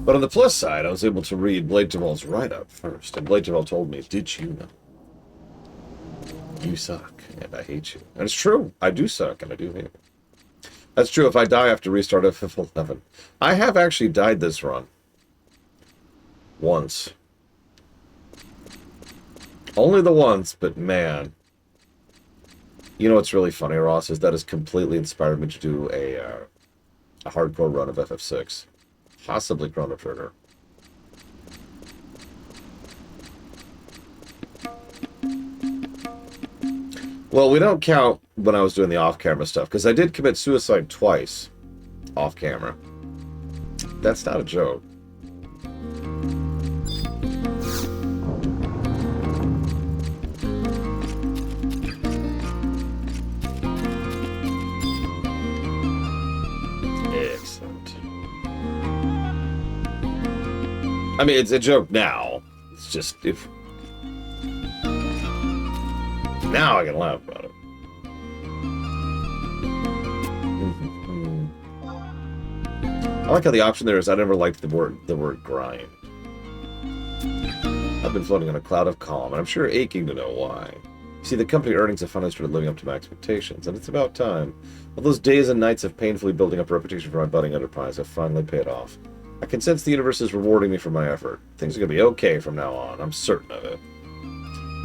But on the plus side, I was able to read Blade Duvall's write-up first, and Blade Duvall told me, "Did you know? You suck, and I hate you." And it's true. I do suck, and I do hate you. That's true. If I die, I have to restart FF11. I have actually died this run. Once. Only the once, but man. You know what's really funny, Ross, is that has completely inspired me to do a hardcore run of FF6. Possibly Chrono Trigger. Well, we don't count when I was doing the off-camera stuff, because I did commit suicide twice off-camera. That's not a joke. Excellent. I mean, it's a joke now. It's just, if... Now I can laugh about it. I like how the option there is I never liked the word grind. I've been floating on a cloud of calm, and I'm sure aching to know why. You see, the company earnings have finally started living up to my expectations, and it's about time. All those days and nights of painfully building up a reputation for my budding enterprise have finally paid off. I can sense the universe is rewarding me for my effort. Things are going to be okay from now on. I'm certain of it.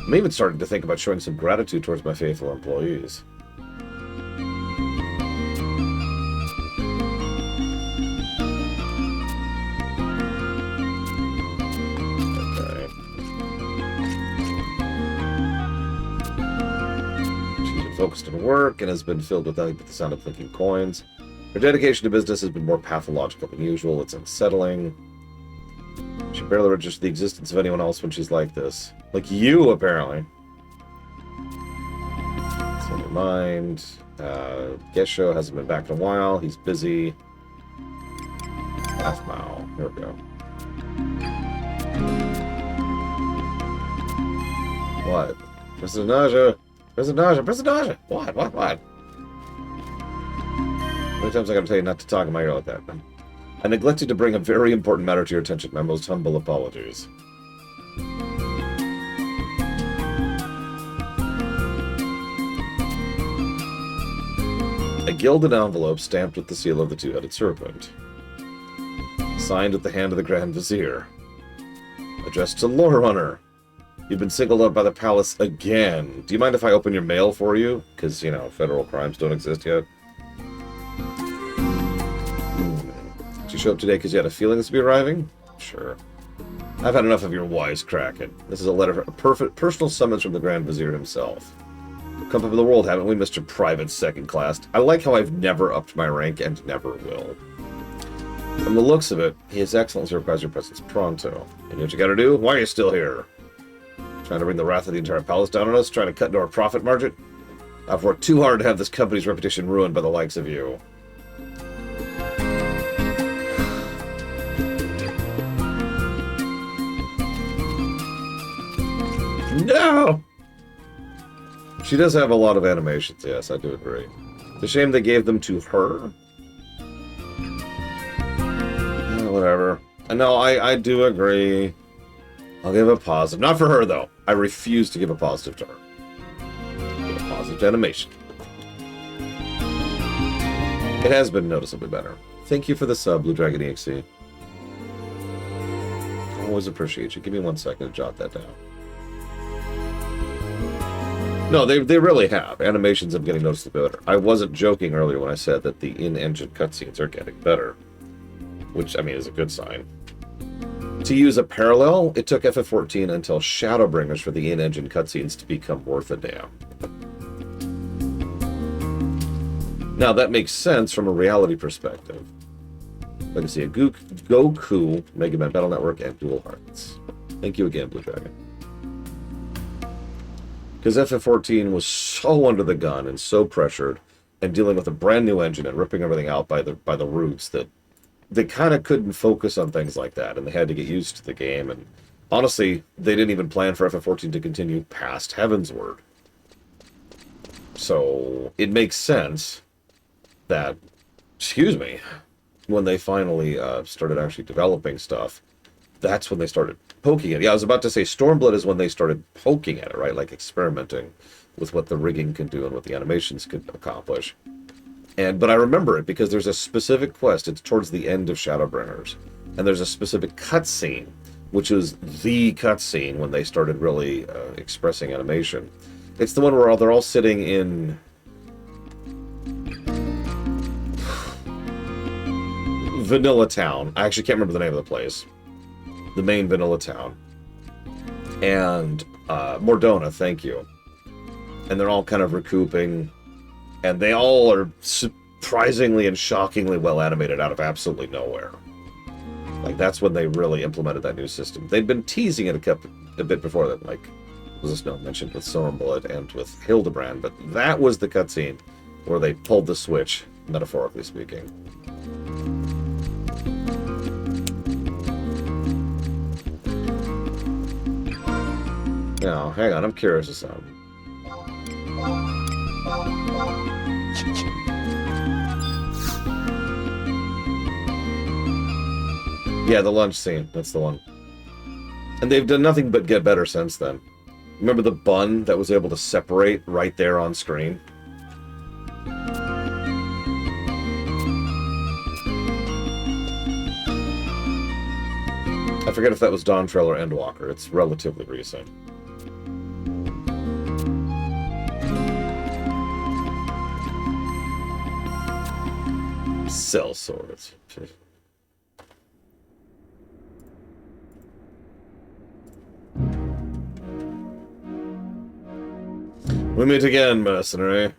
I'm even starting to think about showing some gratitude towards my faithful employees. Okay. She's been focused on work and has been filled with nothing but the sound of clinking coins. Her dedication to business has been more pathological than usual. It's unsettling. She barely registers the existence of anyone else when she's like this. Like you, apparently. It's on your mind. Gesho hasn't been back in a while. He's busy. Half mile. Here we go. What? President Naja. President Naja. President Naja. What? How many times I gotta tell you not to talk in my ear like that, man? I neglected to bring a very important matter to your attention. My most humble apologies. A gilded envelope stamped with the seal of the two-headed serpent. Signed with the hand of the Grand Vizier. Addressed to Lore Runner. You've been singled out by the palace again. Do you mind if I open your mail for you? Because, you know, federal crimes don't exist yet. Did you show up today because you had a feeling this would be arriving? Sure. I've had enough of your wisecracking. This is a letter, a perfect personal summons from the Grand Vizier himself. We've come up with the world, haven't we, Mr. Private Second Class? I like how I've never upped my rank and never will. From the looks of it, His Excellency requires your presence pronto. You know what you gotta do? Why are you still here? Trying to bring the wrath of the entire palace down on us? Trying to cut into our profit margin? I've worked too hard to have this company's reputation ruined by the likes of you. No! She does have a lot of animations, yes, I do agree. It's a shame they gave them to her. Whatever. No, I do agree. I'll give a positive. Not for her, though. I refuse to give a positive to her. Give a positive to animation. It has been noticeably better. Thank you for the sub, Blue Dragon EXE. Always appreciate you. Give me 1 second to jot that down. No, they really have. Animations are getting noticeably better. I wasn't joking earlier when I said that the in-engine cutscenes are getting better. Which, I mean, is a good sign. To use a parallel, it took FF14 until Shadowbringers for the in-engine cutscenes to become worth a damn. Now, that makes sense from a reality perspective. Legacy of Goku, Mega Man Battle Network, and Dual Hearts. Thank you again, Blue Dragon. Because FF14 was so under the gun and so pressured, and dealing with a brand new engine and ripping everything out by the roots, that they kind of couldn't focus on things like that, and they had to get used to the game. And honestly, they didn't even plan for FF14 to continue past Heavensward. So it makes sense that, excuse me, when they finally started actually developing stuff, that's when they started poking it. Yeah, I was about to say Stormblood is when they started poking at it, right? Like experimenting with what the rigging can do and what the animations could accomplish. But I remember it because there's a specific quest. It's towards the end of Shadowbringers, and there's a specific cutscene, which is the cutscene when they started really expressing animation. It's the one where they're all sitting in Vanilla Town. I actually can't remember the name of the place. The main Vanilla Town. And Mordona, thank you. And they're all kind of recouping. And they all are surprisingly and shockingly well animated out of absolutely nowhere. Like, that's when they really implemented that new system. They'd been teasing it a bit before that, like, was this mentioned with Stormblood and with Hildebrand, but that was the cutscene where they pulled the switch, metaphorically speaking. Now, hang on, I'm curious of something. Yeah, the lunch scene. That's the one. And they've done nothing but get better since then. Remember the bun that was able to separate right there on screen? I forget if that was Dawntrail or Endwalker. It's relatively recent. Cell swords. We meet again, mercenary.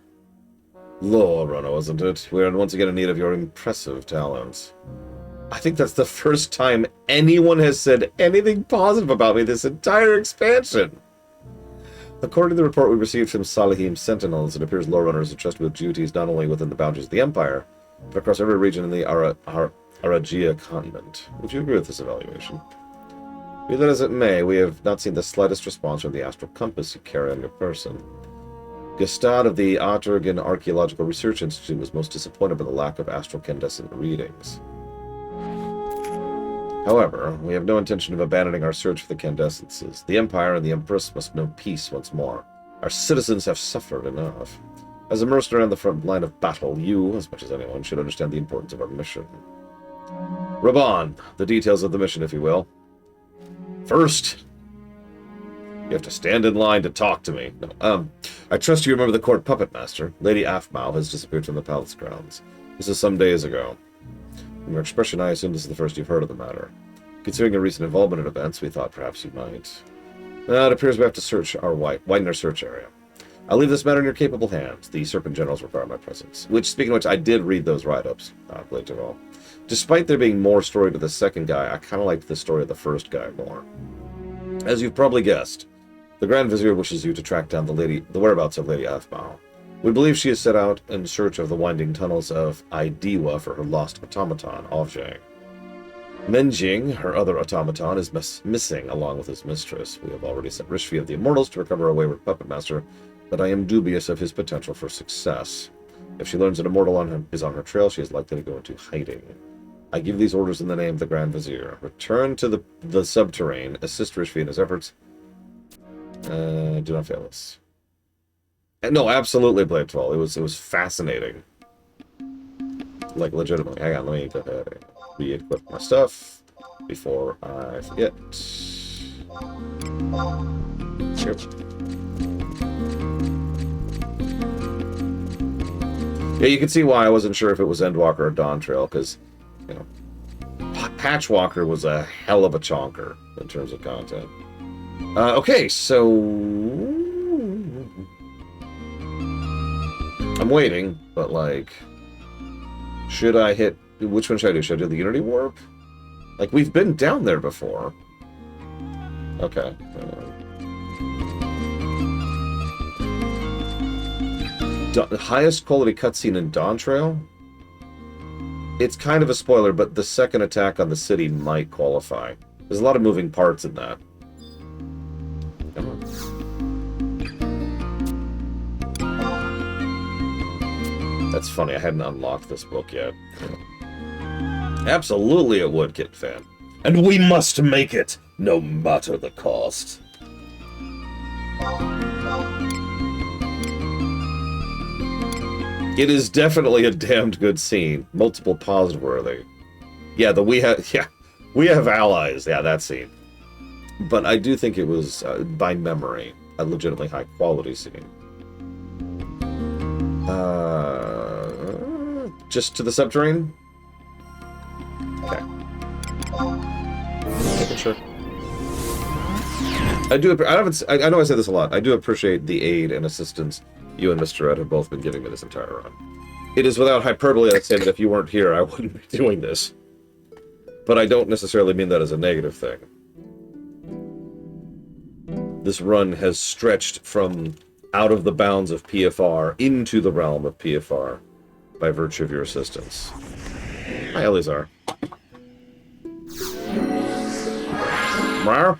Lore runner, wasn't it? We are once again in need of your impressive talents. I think that's the first time anyone has said anything positive about me this entire expansion. According to the report we received from Salahim Sentinels, it appears Lore Runner is entrusted with duties not only within the boundaries of the Empire, but across every region in the Aragia continent. Would you agree with this evaluation? Be that as it may, we have not seen the slightest response from the astral compass you carry on your person. Gestad of the Aturgan Archaeological Research Institute was most disappointed by the lack of astral-candescent readings. However, we have no intention of abandoning our search for the candescences. The Empire and the Empress must know peace once more. Our citizens have suffered enough. As a mercenary on the front line of battle, you, as much as anyone, should understand the importance of our mission. Raban, the details of the mission, if you will. First, you have to stand in line to talk to me. No, I trust you remember the court puppet master. Lady Afmau has disappeared from the palace grounds. This is some days ago. From your expression, I assume this is the first you've heard of the matter. Considering your recent involvement in events, we thought perhaps you might. It appears we have to widen our search area. I'll leave this matter in your capable hands. The Serpent Generals require my presence. Which, speaking of which, I did read those write-ups. Glad to know. Despite there being more story to the second guy, I kind of liked the story of the first guy more. As you've probably guessed, the Grand Vizier wishes you to track down the whereabouts of Lady Afmau. We believe she has set out in search of the winding tunnels of Aidiwa for her lost automaton, Ovjang. Menjing, her other automaton, is missing along with his mistress. We have already sent Rishvi of the Immortals to recover a wayward puppet master, but I am dubious of his potential for success. If she learns an Immortal is on her trail, she is likely to go into hiding. I give these orders in the name of the Grand Vizier. Return to the subterrane, assist Rishvi in his efforts. Do not fail us. No, absolutely, Blade 12. It was fascinating. Like, legitimately. Hang on, let me go ahead and re-equip my stuff before I forget. Here. Yeah, you can see why I wasn't sure if it was Endwalker or Dawntrail, because, you know, Patchwalker was a hell of a chonker in terms of content. Okay, so I'm waiting, but, like, should I hit... Which one should I do? Should I do the Unity Warp? Like, we've been down there before. Okay. The highest quality cutscene in Dawntrail? It's kind of a spoiler, but the second attack on the city might qualify. There's a lot of moving parts in that. Come on. That's funny, I hadn't unlocked this book yet. Absolutely it would, Kit Fan. And we must make it, no matter the cost. It is definitely a damned good scene. Multiple pause worthy. Yeah, we have allies. Yeah, that scene. But I do think it was, by memory, a legitimately high quality scene. Just to the subterranean? Okay. Making sure. I know I say this a lot. I do appreciate the aid and assistance you and Mr. Ed have both been giving me this entire run. It is without hyperbole to say that if you weren't here, I wouldn't be doing this. But I don't necessarily mean that as a negative thing. This run has stretched from out of the bounds of PFR into the realm of PFR by virtue of your assistance. Hi, Eleazar. Rar?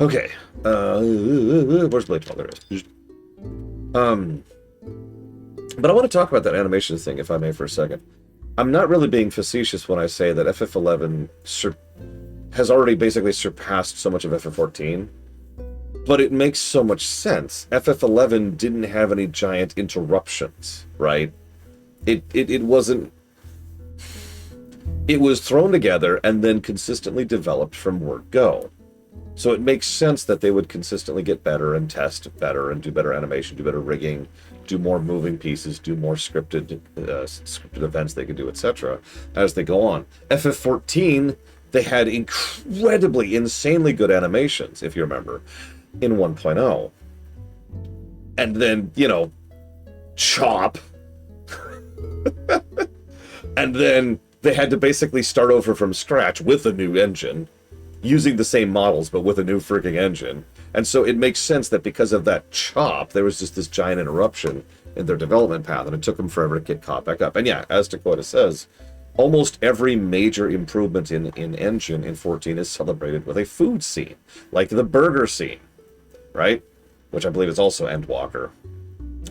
Okay. Where's Blade? Oh, there it is. But I want to talk about that animation thing, if I may, for a second. I'm not really being facetious when I say that FF11 has already basically surpassed so much of FF14, but it makes so much sense. FF11 didn't have any giant interruptions, right? It wasn't... It was thrown together and then consistently developed from word go. So it makes sense that they would consistently get better and test better and do better animation, do better rigging, do more moving pieces, do more scripted events they could do, etc. as they go on. FF14, they had incredibly, insanely good animations, if you remember, in 1.0. And then, you know, chop. And then they had to basically start over from scratch with a new engine, using the same models, but with a new freaking engine. And so it makes sense that because of that chop, there was just this giant interruption in their development path, and it took them forever to get caught back up. And yeah, as Dakota says, almost every major improvement in engine in 14 is celebrated with a food scene, like the burger scene, right? Which I believe is also Endwalker.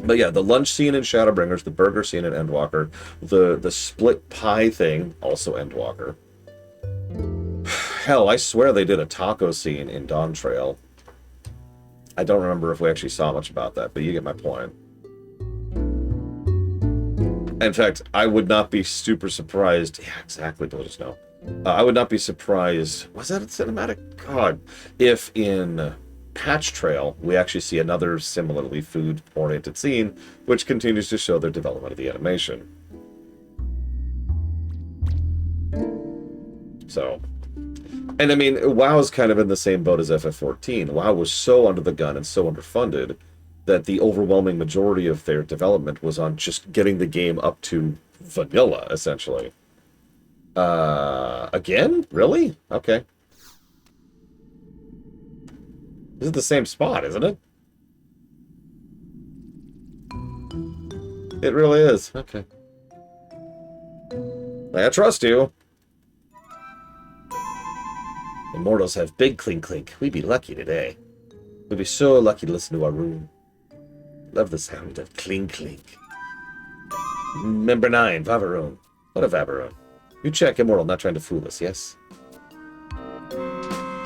But yeah, the lunch scene in Shadowbringers, the burger scene in Endwalker, the split pie thing, also Endwalker. Hell, I swear they did a taco scene in Dawn Trail. I don't remember if we actually saw much about that, but you get my point. In fact, I would not be super surprised. Yeah, exactly, Bill just know. I would not be surprised. Was that a cinematic? God. If in Patch Trail, we actually see another similarly food-oriented scene, which continues to show their development of the animation. So... And I mean, WoW's kind of in the same boat as FF14. WoW was so under the gun and so underfunded that the overwhelming majority of their development was on just getting the game up to vanilla, essentially. Again? Really? Okay. This is the same spot, isn't it? It really is. Okay. I trust you. Immortals have big clink clink. We'd be lucky today. We'd be so lucky to listen to our room. Love the sound of clink clink. Member 9, Vavarone. What a Vavarone. You check Immortal, not trying to fool us, yes?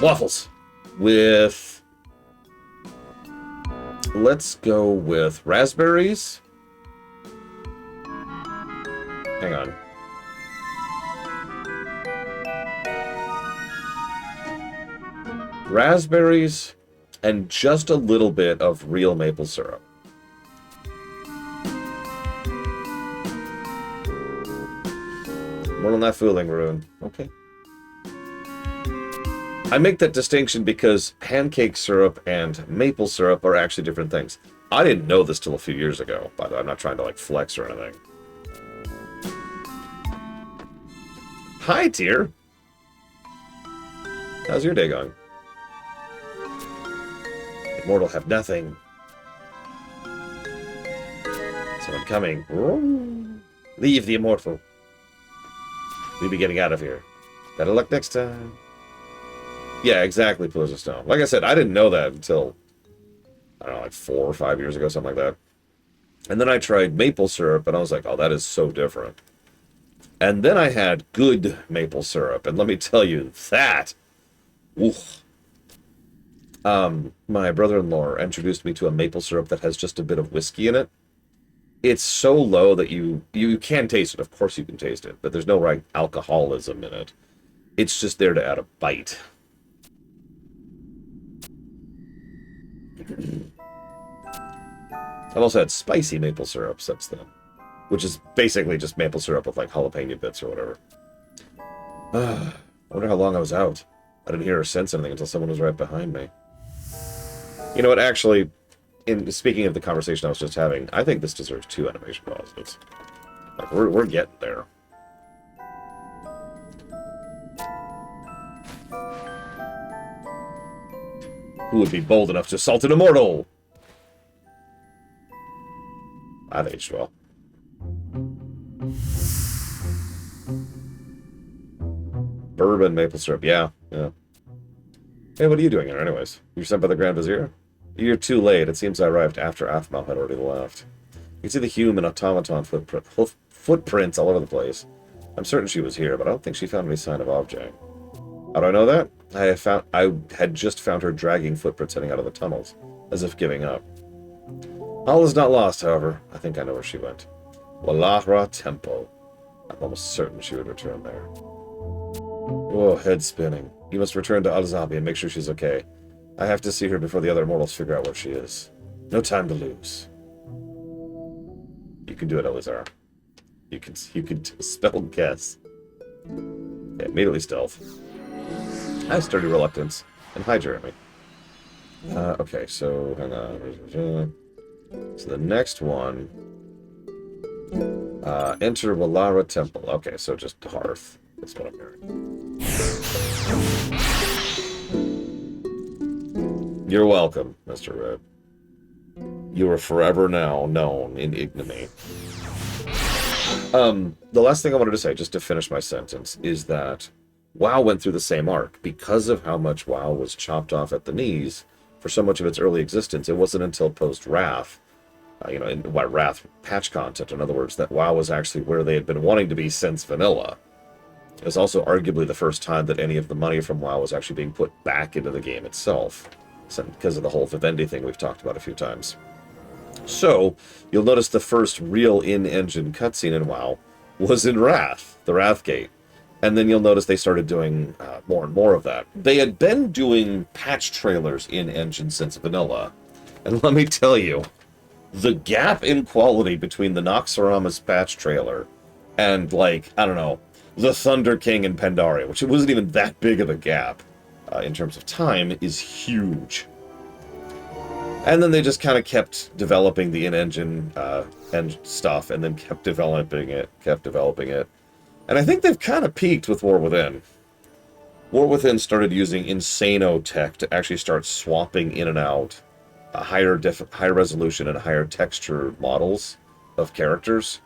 Waffles. With... Let's go with raspberries. Hang on. Raspberries and just a little bit of real maple syrup. More than that fooling, Rune. Okay. I make that distinction because pancake syrup and maple syrup are actually different things. I didn't know this till a few years ago, by the way. I'm not trying to, like, flex or anything. Hi, dear. How's your day going? The immortal have nothing. Someone coming. Leave the immortal. We'll be getting out of here. Better luck next time. Yeah, exactly, Pillars of Stone. Like I said, I didn't know that until, I don't know, like 4 or 5 years ago, something like that. And then I tried maple syrup, and I was like, oh, that is so different. And then I had good maple syrup, and let me tell you, that... Oof. My brother-in-law introduced me to a maple syrup that has just a bit of whiskey in it. It's so low that you can taste it. Of course you can taste it, but there's no right alcoholism in it. It's just there to add a bite. I've also had spicy maple syrup since then, which is basically just maple syrup with like jalapeno bits or whatever. I wonder how long I was out. I didn't hear or sense anything until someone was right behind me. You know what, actually, speaking of the conversation I was just having, I think this deserves 2 animation positives. Like, we're getting there. Who would be bold enough to assault an immortal? I've aged well. Bourbon maple syrup, yeah. Hey, what are you doing here anyways? You're sent by the Grand Vizier? You're too late. It seems I arrived after Athmal had already left. You can see the human automaton footprints all over the place. I'm certain she was here, but I don't think she found any sign of object. How do I know that? I had just found her dragging footprints heading out of the tunnels, as if giving up. All is not lost, however. I think I know where she went. W'Elah Temple. I'm almost certain she would return there. Oh, head spinning. You must return to Al-Zabi and make sure she's okay. I have to see her before the other mortals figure out where she is. No time to lose. You can do it, Elizar. You can spell guess. Okay, immediately stealth. I have sturdy reluctance. And hi, Jeremy. Okay, so hang on. So the next one. Enter W'Elah Temple. Okay, so just Hearth. That's what I'm hearing. You're welcome, Mr. Red. You are forever now known in ignominy. The last thing I wanted to say, just to finish my sentence, is that WoW went through the same arc. Because of how much WoW was chopped off at the knees for so much of its early existence, it wasn't until post-Wrath, Wrath patch content, in other words, that WoW was actually where they had been wanting to be since vanilla. It was also arguably the first time that any of the money from WoW was actually being put back into the game itself, because of the whole Vivendi thing we've talked about a few times. So, you'll notice the first real in-engine cutscene in WoW was in Wrath, the Wrathgate. And then you'll notice they started doing more and more of that. They had been doing patch trailers in-engine since vanilla. And let me tell you, the gap in quality between the Noxoramus patch trailer and, like, I don't know, the Thunder King and Pandaria, which it wasn't even that big of a gap in terms of time, is huge. And then they just kind of kept developing the in-engine and stuff, and then kept developing it. And I think they've kind of peaked with War Within. War Within started using Insano tech to actually start swapping in and out higher resolution and higher texture models of characters,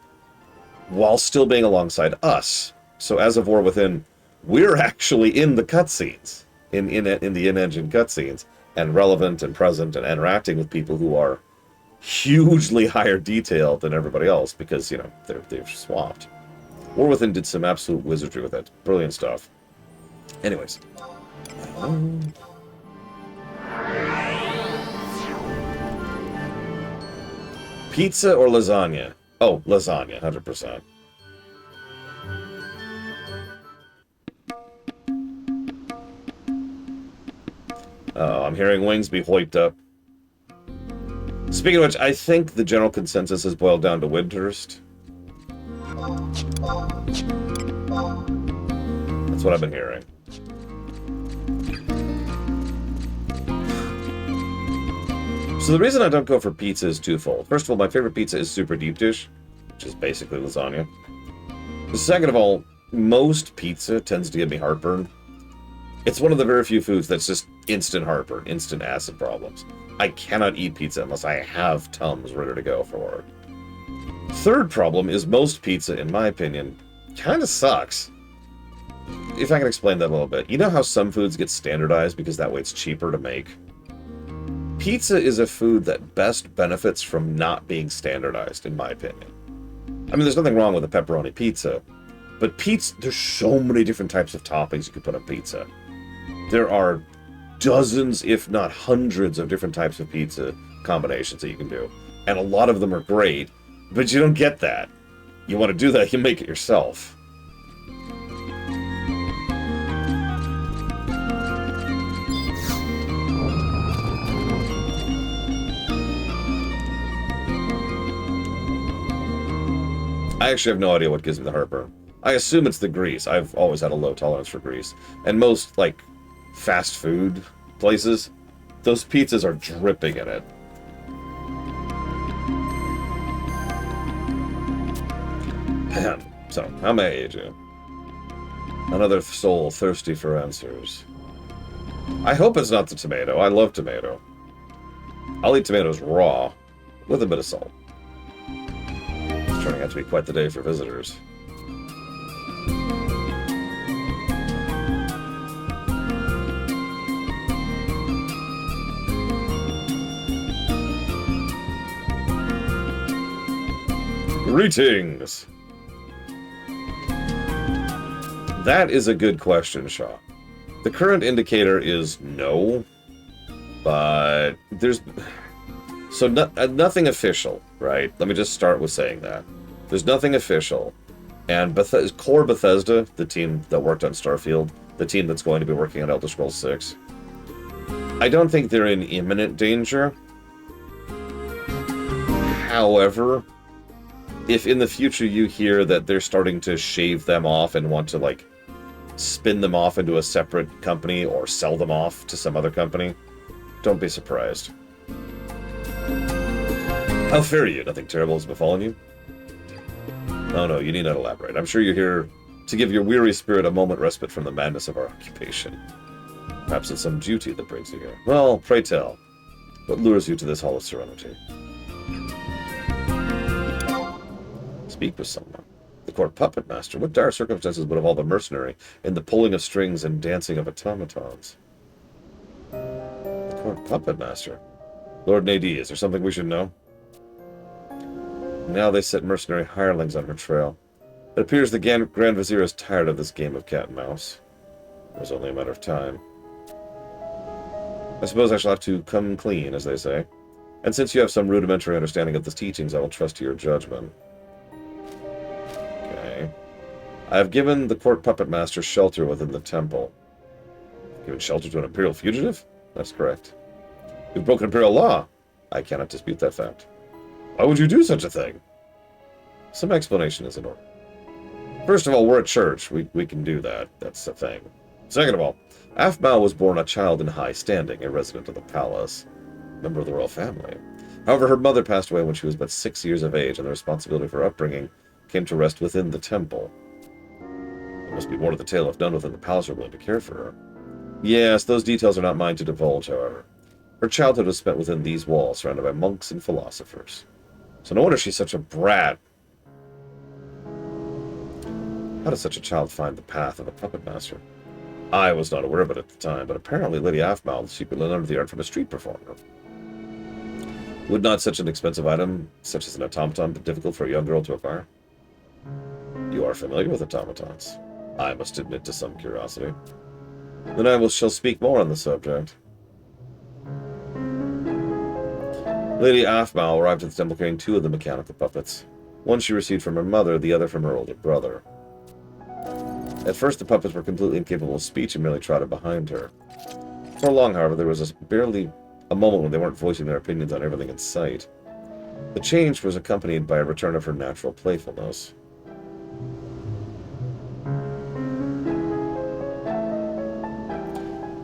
while still being alongside us. So as of War Within, we're actually in the cutscenes, in the in-engine cutscenes, and relevant and present and interacting with people who are hugely higher detail than everybody else because, you know, they've swapped. War Within did some absolute wizardry with it. Brilliant stuff. Anyways. Pizza or lasagna? Oh, lasagna, 100%. Oh, I'm hearing wings be hoiked up. Speaking of which, I think the general consensus has boiled down to Windhurst. That's what I've been hearing. So the reason I don't go for pizza is twofold. First of all, my favorite pizza is super deep dish, which is basically lasagna. Second of all, most pizza tends to give me heartburn. It's one of the very few foods that's just instant heartburn, instant acid problems. I cannot eat pizza unless I have Tums ready to go for it. Third problem is most pizza, in my opinion, kind of sucks. If I can explain that a little bit. You know how some foods get standardized because that way it's cheaper to make? Pizza is a food that best benefits from not being standardized, in my opinion. I mean, there's nothing wrong with a pepperoni pizza, but pizza, there's so many different types of toppings you can put on pizza. There are dozens, if not hundreds, of different types of pizza combinations that you can do. And a lot of them are great, but you don't get that. You want to do that, you make it yourself. I actually have no idea what gives me the heartburn. I assume it's the grease. I've always had a low tolerance for grease. And most, like, fast food places, those pizzas are dripping in it. Man, so, how may I aid you? Another soul thirsty for answers. I hope it's not the tomato. I love tomato. I'll eat tomatoes raw, with a bit of salt. It's turning out to be quite the day for visitors. Greetings! That is a good question, Shaw. The current indicator is no, but there's... So nothing official, right? Let me just start with saying that. There's nothing official. And Core Bethesda, the team that worked on Starfield, the team that's going to be working on Elder Scrolls 6, I don't think they're in imminent danger. However, if in the future you hear that they're starting to shave them off and want to, like, spin them off into a separate company or sell them off to some other company, don't be surprised. How fare you? Nothing terrible has befallen you? Oh no, you need not elaborate. I'm sure you're here to give your weary spirit a moment respite from the madness of our occupation. Perhaps it's some duty that brings you here. Well, pray tell, what lures you to this hall of serenity? Speak with someone. The court puppet master. What dire circumstances would involve a mercenary in the pulling of strings and dancing of automatons? The court puppet master. Lord Nadie, is there something we should know? Now they set mercenary hirelings on her trail. It appears the Grand Vizier is tired of this game of cat and mouse. It was only a matter of time. I suppose I shall have to come clean, as they say. And since you have some rudimentary understanding of the teachings, I will trust to your judgment. Okay. I have given the court puppet master shelter within the temple. Given shelter to an Imperial fugitive? That's correct. You've broken Imperial law. I cannot dispute that fact. Why would you do such a thing? Some explanation is in order. First of all, we're a church. We can do that. That's the thing. Second of all, Aphmau was born a child in high standing, a resident of the palace, member of the royal family. However, her mother passed away when she was but 6 years of age, and the responsibility for her upbringing came to rest within the temple. There must be more to the tale if none within the palace are willing to care for her. Yes, those details are not mine to divulge, however. Her childhood was spent within these walls, surrounded by monks and philosophers. So no wonder she's such a brat. How does such a child find the path of a puppet master? I was not aware of it at the time, but apparently Lady Aphmau secretly learned the art from a street performer. Would not such an expensive item, such as an automaton, be difficult for a young girl to acquire? You are familiar with automatons, I must admit to some curiosity. Then I shall speak more on the subject. Lady Aphmau arrived at the temple carrying 2 of the mechanical puppets. One she received from her mother, the other from her older brother. At first, the puppets were completely incapable of speech and merely trotted behind her. For long, however, there was barely a moment when they weren't voicing their opinions on everything in sight. The change was accompanied by a return of her natural playfulness.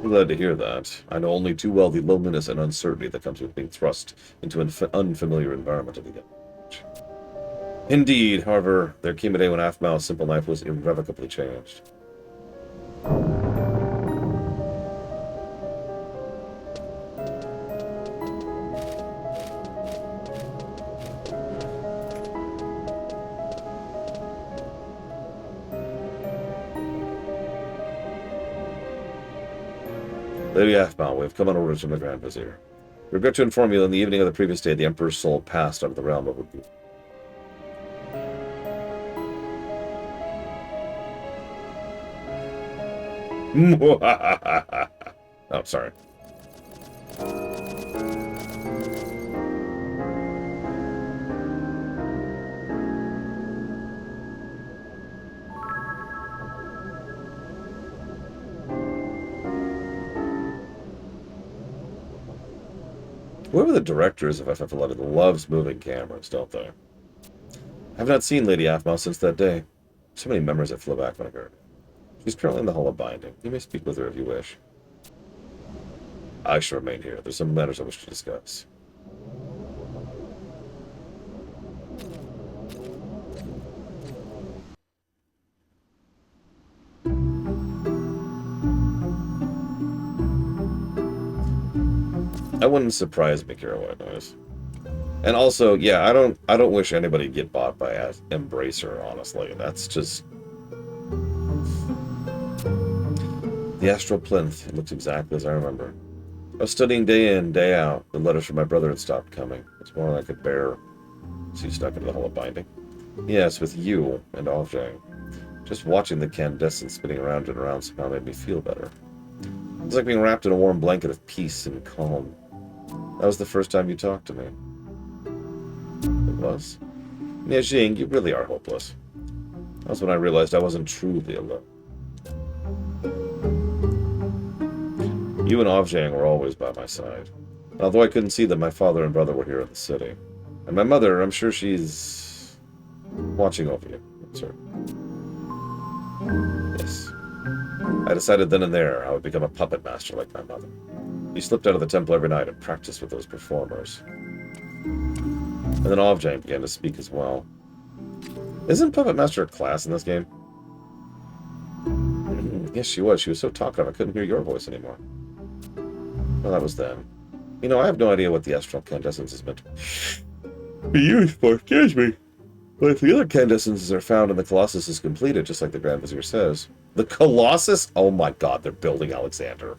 I'm glad to hear that. I know only too well the loneliness and uncertainty that comes with being thrust into an unfamiliar environment of the age. Indeed, however, there came a day when Aphmau's simple life was irrevocably changed. Lady Aphmau, we have come on orders from the Grand Vizier. We regret to inform you that on the evening of the previous day, the Emperor's soul passed out of the realm of Ubu. Oh, sorry. Whoever the director is of FF11 loves moving cameras, don't they? I have not seen Lady Aphmau since that day. So many memories that flow back when I heard. She's currently in the Hall of Binding. You may speak with her if you wish. I shall remain here. There's some matters I wish to discuss. That wouldn't surprise me, Kira White Noise. And also, yeah, I don't wish anybody to get bought by Embracer, honestly. That's just... The Astral Plinth. It looks exactly as I remember. I was studying day in, day out. The letters from my brother had stopped coming. It's more like a bear. So you stuck into the Hall of Binding? Yes, with you and Avjang. Just watching the incandescent spinning around and around somehow made me feel better. It was like being wrapped in a warm blanket of peace and calm. That was the first time you talked to me. It was? Yeah, Jing, you really are hopeless. That was when I realized I wasn't truly alone. You and Avjang were always by my side. And although I couldn't see them, my father and brother were here in the city. And my mother, I'm sure she's watching over you. Sir. Yes. I decided then and there I would become a puppet master like my mother. He slipped out of the temple every night and practiced with those performers. And then Avjang began to speak as well. Isn't Puppet Master a class in this game? Yes, she was. She was so talkative I couldn't hear your voice anymore. Well, that was then. You know, I have no idea what the astral incandescence is meant to be used for. Excuse me. But if the other incandescences are found and the Colossus is completed, just like the Grand Vizier says... The Colossus? Oh my god, they're building Alexander.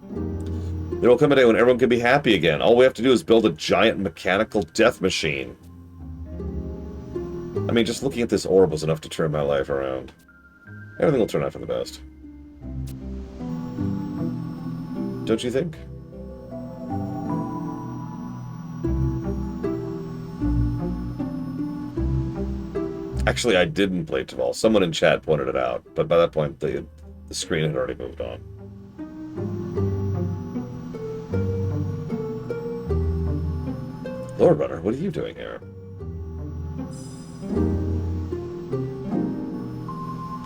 There will come a day when everyone can be happy again. All we have to do is build a giant mechanical death machine. I mean, just looking at this orb was enough to turn my life around. Everything will turn out for the best. Don't you think? Actually, I didn't play Taval. Someone in chat pointed it out, but by that point, the screen had already moved on. Lord Runner, what are you doing here?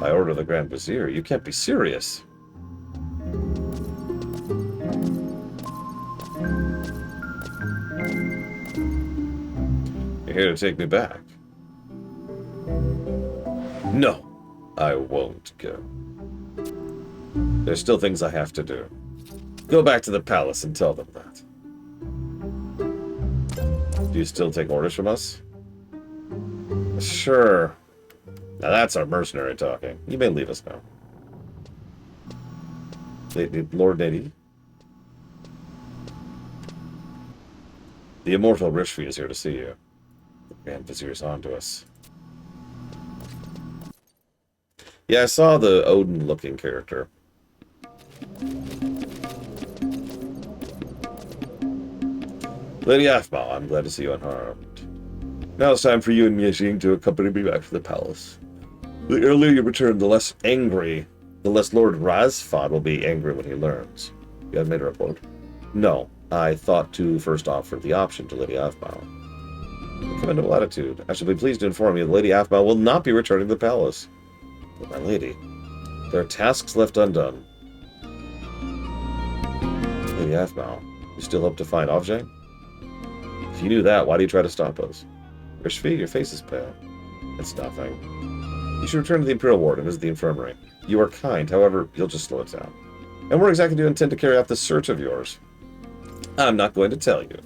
By order of the Grand Vizier, you can't be serious. You're here to take me back. No, I won't go. There's still things I have to do. Go back to the palace and tell them that. Do you still take orders from us? Sure. Now that's our mercenary talking. You may leave us now. Lord Nadie? The immortal Rishvi is here to see you. The Grand Vizier's on to us. Yeah, I saw the Odin-looking character. Lady Aphmau, I'm glad to see you unharmed. Now it's time for you and Yejing to accompany me back to the palace. The earlier you return, the less angry, the less Lord Razfod will be angry when he learns. You haven't made a report? No, I thought to first offer the option to Lady Aphmau. Commendable attitude. I shall be pleased to inform you that Lady Aphmau will not be returning to the palace. But my lady, there are tasks left undone. Lady Aphmau, you still hope to find Avjang? If you knew that, why do you try to stop us? Rishvi, your face is pale. It's nothing. You should return to the Imperial Ward and visit the infirmary. You are kind, however, you'll just slow it down. And where exactly do you intend to carry out this search of yours? I'm not going to tell you.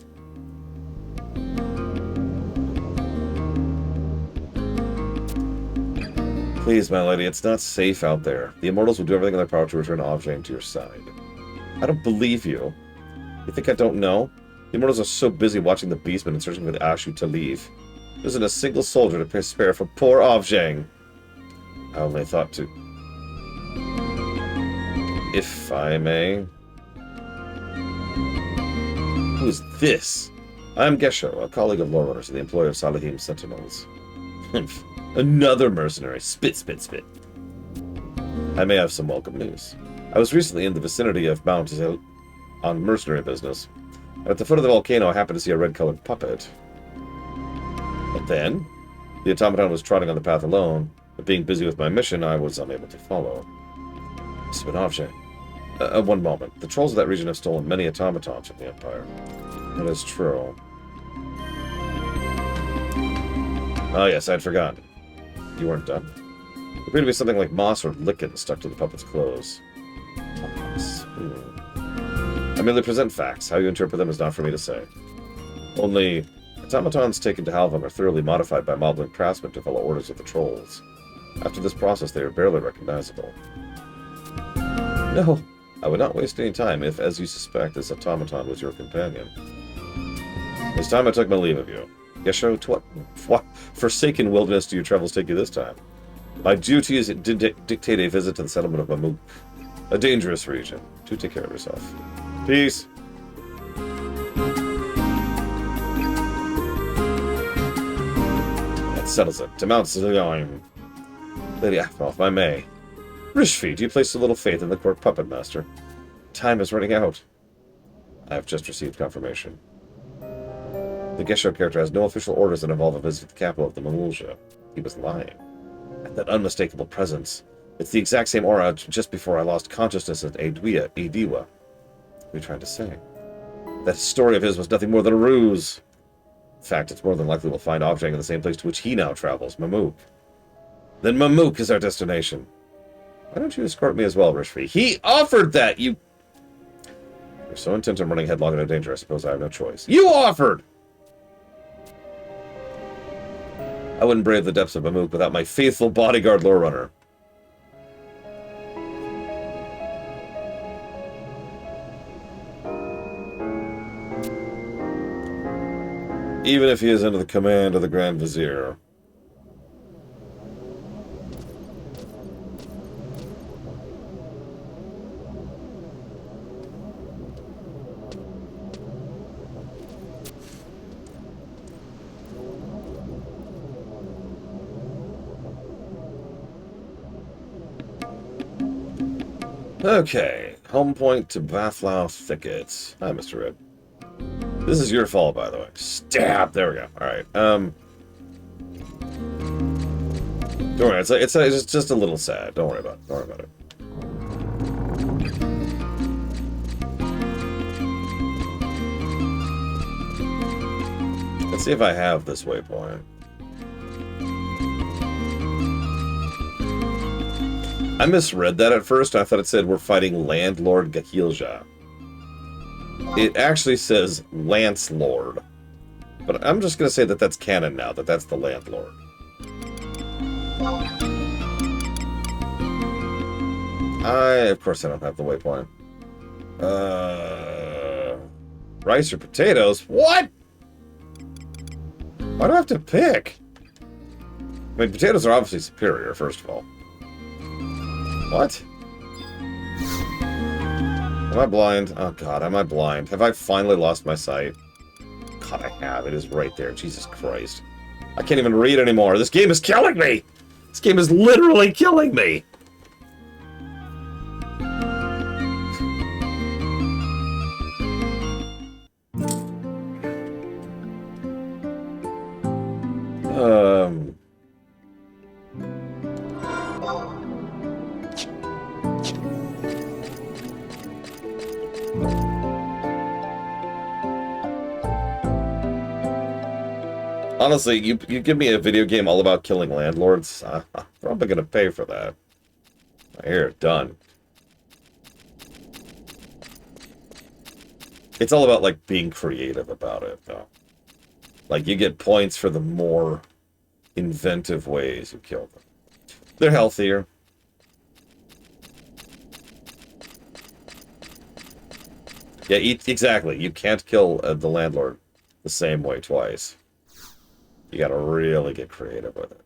Please, my lady, it's not safe out there. The Immortals will do everything in their power to return Avjang to your side. I don't believe you. You think I don't know? The Immortals are so busy watching the Beastmen and searching for the Ashu to leave. There isn't a single soldier to spare for poor Avjang. I only thought to... If I may... Who is this? I am Gesho, a colleague of Lore Runners and the employee of Salahim Sentinels. Another mercenary. Spit, spit, spit. I may have some welcome news. I was recently in the vicinity of Mount Zel on mercenary business. At the foot of the volcano, I happened to see a red-colored puppet. And then, the automaton was trotting on the path alone, but being busy with my mission, I was unable to follow. Spinovje. One moment. The trolls of that region have stolen many automatons from the Empire. That is true. Oh yes, I'd forgotten. You weren't done. There appeared to be something like moss or lichen stuck to the puppet's clothes. Moss. I merely present facts. How you interpret them is not for me to say. Only, automatons taken to Halvam are thoroughly modified by Moblin craftsmen to follow orders of the trolls. After this process, they are barely recognizable. No, I would not waste any time if, as you suspect, this automaton was your companion. It's time I took my leave of you. Gesho, to what forsaken wilderness do your travels take you this time? My duty is to dictate a visit to the settlement of Mamuk, a dangerous region. Do take care of yourself. Peace. That settles it. To Mount Zillion. Lady Aphroth, if I may. Rishfi, do you place a little faith in the court puppet master? Time is running out. I have just received confirmation. The Gesho character has no official orders that involve a visit to the capital of the Mamulja. He was lying. And that unmistakable presence. It's the exact same aura just before I lost consciousness at Ediwa. What are you trying to say? That story of his was nothing more than a ruse. In fact, it's more than likely we'll find Avjang in the same place to which he now travels, Mamuk. Then Mamuk is our destination. Why don't you escort me as well, Rishfi? He offered that! You're so intent on running headlong into danger, I suppose I have no choice. You offered! I wouldn't brave the depths of Mamuk without my faithful bodyguard Lore Runner. Even if he is under the command of the Grand Vizier. Okay, home point to Bathlow Thickets. Hi, Mr. Red. This is your fault, by the way. Stab! There we go. Alright, don't worry, it's just a little sad. Don't worry about it. Don't worry about it. Let's see if I have this waypoint. I misread that at first. I thought it said we're fighting Landlord Gahilja. It actually says Lance Lord. But I'm just going to say that that's canon now, that that's the Landlord. Of course I don't have the waypoint. Rice or potatoes? What? Why do I have to pick? I mean, potatoes are obviously superior, first of all. What? Am I blind? Oh god, am I blind? Have I finally lost my sight? God, I have. It is right there. Jesus Christ. I can't even read anymore. This game is killing me! This game is literally killing me! Honestly, you give me a video game all about killing landlords, I'm probably gonna pay for that. Here, done. It's all about, like, being creative about it, though. Like, you get points for the more inventive ways you kill them. They're healthier. Yeah, exactly. You can't kill the landlord the same way twice. You gotta really get creative with it.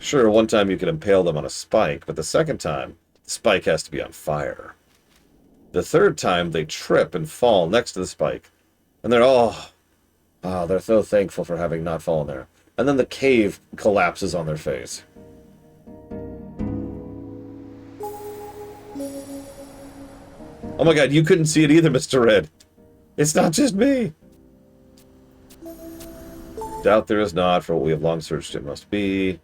Sure, one time you can impale them on a spike, but the second time, the spike has to be on fire. The third time, they trip and fall next to the spike. And they're so thankful for having not fallen there. And then the cave collapses on their face. Oh my god, you couldn't see it either, Mr. Red. It's not just me. Doubt there is not, for what we have long searched it must be.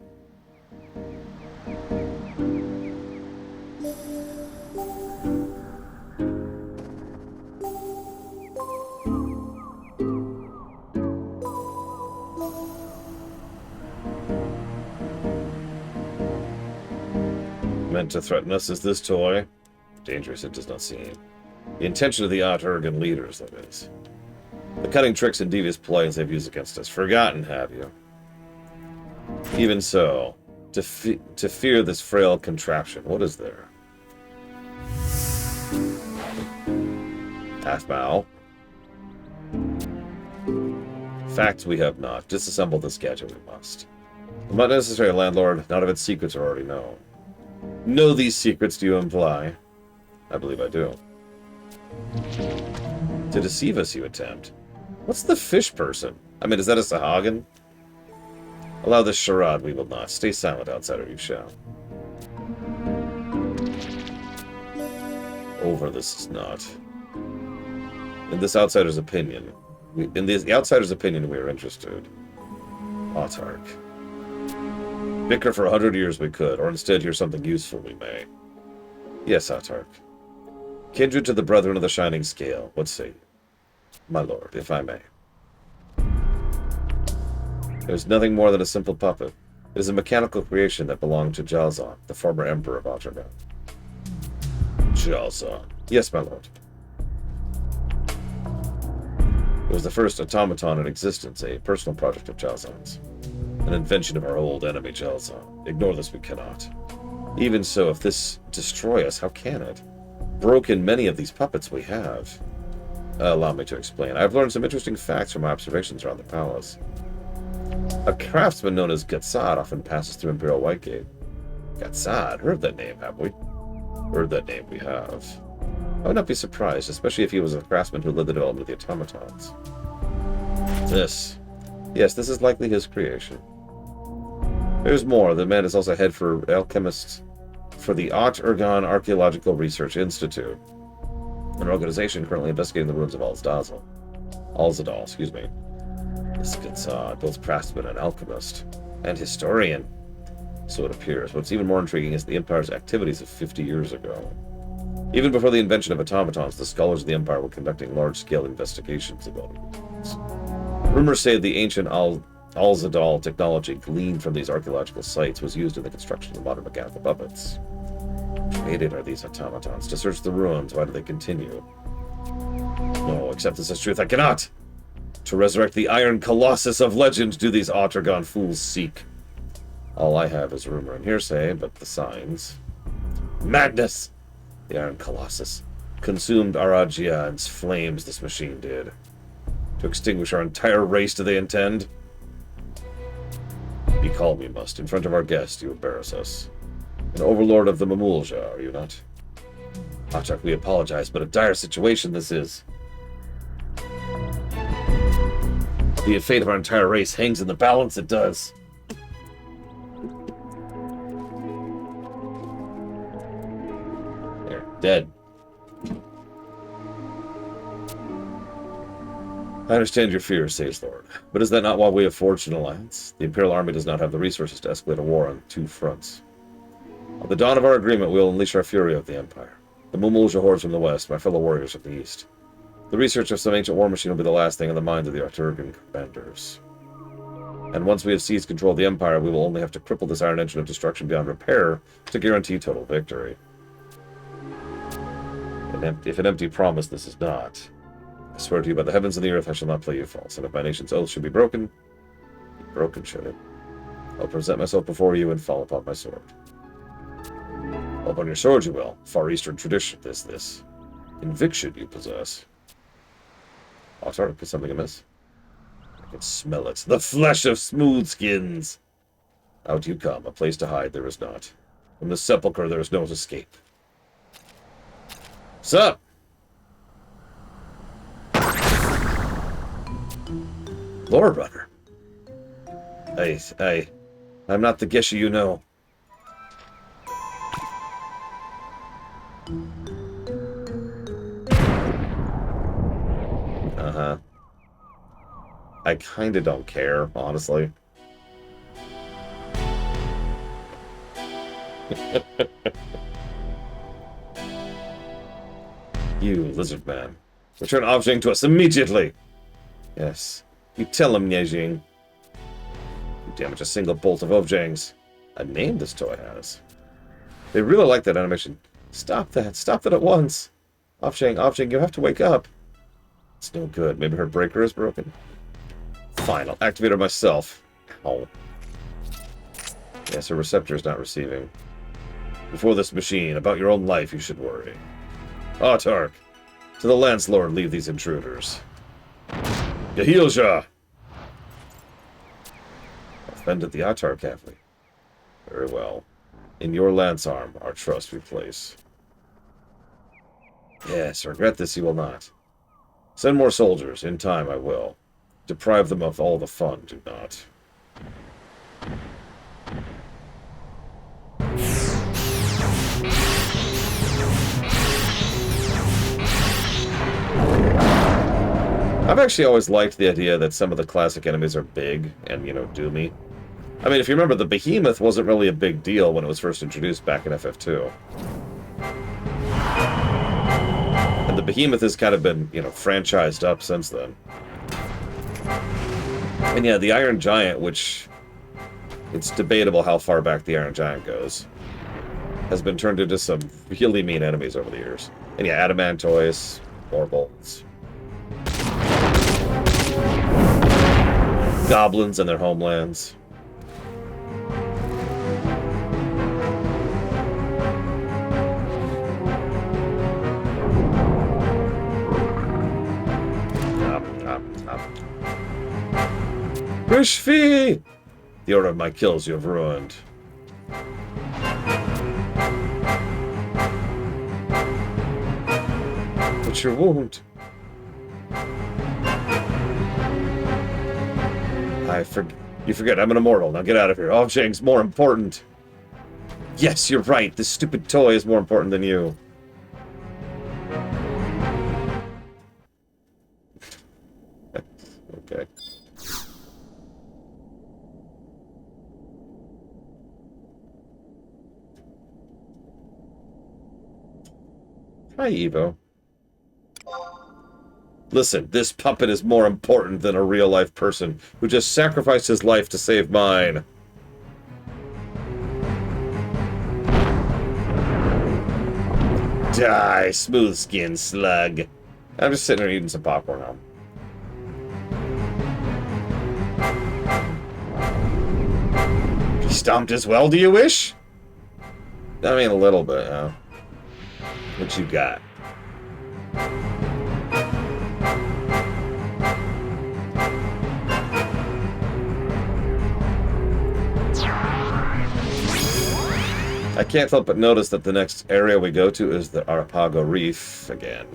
Meant to threaten us is this toy. Dangerous it does not seem. The intention of the Oturgan leaders, that is. The cunning tricks and devious plans they've used against us. Forgotten, have you? Even so, to fear this frail contraption, what is there? Half-bow. Facts we have not. Disassemble this gadget we must. Not necessary, landlord. None of its secrets are already known. Know these secrets, do you imply? I believe I do. To deceive us, you attempt. What's the fish person? I mean, is that a Sahagin? Allow this charade, we will not. Stay silent, outsider, you shall. Over this is not. In this outsider's opinion. In the outsider's opinion, we are interested. Autark. Bicker for 100 years we could, or instead hear something useful we may. Yes, Autark. Kindred to the Brethren of the Shining Scale, what say you? My lord, if I may. It is nothing more than a simple puppet. It is a mechanical creation that belonged to Jalzon, the former emperor of Oturgan. Jalzon. Yes, my lord. It was the first automaton in existence, a personal project of Jalzon's. An invention of our old enemy, Jalzon. Ignore this we cannot. Even so, if this destroy us, how can it? Broken many of these puppets we have. Allow me to explain. I've learned some interesting facts from my observations around the palace. A craftsman known as Gatsad often passes through Imperial Whitegate. Gatsad? Heard that name, have we? Heard that name we have. I would not be surprised, especially if he was a craftsman who led the development of the automatons. This. Yes, this is likely his creation. There's more. The man is also head for alchemists for the Oturgan Archaeological Research Institute, an organization currently investigating the ruins of Alzadal, excuse me. This Gatsad, both craftsman and alchemist, and historian. So it appears. What's even more intriguing is the Empire's activities of 50 years ago. Even before the invention of automatons, the scholars of the Empire were conducting large-scale investigations about ruins. Rumors say the ancient Alzadal technology gleaned from these archaeological sites was used in the construction of modern mechanical puppets. Created are these automatons to search the ruins. Why do they continue? No, accept this as truth. I cannot! To resurrect the Iron Colossus of legend do these Oturgan fools seek. All I have is rumor and hearsay, but the signs. Madness! The Iron Colossus consumed Aragia and flames this machine did. To extinguish our entire race do they intend? Be calm you must. In front of our guest you embarrass us. An overlord of the Mamulja, are you not? Autark, we apologize, but a dire situation this is. The fate of our entire race hangs in the balance, it does. There, dead. I understand your fears, Sage Lord, but is that not why we have forged an alliance? The Imperial Army does not have the resources to escalate a war on two fronts. At the dawn of our agreement, we will unleash our fury of the Empire. The Mumulja hordes from the west, my fellow warriors of the east. The research of some ancient war machine will be the last thing in the minds of the Oturgan commanders. And once we have seized control of the Empire, we will only have to cripple this iron engine of destruction beyond repair to guarantee total victory. If an empty promise this is not, I swear to you by the heavens and the earth I shall not play you false, and if my nation's oath should be broken should it. I'll present myself before you and fall upon my sword. Upon your sword you will. Far Eastern tradition is this. Conviction you possess. Oh, sorry, is something amiss? I can smell it. The flesh of smooth skins! Out you come. A place to hide there is not. From the sepulchre there is no escape. Sup? Lord Runner. I'm not the Geshe you know. Uh-huh. I kinda don't care, honestly. You, lizard man. Return Objing to us immediately! Yes. You tell him, Niejing. You damage a single bolt of Objang's. A name this toy has. They really like that animation. Stop that. Stop that at once. Objang, you have to wake up. It's no good. Maybe her breaker is broken. Fine, I'll activate her myself. Ow. Yes, her receptor is not receiving. Before this machine, about your own life you should worry. Autark, to the Lance Lord leave these intruders. Yahilja! Offended the Autark, have we? Very well. In your lance arm, our trust we place. Yes, regret this you will not. Send more soldiers. In time I will. Deprive them of all the fun, do not. I've actually always liked the idea that some of the classic enemies are big and, you know, doomy. I mean, if you remember, the Behemoth wasn't really a big deal when it was first introduced back in FF2. And the Behemoth has kind of been, you know, franchised up since then. And yeah, the Iron Giant, which... it's debatable how far back the Iron Giant goes, has been turned into some really mean enemies over the years. And yeah, Adamantoise, Warbolts. Goblins and their homelands. Rishvi! The order of my kills you have ruined. What's your wound? You forget, I'm an immortal. Now get out of here. Objang's more important. Yes, you're right. This stupid toy is more important than you. Okay. Hi, Evo. Listen, this puppet is more important than a real-life person who just sacrificed his life to save mine. Die, smooth-skinned slug. I'm just sitting here eating some popcorn now. He stomped as well, do you wish? I mean, a little bit, yeah. What you got? I can't help but notice that the next area we go to is the Arapago Reef again.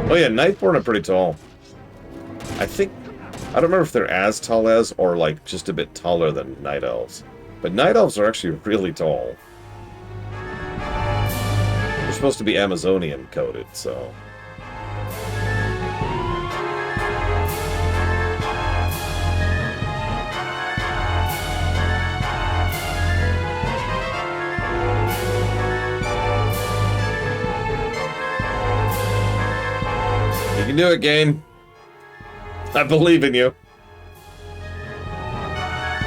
Oh yeah, Nightborn are pretty tall. I don't remember if they're as tall as, or like just a bit taller than Night Elves. But Night Elves are actually really tall. supposed to be Amazonian coded, so... You can do it, game. I believe in you.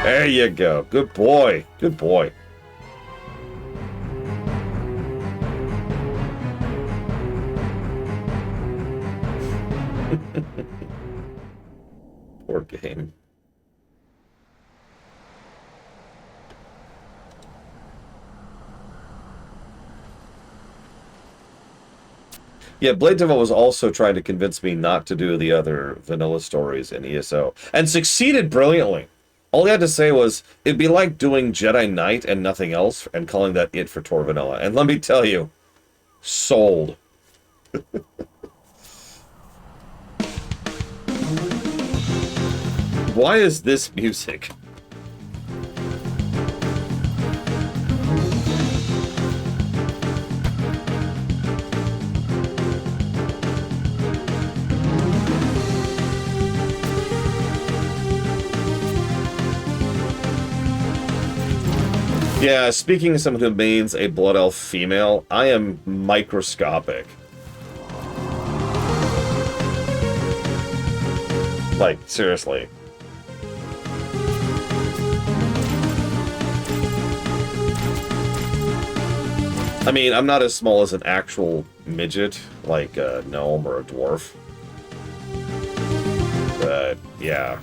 There you go. Good boy. Good boy. Poor game. Yeah, Blade Devil was also trying to convince me not to do the other vanilla stories in ESO, and succeeded brilliantly. All he had to say was, it'd be like doing Jedi Knight and nothing else, and calling that it for Tor Vanilla. And let me tell you, sold. Why is this music? Yeah, speaking as someone who mains a Blood Elf female, I am microscopic. Like, seriously. I mean, I'm not as small as an actual midget, like a gnome or a dwarf. But, yeah.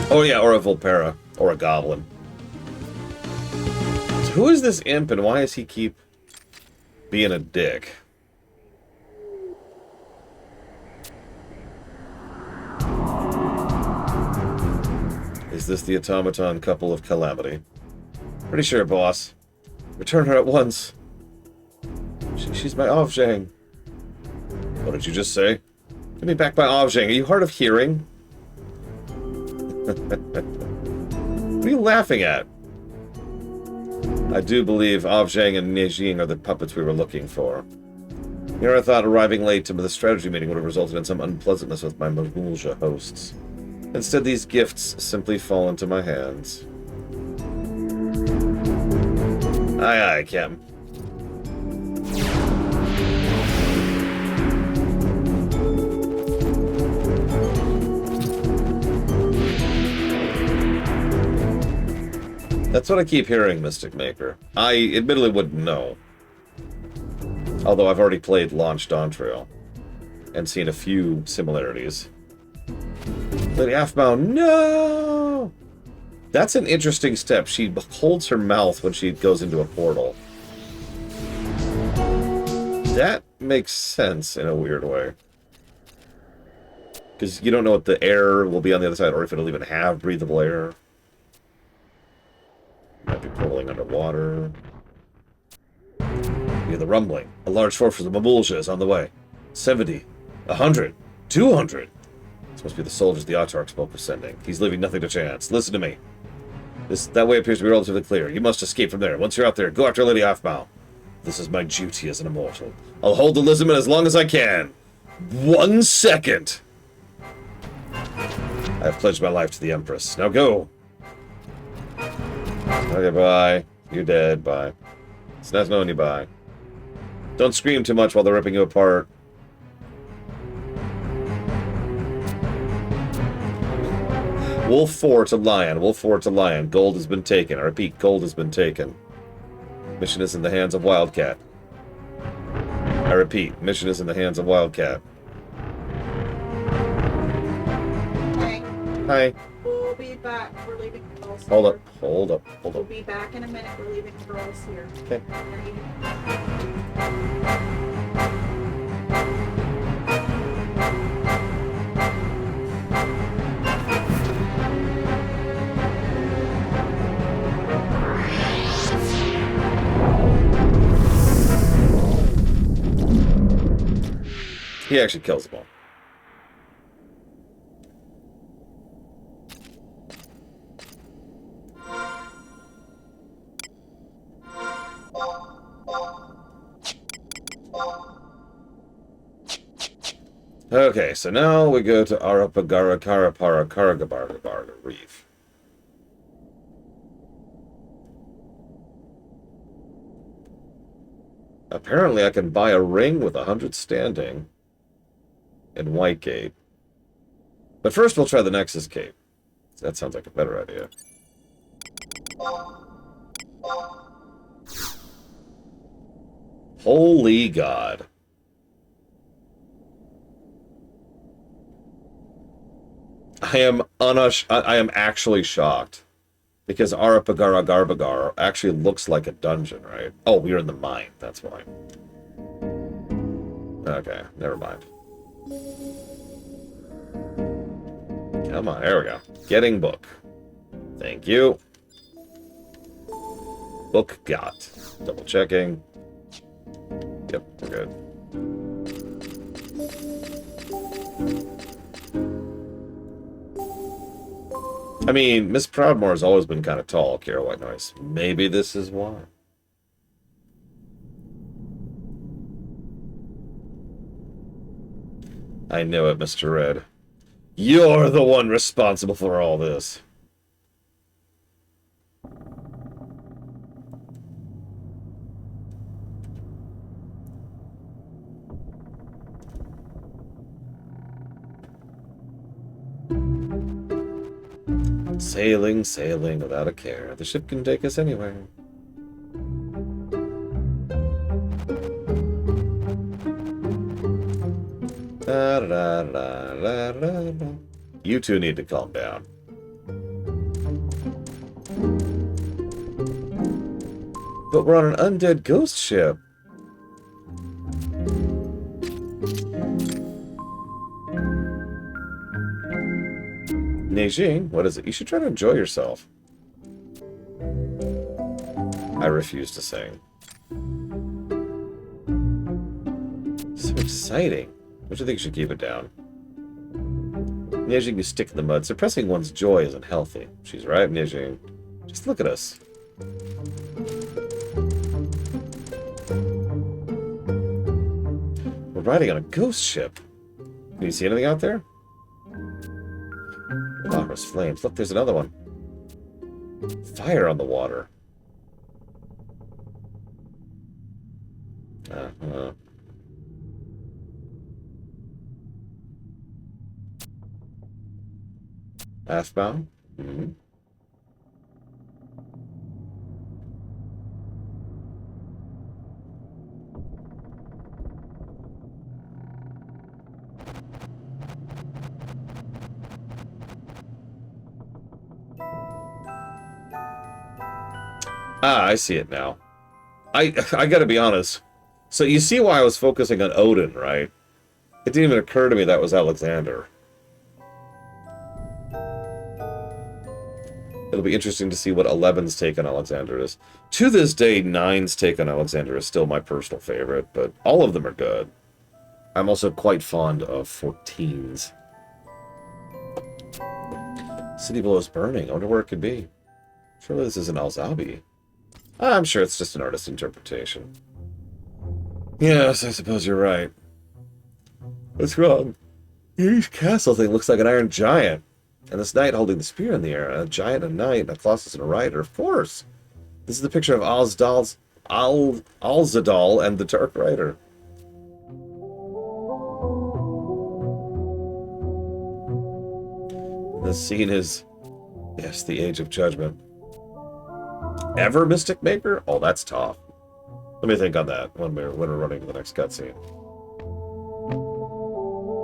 Oh yeah, or a Volpera. Or a goblin. So who is this imp and why does he keep being a dick? Is this the automaton couple of calamity? Pretty sure, boss. Return her at once. She's my Avjang. What did you just say? Give me back my Avjang. Are you hard of hearing? What are you laughing at? I do believe Avjang and Nejing are the puppets we were looking for. Here I thought arriving late to the strategy meeting would have resulted in some unpleasantness with my Mabulja hosts. Instead, these gifts simply fall into my hands. Aye, aye, Captain. That's what I keep hearing, Mystic Maker. I admittedly wouldn't know. Although I've already played Launch Dawntrail and seen a few similarities. Lady Aphmau, no! That's an interesting step. She holds her mouth when she goes into a portal. That makes sense in a weird way. Because you don't know what the air will be on the other side, or if it'll even have breathable air. Might be portaling underwater. You hear the rumbling. A large force of the Mabulja is on the way. 70, 100, 200. This must be the soldiers the Autarch spoke of sending. He's leaving nothing to chance. Listen to me. That way appears to be relatively clear. You must escape from there. Once you're out there, go after Lady Aphmau. This is my duty as an immortal. I'll hold the Lissaman as long as I can. 1 second. I have pledged my life to the Empress. Now go. Okay, bye. You're dead. Bye. It's nice knowing you. Bye. Don't scream too much while they're ripping you apart. Wolf 4 to Lion. Wolf 4 to Lion. Gold has been taken. I repeat, gold has been taken. Mission is in the hands of Wildcat. I repeat, mission is in the hands of Wildcat. Hey. Hi. We'll be back. We're leaving girls here. Hold up. Hold up. Hold We'll up. be back in a minute. We're leaving girls here. Okay. He actually kills them all. Okay, so now we go to Arapagara Karapara Karagabargabarga Reef. Apparently I can buy a ring with 100 standing in Whitegate. But first we'll try the Nexus Cape. That sounds like a better idea. Holy God. I am actually shocked. Because Arapagara Garbagar actually looks like a dungeon, right? Oh, we're in the mine, that's why. Okay, never mind. Come on, there we go. Getting book. Thank you. Book got. Double checking. Yep, we're good. I mean, Miss Proudmoore has always been kind of tall, Kara White Noise. Maybe this is why. I knew it, Mr. Red. You're the one responsible for all this. Sailing, sailing without a care. The ship can take us anywhere. Da, da, da, da, da, da. You two need to calm down. But we're on an undead ghost ship. Neijing, what is it? You should try to enjoy yourself. I refuse to sing. So exciting. Don't you think you should keep it down? Neijing, you stick in the mud. Suppressing one's joy isn't healthy. She's right, Neijing. Just look at us. We're riding on a ghost ship. Can you see anything out there? Lava's flames. Look, there's another one. Fire on the water. Halfbound? Mm-hmm. Ah, I see it now. I gotta be honest. So you see why I was focusing on Odin, right? It didn't even occur to me that was Alexander. It'll be interesting to see what 11's take on Alexander is. To this day, 9's take on Alexander is still my personal favorite, but all of them are good. I'm also quite fond of 14's. City below is burning. I wonder where it could be. Surely this isn't Alzabi. I'm sure it's just an artist's interpretation. Yes, I suppose you're right. What's wrong? Each castle thing looks like an iron giant. And this knight holding the spear in the air. A giant, a knight, a colossus, and a rider. Of course! This is the picture of Alzadal and the Dark Rider. This scene is... yes, the Age of Judgment. Ever Mystic Maker? Oh, that's tough. Let me think on that when we're running to the next cutscene.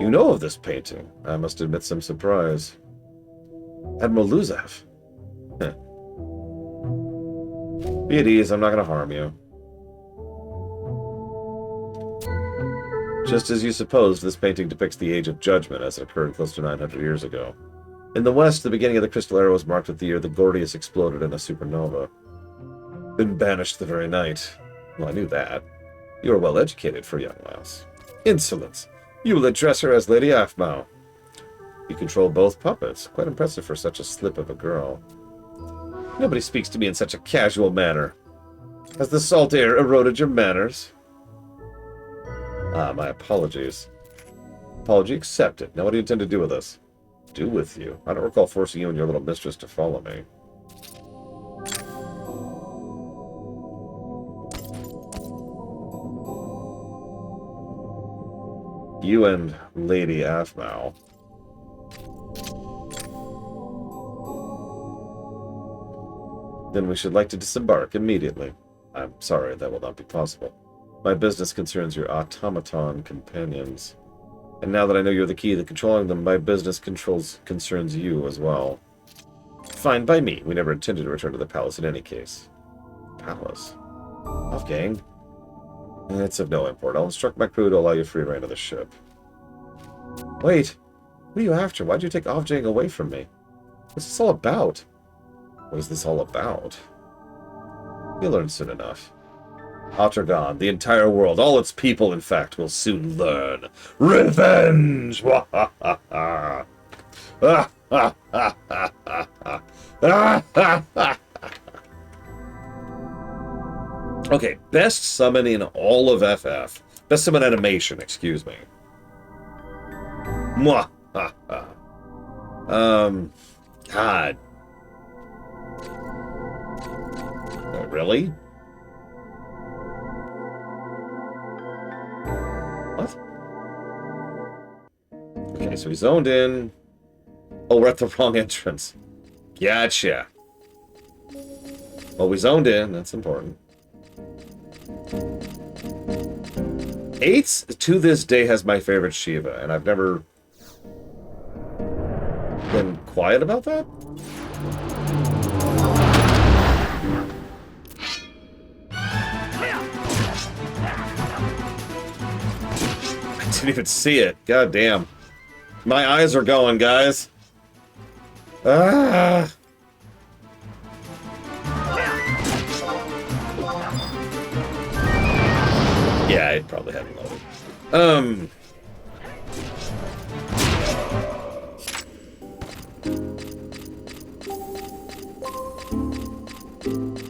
You know of this painting. I must admit some surprise. Admiral Luzev. Huh. Be at ease, I'm not going to harm you. Just as you supposed, this painting depicts the Age of Judgment as it occurred close to 900 years ago. In the West, the beginning of the Crystal Era was marked with the year the Gordius exploded in a supernova. Been banished the very night. Well, I knew that. You are well educated for a young lass. Insolence. You will address her as Lady Aphmau. You control both puppets. Quite impressive for such a slip of a girl. Nobody speaks to me in such a casual manner. Has the salt air eroded your manners? Ah, my apologies. Apology accepted. Now what do you intend to do with us? Do with you? I don't recall forcing you and your little mistress to follow me. You and Lady Aphmau. Then we should like to disembark immediately. I'm sorry, that will not be possible. My business concerns your automaton companions. And now that I know you're the key to controlling them, my business concerns you as well. Fine by me. We never intended to return to the palace in any case. Palace? Off, gang. It's of no import. I'll instruct my crew to allow you free reign of the ship. Wait. What are you after? Why'd you take Offjang away from me? What's this all about? What is this all about? You'll learn soon enough. Ottergon, the entire world, all its people, in fact, will soon learn. Revenge! Okay, best summon in all of FF. Best summon animation, excuse me. God. Oh, really? What? Okay, so we zoned in. Oh, we're at the wrong entrance. Gotcha. Well, we zoned in. That's important. 8 to this day has my favorite Shiva, and I've never been quiet about that? I didn't even see it. God damn. My eyes are going, guys. Ah! Yeah, I'd probably have loaded.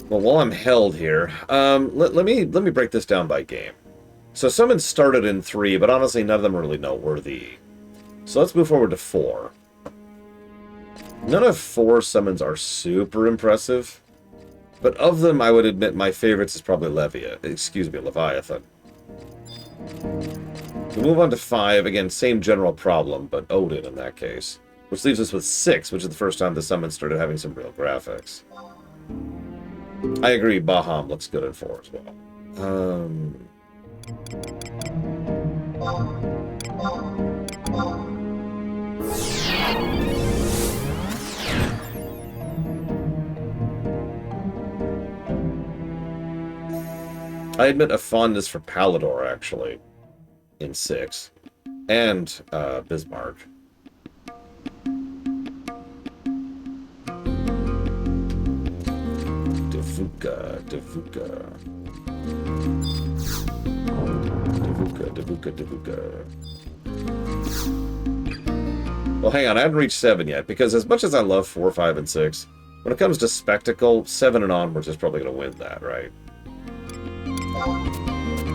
Well, while I'm held here, let me break this down by game. So summons started in 3, but honestly, none of them are really noteworthy. So let's move forward to 4. None of 4 summons are super impressive, but of them, I would admit my favorites is probably Leviathan. We move on to 5, again, same general problem, but Odin in that case. Which leaves us with 6, which is the first time the summon started having some real graphics. I agree, Baham looks good in 4 as well. I admit a fondness for Palador, actually, in 6. And Bismarck. Devuka. Well, hang on, I haven't reached 7 yet, because as much as I love 4, 5, and 6, when it comes to spectacle, 7 and onwards is probably going to win that, right?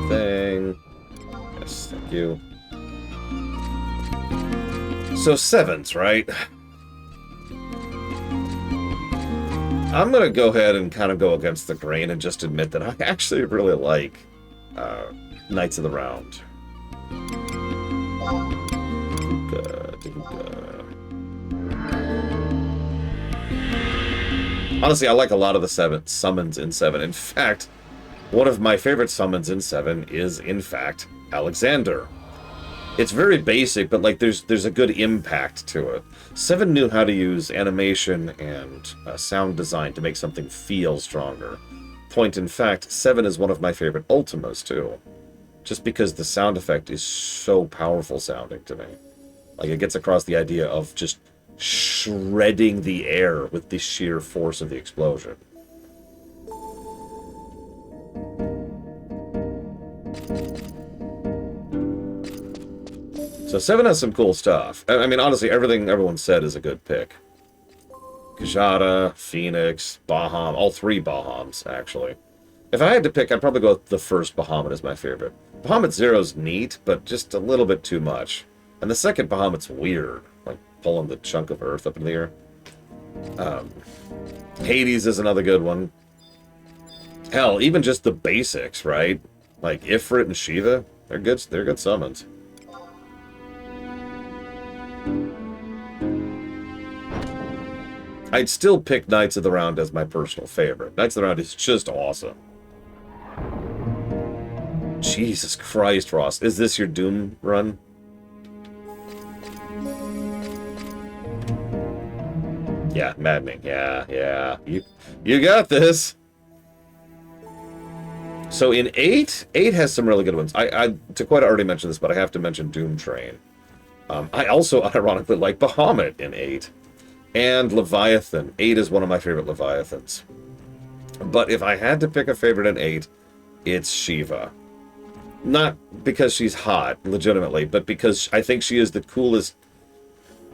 Thing. Yes, thank you. So 7s, right? I'm going to go ahead and kind of go against the grain and just admit that I actually really like Knights of the Round. Honestly, I like a lot of the summons in 7. In fact, one of my favorite summons in 7 is, in fact, Alexander. It's very basic, but like there's a good impact to it. 7 knew how to use animation and sound design to make something feel stronger. Point in fact, 7 is one of my favorite Ultimas, too. Just because the sound effect is so powerful sounding to me. Like, it gets across the idea of just shredding the air with the sheer force of the explosion. So 7 has some cool stuff. I mean, honestly, everything everyone said is a good pick. Kajada, Phoenix, Baham, all 3 Bahams, actually. If I had to pick, I'd probably go with the first Bahamut as my favorite. Bahamut Zero's neat, but just a little bit too much. And the second Bahamut's weird, like pulling the chunk of Earth up in the air. Hades is another good one. Hell, even just the basics, right? Like Ifrit and Shiva, they're good summons. I'd still pick Knights of the Round as my personal favorite. Knights of the Round is just awesome. Jesus Christ, Ross. Is this your Doom run? Yeah, maddening. Yeah. You got this. So in 8 has some really good ones. Taquetta already mentioned this, but I have to mention Doom Train. I also ironically like Bahamut in 8. And Leviathan. 8 is one of my favorite Leviathans. But if I had to pick a favorite in 8, it's Shiva. Not because she's hot, legitimately, but because I think she is the coolest.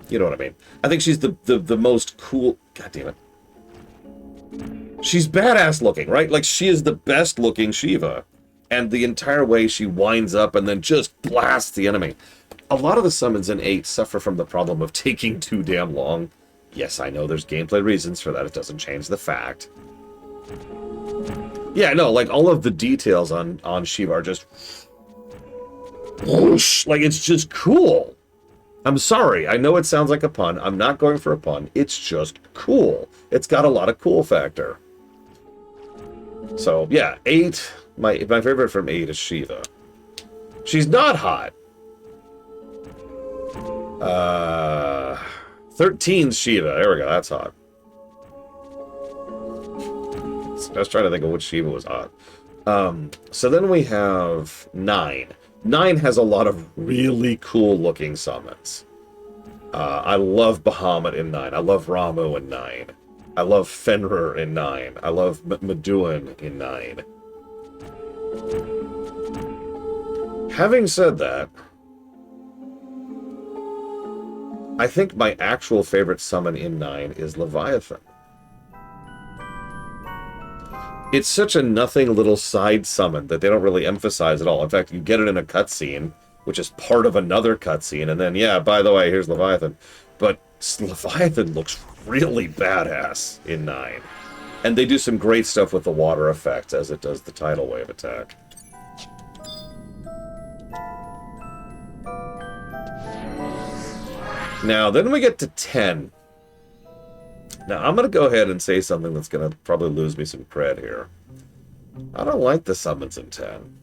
You know what I mean? I think she's the most cool. God damn it. She's badass looking, right? Like, she is the best looking Shiva. And the entire way she winds up and then just blasts the enemy. A lot of the summons in 8 suffer from the problem of taking too damn long. Yes, I know there's gameplay reasons for that. It doesn't change the fact. Yeah, no, like, all of the details on Shiva are just whoosh, like, it's just cool. I'm sorry, I know it sounds like a pun. I'm not going for a pun. It's just cool. It's got a lot of cool factor. So, yeah, 8, my favorite from 8 is Shiva. She's not hot. 13's Shiva. There we go, that's hot. I was trying to think of which Shiva was hot. So then we have 9. 9 has a lot of really cool looking summons. I love Bahamut in 9. I love Ramu in 9. I love Fenrir in 9. I love Meduan in 9. Having said that, I think my actual favorite summon in 9 is Leviathan. It's such a nothing little side summon that they don't really emphasize at all. In fact, you get it in a cutscene, which is part of another cutscene, and then, yeah, by the way, here's Leviathan. But Leviathan looks really badass in 9. And they do some great stuff with the water effects as it does the tidal wave attack. Now, then we get to 10. Now, I'm going to go ahead and say something that's going to probably lose me some cred here. I don't like the summons in 10.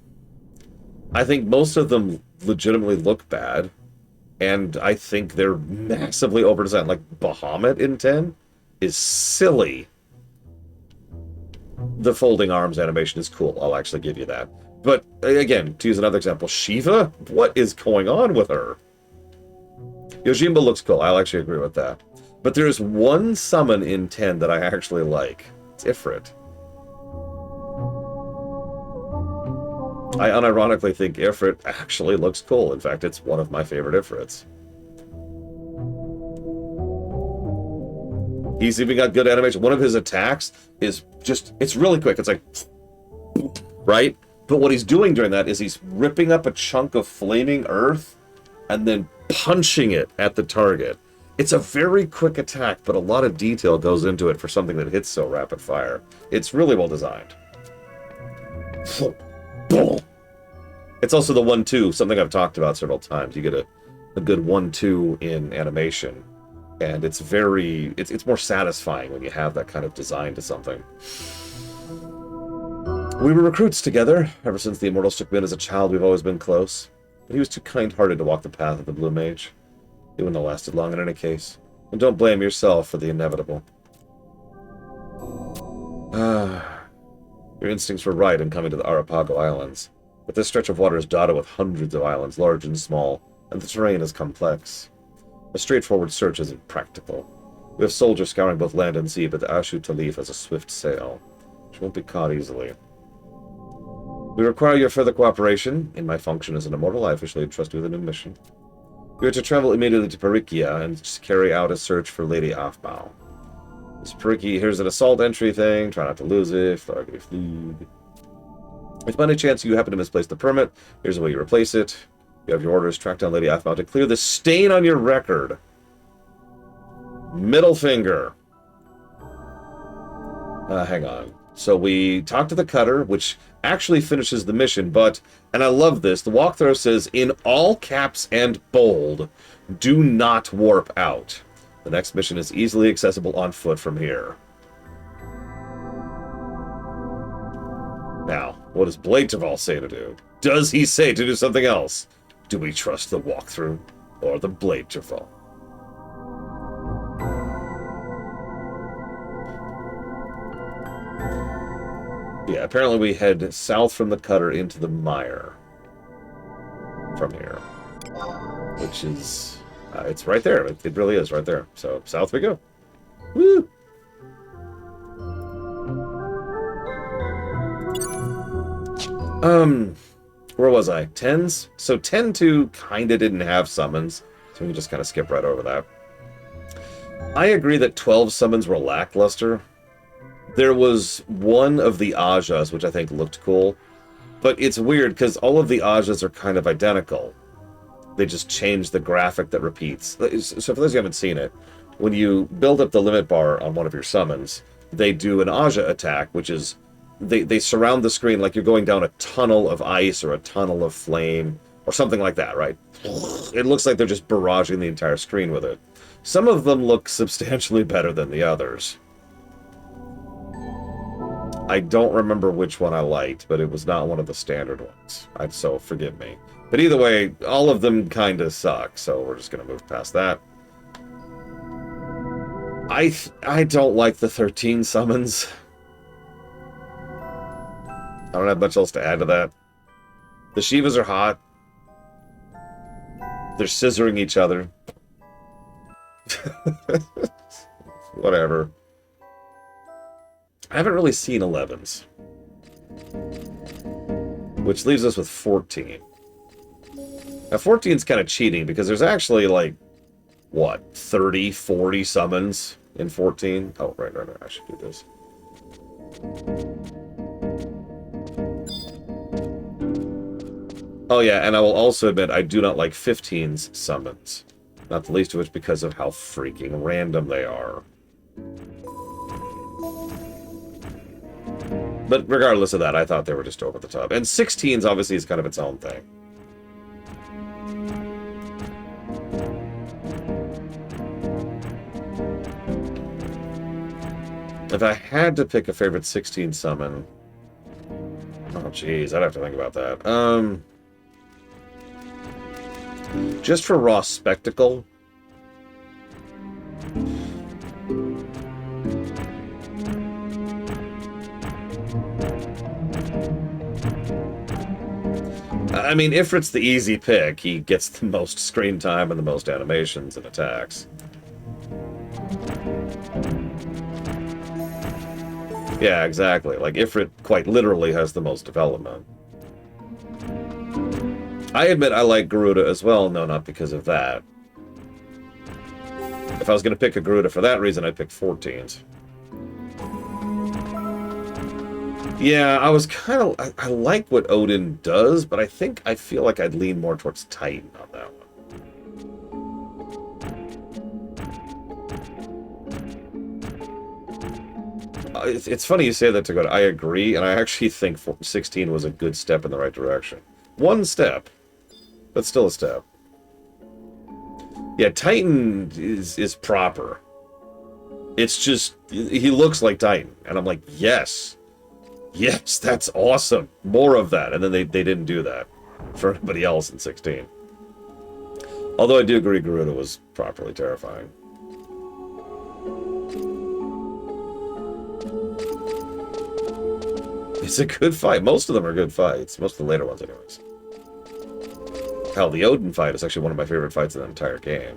I think most of them legitimately look bad, and I think they're massively overdesigned. Like, Bahamut in 10 is silly. The folding arms animation is cool, I'll actually give you that. But, again, to use another example, Shiva? What is going on with her? Yojimbo looks cool, I'll actually agree with that. But there's one summon in 10 that I actually like. It's Ifrit. I unironically think Ifrit actually looks cool. In fact, it's one of my favorite Ifrits. He's even got good animation. One of his attacks is just, it's really quick. It's like, right? But what he's doing during that is he's ripping up a chunk of flaming earth and then punching it at the target. It's a very quick attack, but a lot of detail goes into it for something that hits so rapid fire. It's really well designed. It's also the 1-2, something I've talked about several times. You get a good 1-2 in animation, and it's very, it's more satisfying when you have that kind of design to something. We were recruits together. Ever since the Immortals took me in as a child, we've always been close. But he was too kind-hearted to walk the path of the Blue Mage. It wouldn't have lasted long in any case. And don't blame yourself for the inevitable. Your instincts were right in coming to the Arapago Islands. But this stretch of water is dotted with hundreds of islands, large and small, and the terrain is complex. A straightforward search isn't practical. We have soldiers scouring both land and sea, but the Ashu Talif has a swift sail. She won't be caught easily. We require your further cooperation. In my function as an immortal, I officially entrust you with a new mission. You are to travel immediately to Perikia and carry out a search for Lady Afbal. This Perikia, here's an assault entry thing. Try not to lose it. If by any chance you happen to misplace the permit, here's the way you replace it. You have your orders. Track down Lady Afbal to clear the stain on your record. Middle finger. Hang on. So we talk to the cutter, which actually finishes the mission, but, and I love this, the walkthrough says, in all caps and bold, do not warp out. The next mission is easily accessible on foot from here. Now, what does Bladeterval say to do? Does he say to do something else? Do we trust the walkthrough or the Bladeterval? Yeah, apparently we head south from the cutter into the mire. From here. Which is... it's right there. It really is right there. So, south we go. Woo! Where was I? 10s? So 10-2 kinda didn't have summons. So we can just kind of skip right over that. I agree that 12 summons were lackluster. There was one of the Ajas, which I think looked cool. But it's weird, because all of the Ajas are kind of identical. They just change the graphic that repeats. So for those who haven't seen it, when you build up the limit bar on one of your summons, they do an Aja attack, which is... They surround the screen like you're going down a tunnel of ice or a tunnel of flame, or something like that, right? It looks like they're just barraging the entire screen with it. Some of them look substantially better than the others. I don't remember which one I liked, but it was not one of the standard ones. So forgive me. But either way, all of them kind of suck, so we're just going to move past that. I don't like the 13 summons. I don't have much else to add to that. The Shivas are hot. They're scissoring each other. Whatever. I haven't really seen 11s. Which leaves us with 14. Now 14's kind of cheating because there's actually like, what, 30, 40 summons in 14? Oh, right, I should do this. Oh yeah, and I will also admit I do not like 15's summons. Not the least of which because of how freaking random they are. But regardless of that, I thought they were just over the top. And 16's obviously is kind of its own thing. If I had to pick a favorite 16 summon... Oh jeez, I'd have to think about that. Just for raw spectacle... I mean, Ifrit's the easy pick. He gets the most screen time and the most animations and attacks. Yeah, exactly. Like, Ifrit quite literally has the most development. I admit I like Garuda as well. No, not because of that. If I was going to pick a Garuda for that reason, I'd pick 14s. Yeah, I was kind of... I like what Odin does, but I feel like I'd lean more towards Titan on that one. It's funny you say that, Dakota. I agree, and I actually think 16 was a good step in the right direction. One step, but still a step. Yeah, Titan is proper. It's just... He looks like Titan, and I'm like, yes... Yes, that's awesome. More of that. And then they didn't do that for anybody else in 16. Although I do agree Garuda was properly terrifying. It's a good fight. Most of them are good fights. Most of the later ones, anyways. Hell, the Odin fight is actually one of my favorite fights in the entire game.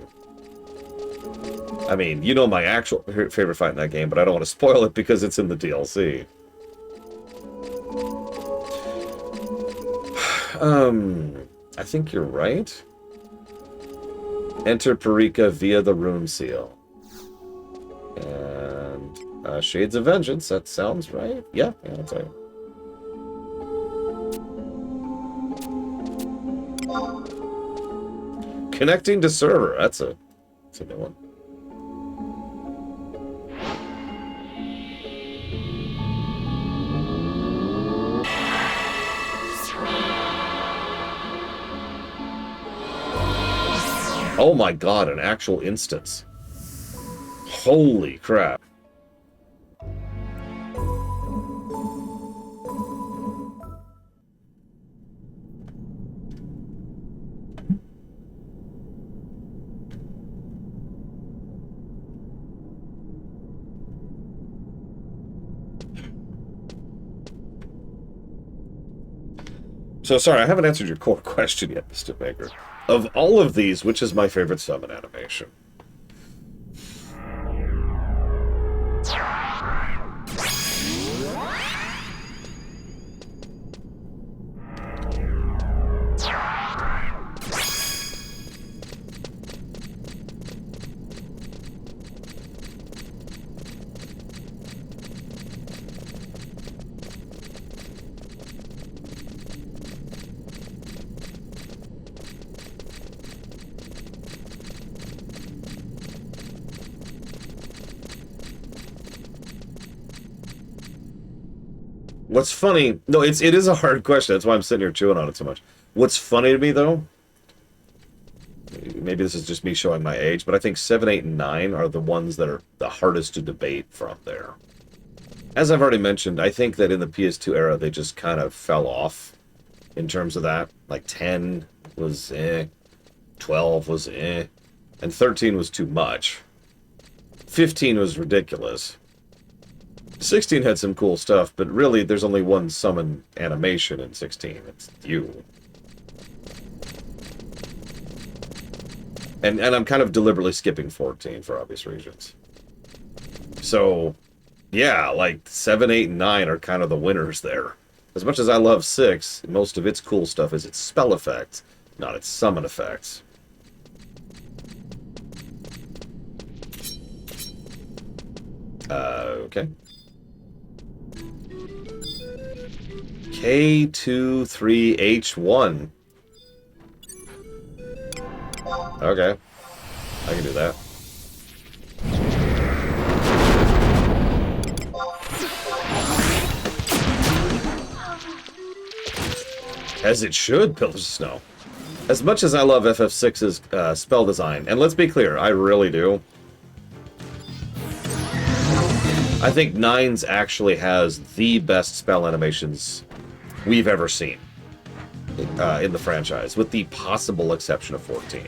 I mean, you know my actual favorite fight in that game, but I don't want to spoil it because it's in the DLC. I think you're right. Enter Parika via the rune seal. And Shades of Vengeance, that sounds right. Yeah, that's right. Connecting to server, that's a new one. Oh my god, an actual instance. Holy crap. So sorry, I haven't answered your core question yet, Mr. Maker. Of all of these, which is my favorite summon animation? What's funny, no, it is a hard question. That's why I'm sitting here chewing on it so much. What's funny to me, though, maybe this is just me showing my age, but I think 7, 8, and 9 are the ones that are the hardest to debate from there. As I've already mentioned, I think that in the PS2 era, they just kind of fell off in terms of that. Like 10 was 12 was and 13 was too much. 15 was ridiculous. 16 had some cool stuff, but really there's only one summon animation in 16. It's you. And I'm kind of deliberately skipping 14 for obvious reasons. So, yeah, like 7, 8, and 9 are kind of the winners there. As much as I love 6, most of its cool stuff is its spell effects, not its summon effects. Okay. K23H1. Okay. I can do that. As it should, Pillars of Snow. As much as I love FF6's spell design, and let's be clear, I really do. I think 9's actually has the best spell animations we've ever seen in the franchise, with the possible exception of 14.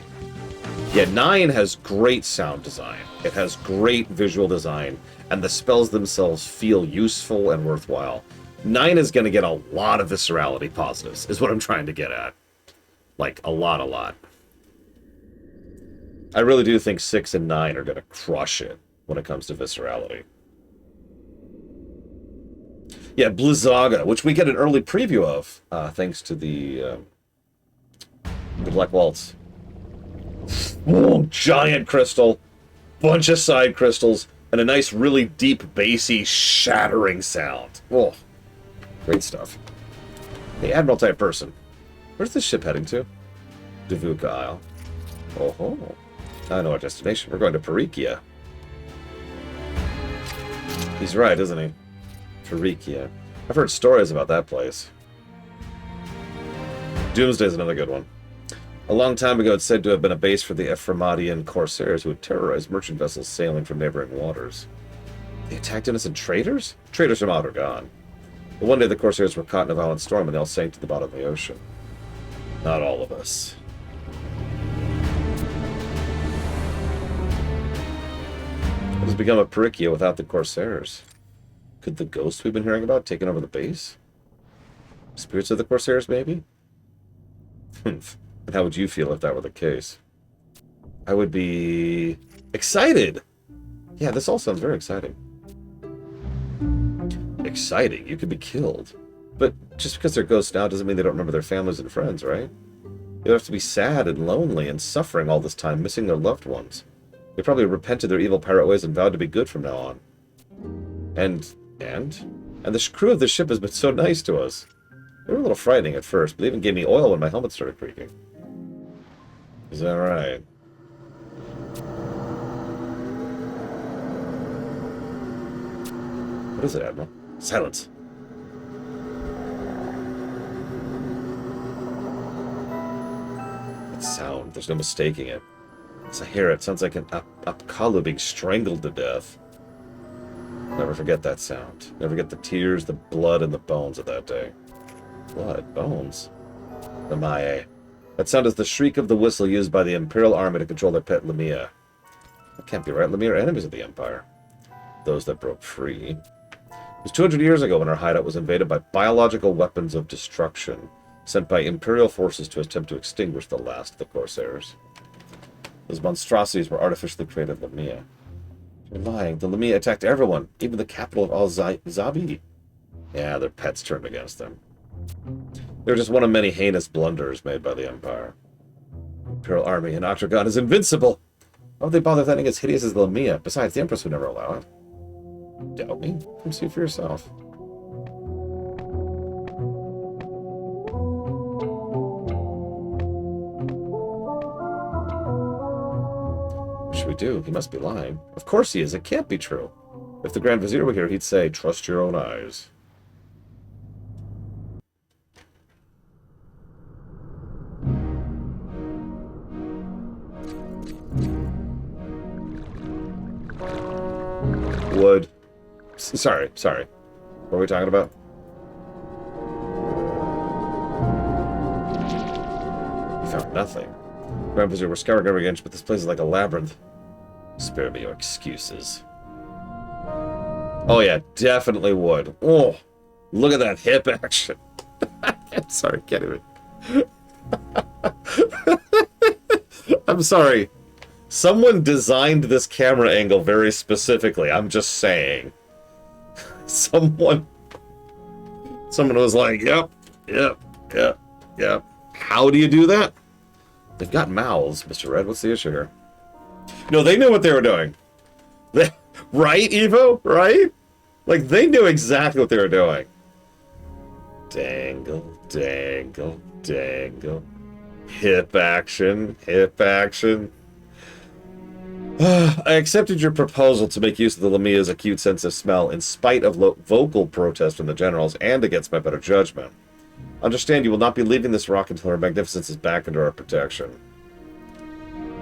Yeah, 9 has great sound design. It has great visual design, and the spells themselves feel useful and worthwhile. 9 is going to get a lot of viscerality positives, is what I'm trying to get at. Like, a lot. I really do think 6 and 9 are going to crush it when it comes to viscerality. Yeah, Blizzaga, which we get an early preview of, thanks to the Black Waltz. Oh, giant crystal, bunch of side crystals, and a nice, really deep, bassy, shattering sound. Oh, great stuff. The Admiral-type person. Where's this ship heading to? Devuka Isle. Oh ho. I know our destination. We're going to Parikia. He's right, isn't he? Parikia. I've heard stories about that place. Doomsday's another good one. A long time ago, it's said to have been a base for the Ephraimadian corsairs who had terrorized merchant vessels sailing from neighboring waters. They attacked innocent traders? Traders from Outer Gone. But one day the corsairs were caught in a violent storm and they all sank to the bottom of the ocean. Not all of us. What has become of Parikia without the corsairs? Could the ghosts we've been hearing about taken over the base? Spirits of the corsairs, maybe? And how would you feel if that were the case? I would be excited. Yeah, this all sounds very exciting. Exciting? You could be killed. But just because they're ghosts now doesn't mean they don't remember their families and friends, right? You'd have to be sad and lonely and suffering all this time, missing their loved ones. They probably repented their evil pirate ways and vowed to be good from now on. And the crew of the ship has been so nice to us. They were a little frightening at first, but they even gave me oil when my helmet started creaking. Is that right? What is it, Admiral? Silence. That sound, there's no mistaking it. As I hear it, it sounds like an Apkallu being strangled to death. Never forget that sound. Never get the tears, the blood, and the bones of that day. Blood? Bones? Namae. That sound is the shriek of the whistle used by the Imperial Army to control their pet Lamia. That can't be right. Lamia are enemies of the Empire. Those that broke free. It was 200 years ago when our hideout was invaded by biological weapons of destruction, sent by Imperial forces to attempt to extinguish the last of the Corsairs. Those monstrosities were artificially created Lamia. You're lying. The Lamia attacked everyone, even the capital of Al-Zabi. Yeah, their pets turned against them. They were just one of many heinous blunders made by the Empire. The Imperial Army in Octagon is invincible! Why would they bother with anything as hideous as the Lamia? Besides, the Empress would never allow it. Doubt me? Come see for yourself. What should we do? He must be lying. Of course he is. It can't be true. If the Grand Vizier were here, he'd say, trust your own eyes. Wood. Sorry. What are we talking about? We found nothing. Grand Vizier, we're scouring every inch, but this place is like a labyrinth. Spare me your excuses. Oh yeah, definitely wood. Oh, look at that hip action. I'm sorry, can't even. I'm sorry. Someone designed this camera angle very specifically. I'm just saying. Someone was like, yep. How do you do that? They've got mouths, Mr. Red. What's the issue here? No, they knew what they were doing. Right, Evo? Right? Like, they knew exactly what they were doing. Dangle. Hip action. I accepted your proposal to make use of the Lamia's acute sense of smell in spite of vocal protest from the generals and against my better judgment. Understand you will not be leaving this rock until her magnificence is back under our protection.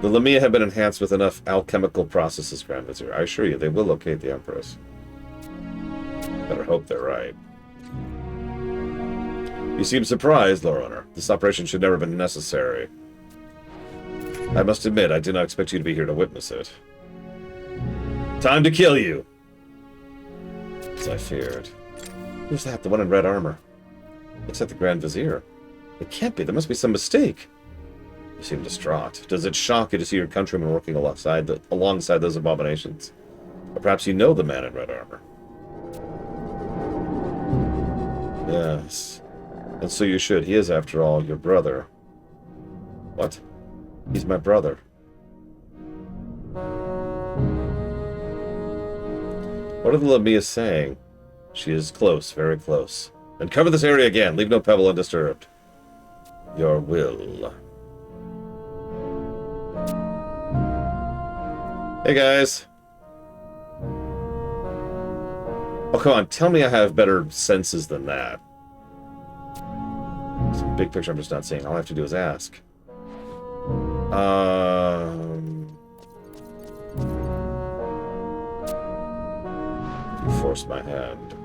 The Lamia have been enhanced with enough alchemical processes, Grand Vizier. I assure you, they will locate the Empress. Better hope they're right. You seem surprised, Lord Owner. This operation should never have been necessary. I must admit, I did not expect you to be here to witness it. Time to kill you! As I feared. Who's that? The one in red armor? Looks like the Grand Vizier. It can't be. There must be some mistake. You seem distraught. Does it shock you to see your countrymen working alongside those abominations? Or perhaps you know the man in red armor? Yes. And so you should. He is, after all, your brother. What? He's my brother. What are the Lamia saying? She is close, very close. And cover this area again. Leave no pebble undisturbed. Your will. Hey, guys. Oh, come on. Tell me I have better senses than that. It's a big picture I'm just not seeing. All I have to do is ask. You forced my hand.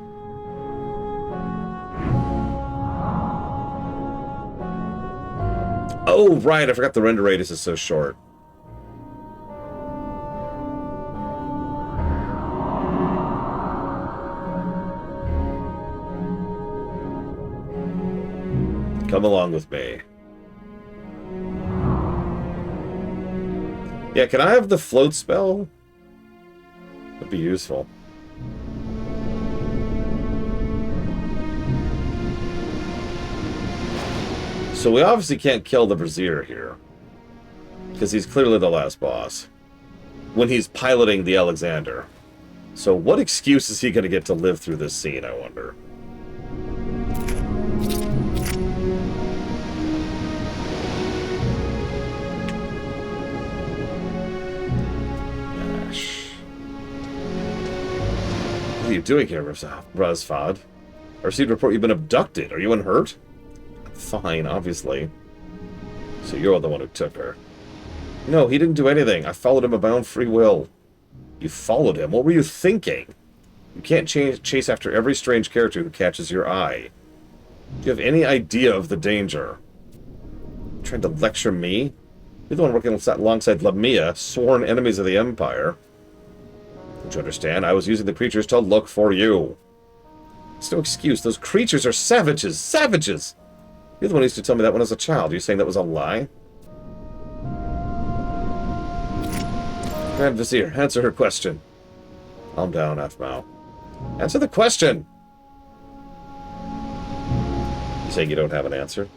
Oh, right. I forgot the render radius is so short. Come along with me. Yeah, can I have the float spell? That'd be useful. So we obviously can't kill the Brazier here. Because he's clearly the last boss. When he's piloting the Alexander. So what excuse is he going to get to live through this scene, I wonder? Gosh. What are you doing here, Razfad? I received a report you've been abducted. Are you unhurt? Fine, obviously. So you're the one who took her. No, he didn't do anything. I followed him of my own free will. You followed him? What were you thinking? You can't chase after every strange character who catches your eye. Do you have any idea of the danger? You're trying to lecture me? You're the one working alongside Lamia, sworn enemies of the Empire. Don't you understand? I was using the creatures to look for you. It's no excuse. Those creatures are savages! Savages! You're the one who used to tell me that when I was a child. Are you saying that was a lie? Grand Vizier, answer her question. Calm down, Aphmau. Answer the question! You saying you don't have an answer?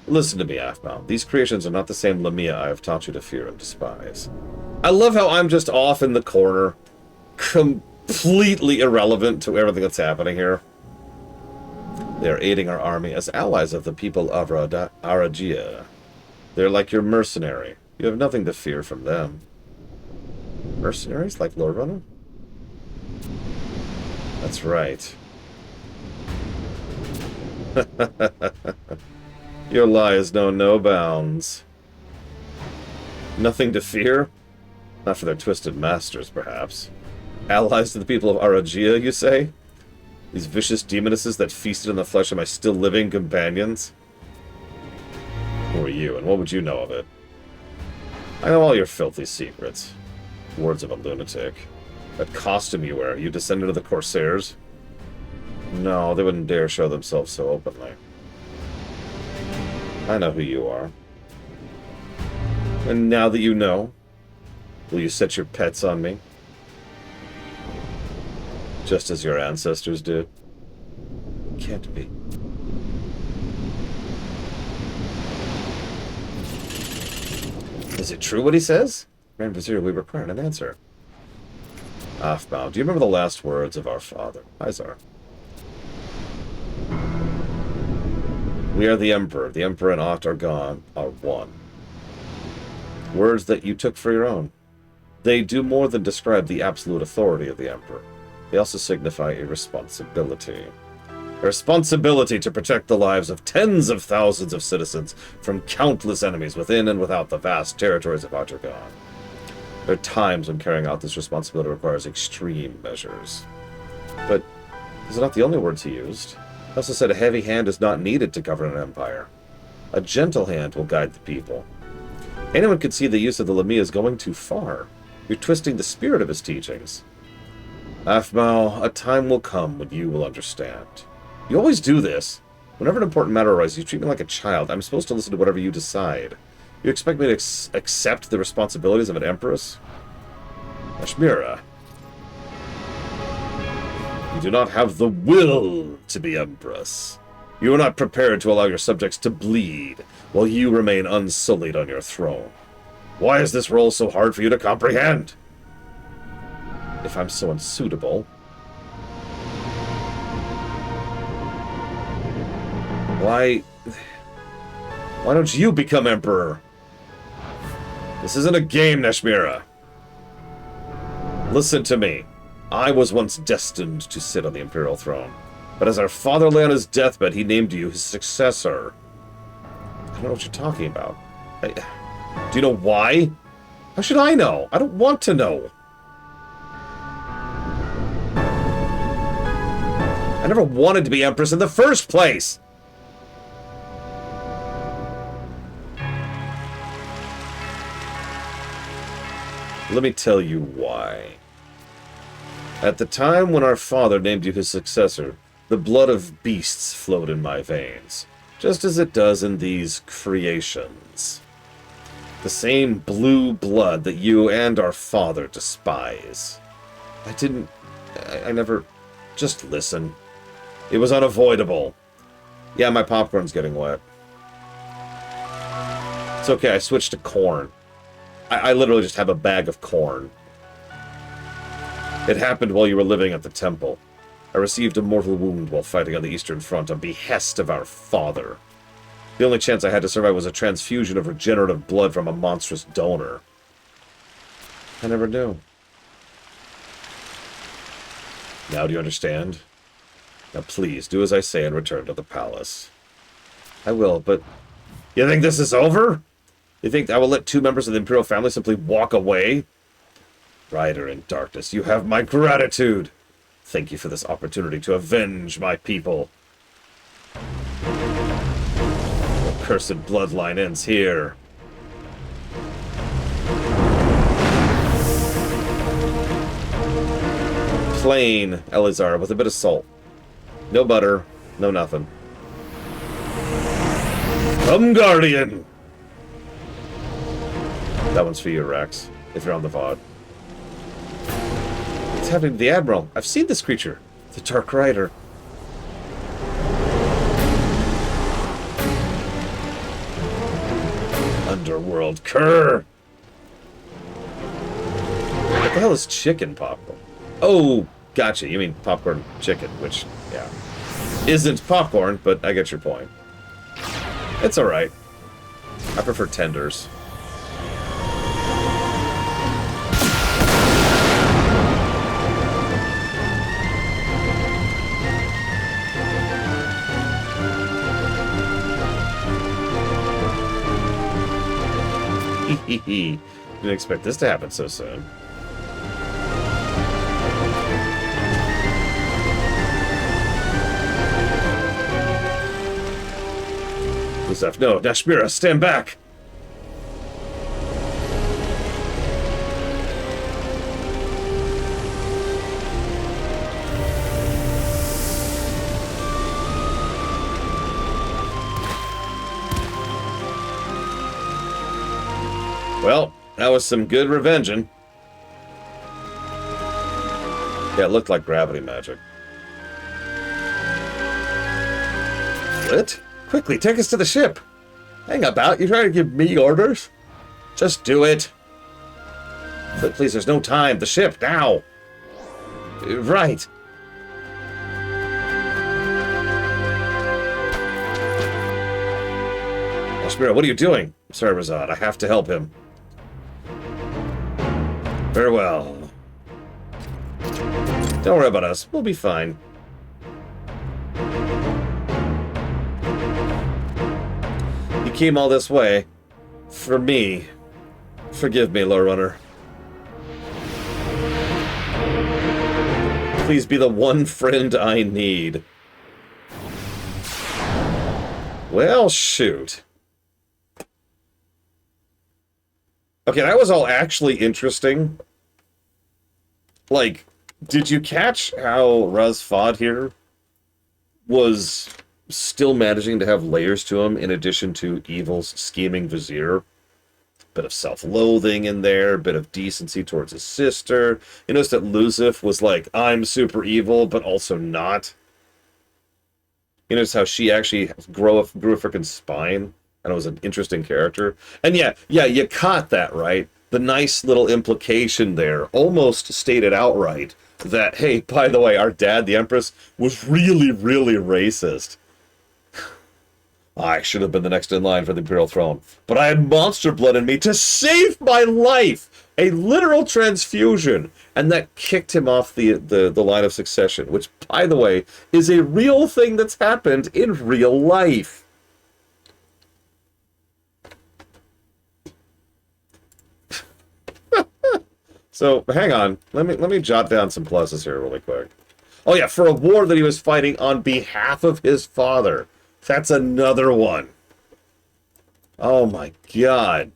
Listen to me, Aphmau. These creations are not the same Lamia I have taught you to fear and despise. I love how I'm just off in the corner. Completely irrelevant to everything that's happening here. They are aiding our army as allies of the people of Aragia. They're like your mercenary. You have nothing to fear from them. Mercenaries like Lord Runner? That's right. Your lies know no bounds. Nothing to fear? Not for their twisted masters, perhaps. Allies to the people of Aragia, you say? These vicious demonesses that feasted on the flesh of my still-living companions? Who are you, and what would you know of it? I know all your filthy secrets. Words of a lunatic. That costume you wear, you descendant of the Corsairs? No, they wouldn't dare show themselves so openly. I know who you are. And now that you know, will you set your pets on me? Just as your ancestors did? Can't be. Is it true what he says? Grand Vizier, we require an answer. Aphmau, do you remember the last words of our father, Izar? We are the Emperor. The Emperor and Ott are gone, are one. Words that you took for your own. They do more than describe the absolute authority of the Emperor. They also signify a responsibility. A responsibility to protect the lives of tens of thousands of citizens from countless enemies within and without the vast territories of Artagon. There are times when carrying out this responsibility requires extreme measures. But those are not the only words he used. He also said a heavy hand is not needed to govern an empire. A gentle hand will guide the people. Anyone could see the use of the Lamia is going too far. You're twisting the spirit of his teachings. Aphmau, a time will come when you will understand. You always do this. Whenever an important matter arises, you treat me like a child. I'm supposed to listen to whatever you decide. You expect me to accept the responsibilities of an empress? Ashmira, you do not have the will to be empress. You are not prepared to allow your subjects to bleed while you remain unsullied on your throne. Why is this role so hard for you to comprehend? If I'm so unsuitable, why don't you become emperor? This isn't a game, Nashmira. Listen to me. I was once destined to sit on the imperial throne, but as our father lay on his deathbed, he named you his successor. I don't know what you're talking about. Do you know why? How should I know? I don't want to know. I never wanted to be empress in the first place. Let me tell you why. At the time when our father named you his successor, the blood of beasts flowed in my veins, just as it does in these creations. The same blue blood that you and our father despise. I never... Just listen. It was unavoidable. Yeah, my popcorn's getting wet. It's okay, I switched to corn. I literally just have a bag of corn. It happened while you were living at the temple. I received a mortal wound while fighting on the Eastern Front on behest of our father. The only chance I had to survive was a transfusion of regenerative blood from a monstrous donor. I never knew. Now do you understand? Now please, do as I say and return to the palace. I will, but... You think this is over? You think I will let two members of the Imperial family simply walk away? Rider in darkness, you have my gratitude. Thank you for this opportunity to avenge my people. The cursed bloodline ends here. Plain Elizar with a bit of salt. No butter, no nothing. Come, Guardian! That one's for you, Rex, if you're on the VOD. It's happening to the Admiral. I've seen this creature. The Dark Rider. Underworld cur! What the hell is chicken popcorn? Oh, gotcha. You mean popcorn chicken, which, yeah, isn't popcorn, but I get your point. It's alright. I prefer tenders. Didn't expect this to happen so soon. Luzef, no, Nashmira, stand back! Well, that was some good revenging. Yeah, it looked like gravity magic. What? Quickly, take us to the ship! Hang about, you trying to give me orders? Just do it! But please, there's no time. The ship, now! Right. Ashmira, what are you doing? Sorry, Razad, I have to help him. Very well. Don't worry about us. We'll be fine. You came all this way. For me. Forgive me, Lore Runner. Please be the one friend I need. Well, shoot. Okay, that was all actually interesting. Like, did you catch how Raz Fod here was still managing to have layers to him in addition to Evil's scheming vizier? Bit of self-loathing in there, bit of decency towards his sister. You notice that Luzif was like, I'm super evil, but also not. You notice how she actually grew a freaking spine? And it was an interesting character. And yeah, you caught that, right? The nice little implication there, almost stated outright, that, hey, by the way, our dad, the Empress, was really, really racist. I should have been the next in line for the Imperial throne, but I had monster blood in me to save my life! A literal transfusion! And that kicked him off the line of succession, which, by the way, is a real thing that's happened in real life. So, hang on. Let me jot down some pluses here really quick. Oh yeah, for a war that he was fighting on behalf of his father. That's another one. Oh my god.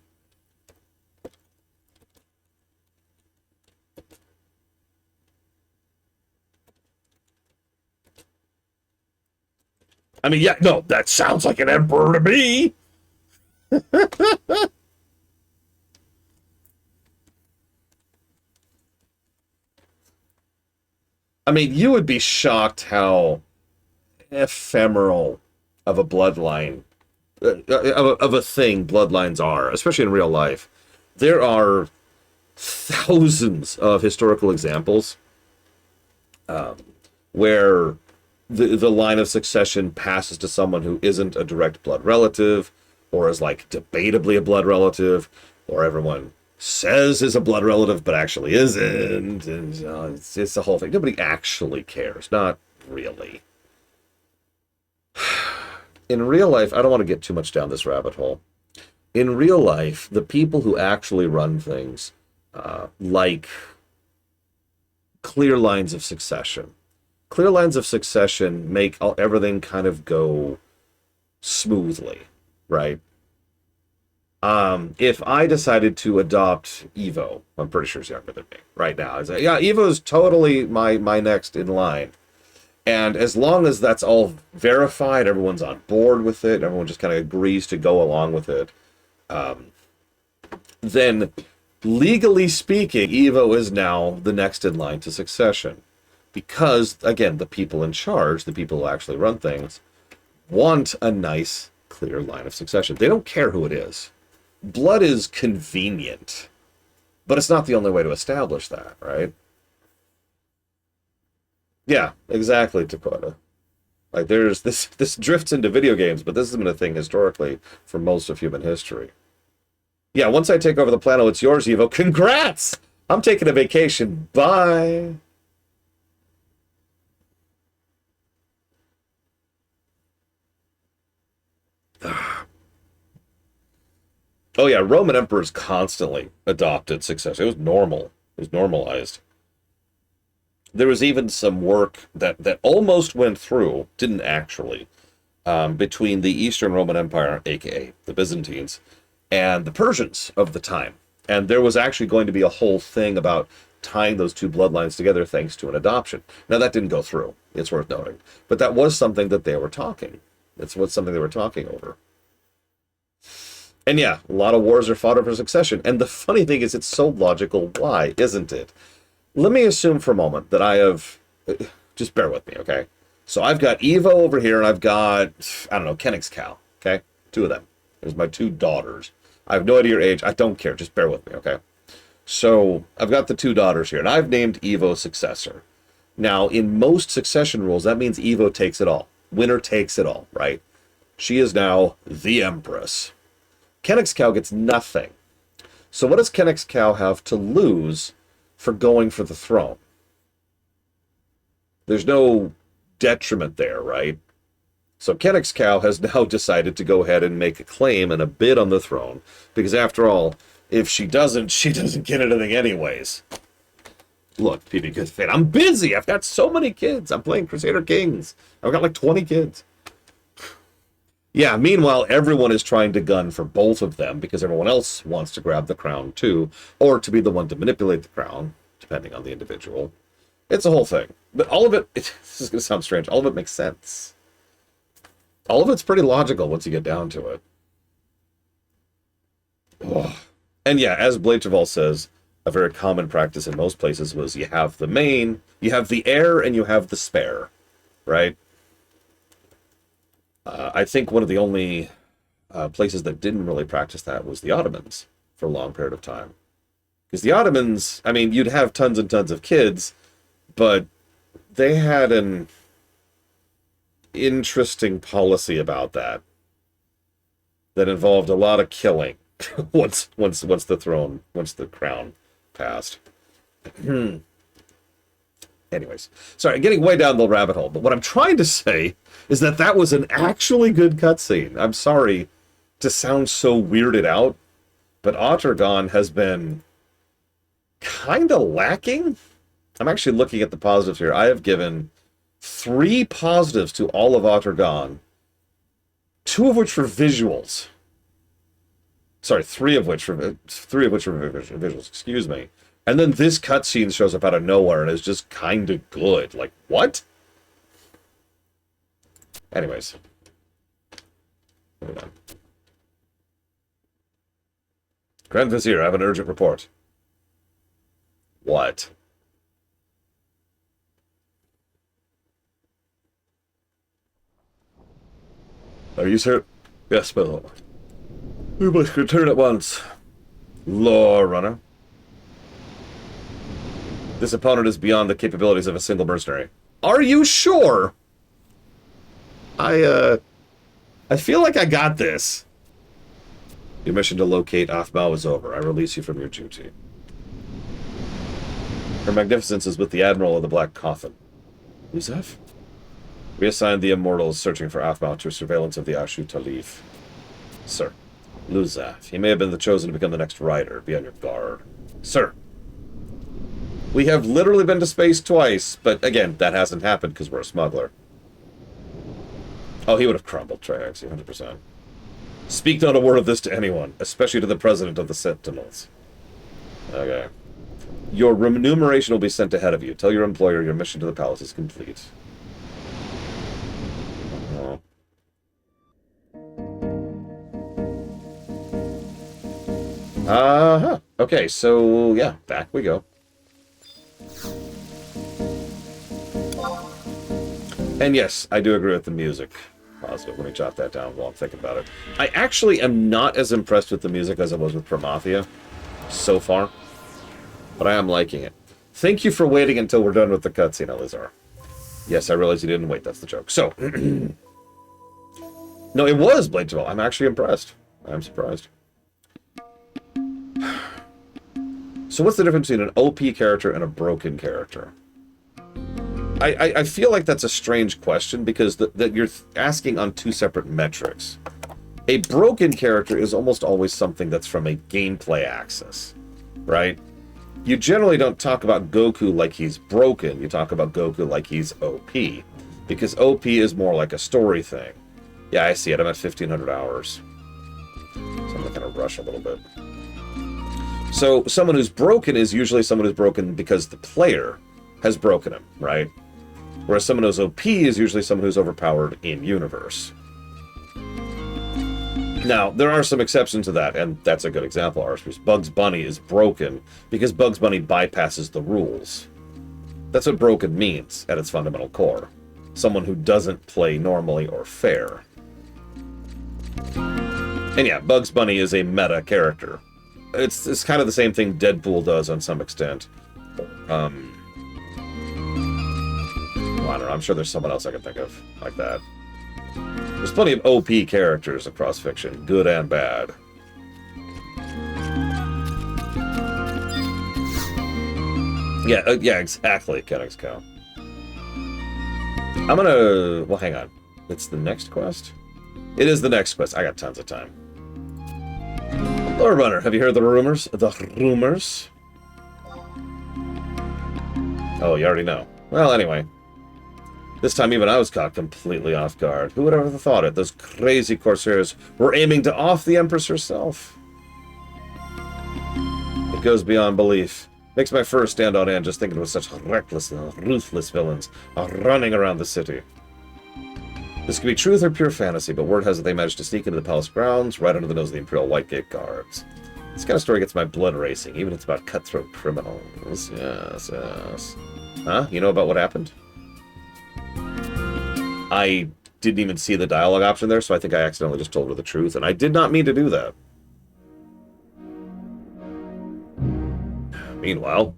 I mean, yeah, no, that sounds like an emperor to me. I mean, you would be shocked how ephemeral of a bloodline of a thing bloodlines are, especially in real life. There are thousands of historical examples where the line of succession passes to someone who isn't a direct blood relative, or is like debatably a blood relative, or everyone says is a blood relative but actually isn't, and it's the whole thing. Nobody actually cares, not really. In real life, I don't want to get too much down this rabbit hole. In real life, the people who actually run things, like clear lines of succession. Clear lines of succession make everything kind of go smoothly, right? If I decided to adopt Evo, I'm pretty sure he's younger than me right now. I say, yeah, Evo's totally my next in line. And as long as that's all verified, everyone's on board with it, everyone just kind of agrees to go along with it, then legally speaking, Evo is now the next in line to succession. Because, again, the people in charge, the people who actually run things, want a nice, clear line of succession. They don't care who it is. Blood is convenient, but it's not the only way to establish that, right? Yeah, exactly, Dakota. Like, there's this drifts into video games, but this has been a thing historically for most of human history. Yeah, once I take over the planet, it's yours, Evo. Congrats! I'm taking a vacation. Bye! Oh yeah, Roman emperors constantly adopted succession. It was normal. It was normalized. There was even some work that almost went through, didn't actually, between the Eastern Roman Empire, aka the Byzantines, and the Persians of the time. And there was actually going to be a whole thing about tying those two bloodlines together thanks to an adoption. Now that didn't go through, it's worth noting. But that was something that they were talking. It's something they were talking over. And yeah, a lot of wars are fought over succession. And the funny thing is, it's so logical. Why, isn't it? Let me assume for a moment that I have... Just bear with me, okay? So I've got Evo over here, and I've got, I don't know, Kenix Cal, okay? Two of them. There's my two daughters. I have no idea your age. I don't care. Just bear with me, okay? So I've got the two daughters here, and I've named Evo successor. Now, in most succession rules, that means Evo takes it all. Winner takes it all, right? She is now the Empress. Kenix Cal gets nothing. So what does Kenix Cal have to lose for going for the throne? There's no detriment there, right? So Kenix Cal has now decided to go ahead and make a claim and a bid on the throne, because after all, if she doesn't get anything anyways. Look, PB Good Fate, I'm busy. I've got so many kids. I'm playing Crusader Kings. I've got like 20 kids. Yeah, meanwhile, everyone is trying to gun for both of them because everyone else wants to grab the crown too, or to be the one to manipulate the crown, depending on the individual. It's a whole thing. But all of it, this is going to sound strange, all of it makes sense. All of it's pretty logical once you get down to it. Oh. And yeah, as Blacheval says, a very common practice in most places was you have the main, you have the heir, and you have the spare, right? I think one of the only places that didn't really practice that was the Ottomans for a long period of time. Because the Ottomans, I mean, you'd have tons and tons of kids, but they had an interesting policy about that involved a lot of killing once the crown passed. Anyways, sorry, getting way down the rabbit hole, but what I'm trying to say is that was an actually good cutscene. I'm sorry to sound so weirded out, but Ottergon has been kind of lacking. I'm actually looking at the positives here. I have given 3 positives to all of Ottergon, 2 of which were visuals. Sorry, 3 of which were visuals, excuse me. And then this cutscene shows up out of nowhere and is just kind of good. Like, what? Anyways. Moving on. Grand Vizier, I have an urgent report. What? Are you sure? Yes, my lord. We must return at once. Lore Runner. This opponent is beyond the capabilities of a single mercenary. Are you sure? I feel like I got this. Your mission to locate Aphmau is over. I release you from your duty. Her Magnificence is with the Admiral of the Black Coffin. Luzaf? Reassign the Immortals searching for Aphmau to surveillance of the Ashu Talif. Sir. Luzaf. He may have been the chosen to become the next rider. Be on your guard. Sir. We have literally been to space twice, but again, that hasn't happened because we're a smuggler. Oh, he would have crumbled, Triaxi, 100%. Speak not a word of this to anyone, especially to the President of the Sentinels. Okay. Your remuneration will be sent ahead of you. Tell your employer your mission to the palace is complete. Oh. Uh-huh. Okay, so, yeah, back we go. And yes, I do agree with the music. Positive. Let me jot that down while I'm thinking about it. I actually am not as impressed with the music as I was with Promathia so far, but I am liking it. Thank you for waiting until we're done with the cutscene, Elizar. Yes, I realize you didn't wait. That's the joke. So, no, it was Blade Duel. I'm actually impressed. I'm surprised. So what's the difference between an OP character and a broken character? I feel like that's a strange question because that you're asking on two separate metrics. A broken character is almost always something that's from a gameplay axis, right? You generally don't talk about Goku like he's broken. You talk about Goku like he's OP, because OP is more like a story thing. Yeah, I see it. I'm at 1,500 hours. So I'm going to kind of rush a little bit. So someone who's broken is usually someone who's broken because the player has broken him, right? Whereas someone who's OP is usually someone who's overpowered in-universe. Now, there are some exceptions to that, and that's a good example, Arspers. Bugs Bunny is broken because Bugs Bunny bypasses the rules. That's what broken means at its fundamental core. Someone who doesn't play normally or fair. And yeah, Bugs Bunny is a meta character. It's kind of the same thing Deadpool does on some extent. Well, I don't know, I'm sure there's someone else I can think of like that. There's plenty of OP characters across fiction, good and bad. Yeah, exactly, Kennex Cow. I'm gonna... Well, hang on. It's the next quest? It is the next quest. I got tons of time. Lore Runner, have you heard the rumors? The rumors? Oh, you already know. Well, anyway. This time even I was caught completely off guard. Who would ever have thought it? Those crazy Corsairs were aiming to off the Empress herself. It goes beyond belief. Makes my fur stand on end just thinking with such reckless and ruthless villains running around the city. This could be truth or pure fantasy, but word has it they managed to sneak into the palace grounds right under the nose of the Imperial Whitegate guards. This kind of story gets my blood racing, even if it's about cutthroat criminals. Yes, yes. Huh? You know about what happened? I didn't even see the dialogue option there, so I think I accidentally just told her the truth, and I did not mean to do that. Meanwhile,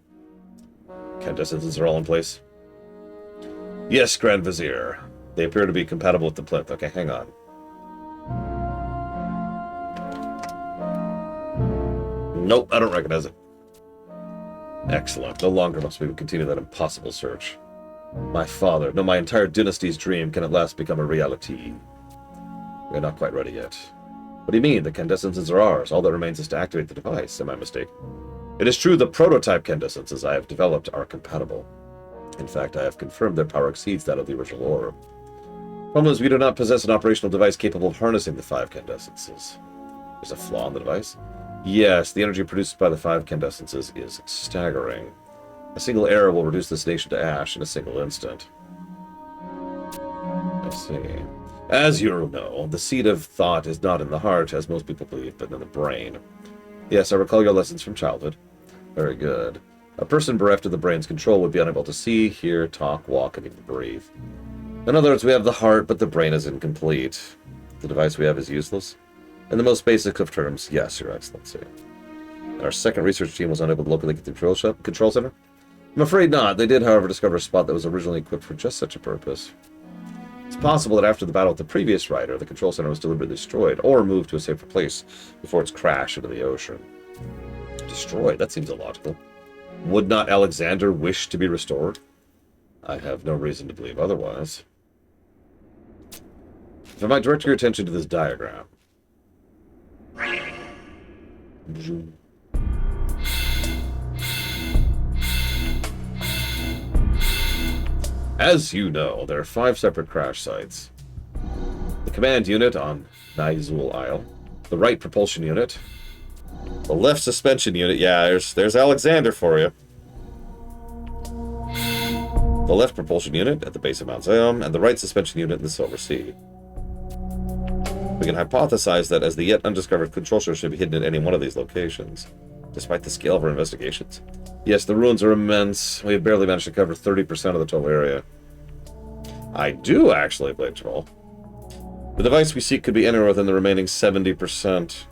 incandescences are all in place. Yes, Grand Vizier. They appear to be compatible with the plinth. Okay, hang on. Nope, I don't recognize it. Excellent. No longer must we continue that impossible search. My father, no, my entire dynasty's dream can at last become a reality. We're not quite ready yet. What do you mean? The candescences are ours. All that remains is to activate the device. Am I mistaken? It is true the prototype candescences I have developed are compatible. In fact, I have confirmed their power exceeds that of the original orb. Problem is, we do not possess an operational device capable of harnessing the 5 candescences. There's a flaw in the device? Yes, the energy produced by the 5 candescences is staggering. A single error will reduce this nation to ash in a single instant. I see. As you know, the seed of thought is not in the heart, as most people believe, but in the brain. Yes, I recall your lessons from childhood. Very good. A person bereft of the brain's control would be unable to see, hear, talk, walk, and even breathe. In other words, we have the heart, but the brain is incomplete. The device we have is useless? In the most basic of terms, yes, Your Excellency. Our second research team was unable to locate the control center? I'm afraid not. They did, however, discover a spot that was originally equipped for just such a purpose. It's possible that after the battle with the previous rider, the control center was deliberately destroyed, or moved to a safer place before its crash into the ocean. Destroyed? That seems illogical. Would not Alexander wish to be restored? I have no reason to believe otherwise. If I might direct your attention to this diagram. As you know, there are 5 separate crash sites. The command unit on Nizul Isle, the right propulsion unit, the left suspension unit, yeah, there's Alexander for you. The left propulsion unit at the base of Mount Zion, and the right suspension unit in the Silver Sea. We can hypothesize that as the yet undiscovered control center should be hidden at any one of these locations, despite the scale of our investigations. Yes, the ruins are immense. We have barely managed to cover 30% of the total area. I do, actually, Blade Troll. The device we seek could be anywhere within the remaining 70%.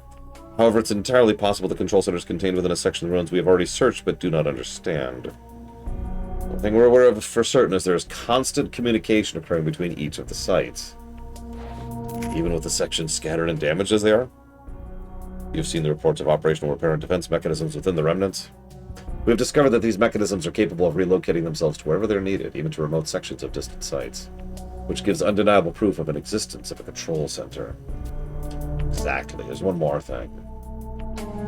However, it's entirely possible the control center is contained within a section of the ruins we have already searched but do not understand. One thing we're aware of for certain is there is constant communication occurring between each of the sites. Even with the sections scattered and damaged as they are. You've seen the reports of operational repair and defense mechanisms within the remnants. We have discovered that these mechanisms are capable of relocating themselves to wherever they're needed, even to remote sections of distant sites, which gives undeniable proof of an existence of a control center. Exactly. There's one more thing.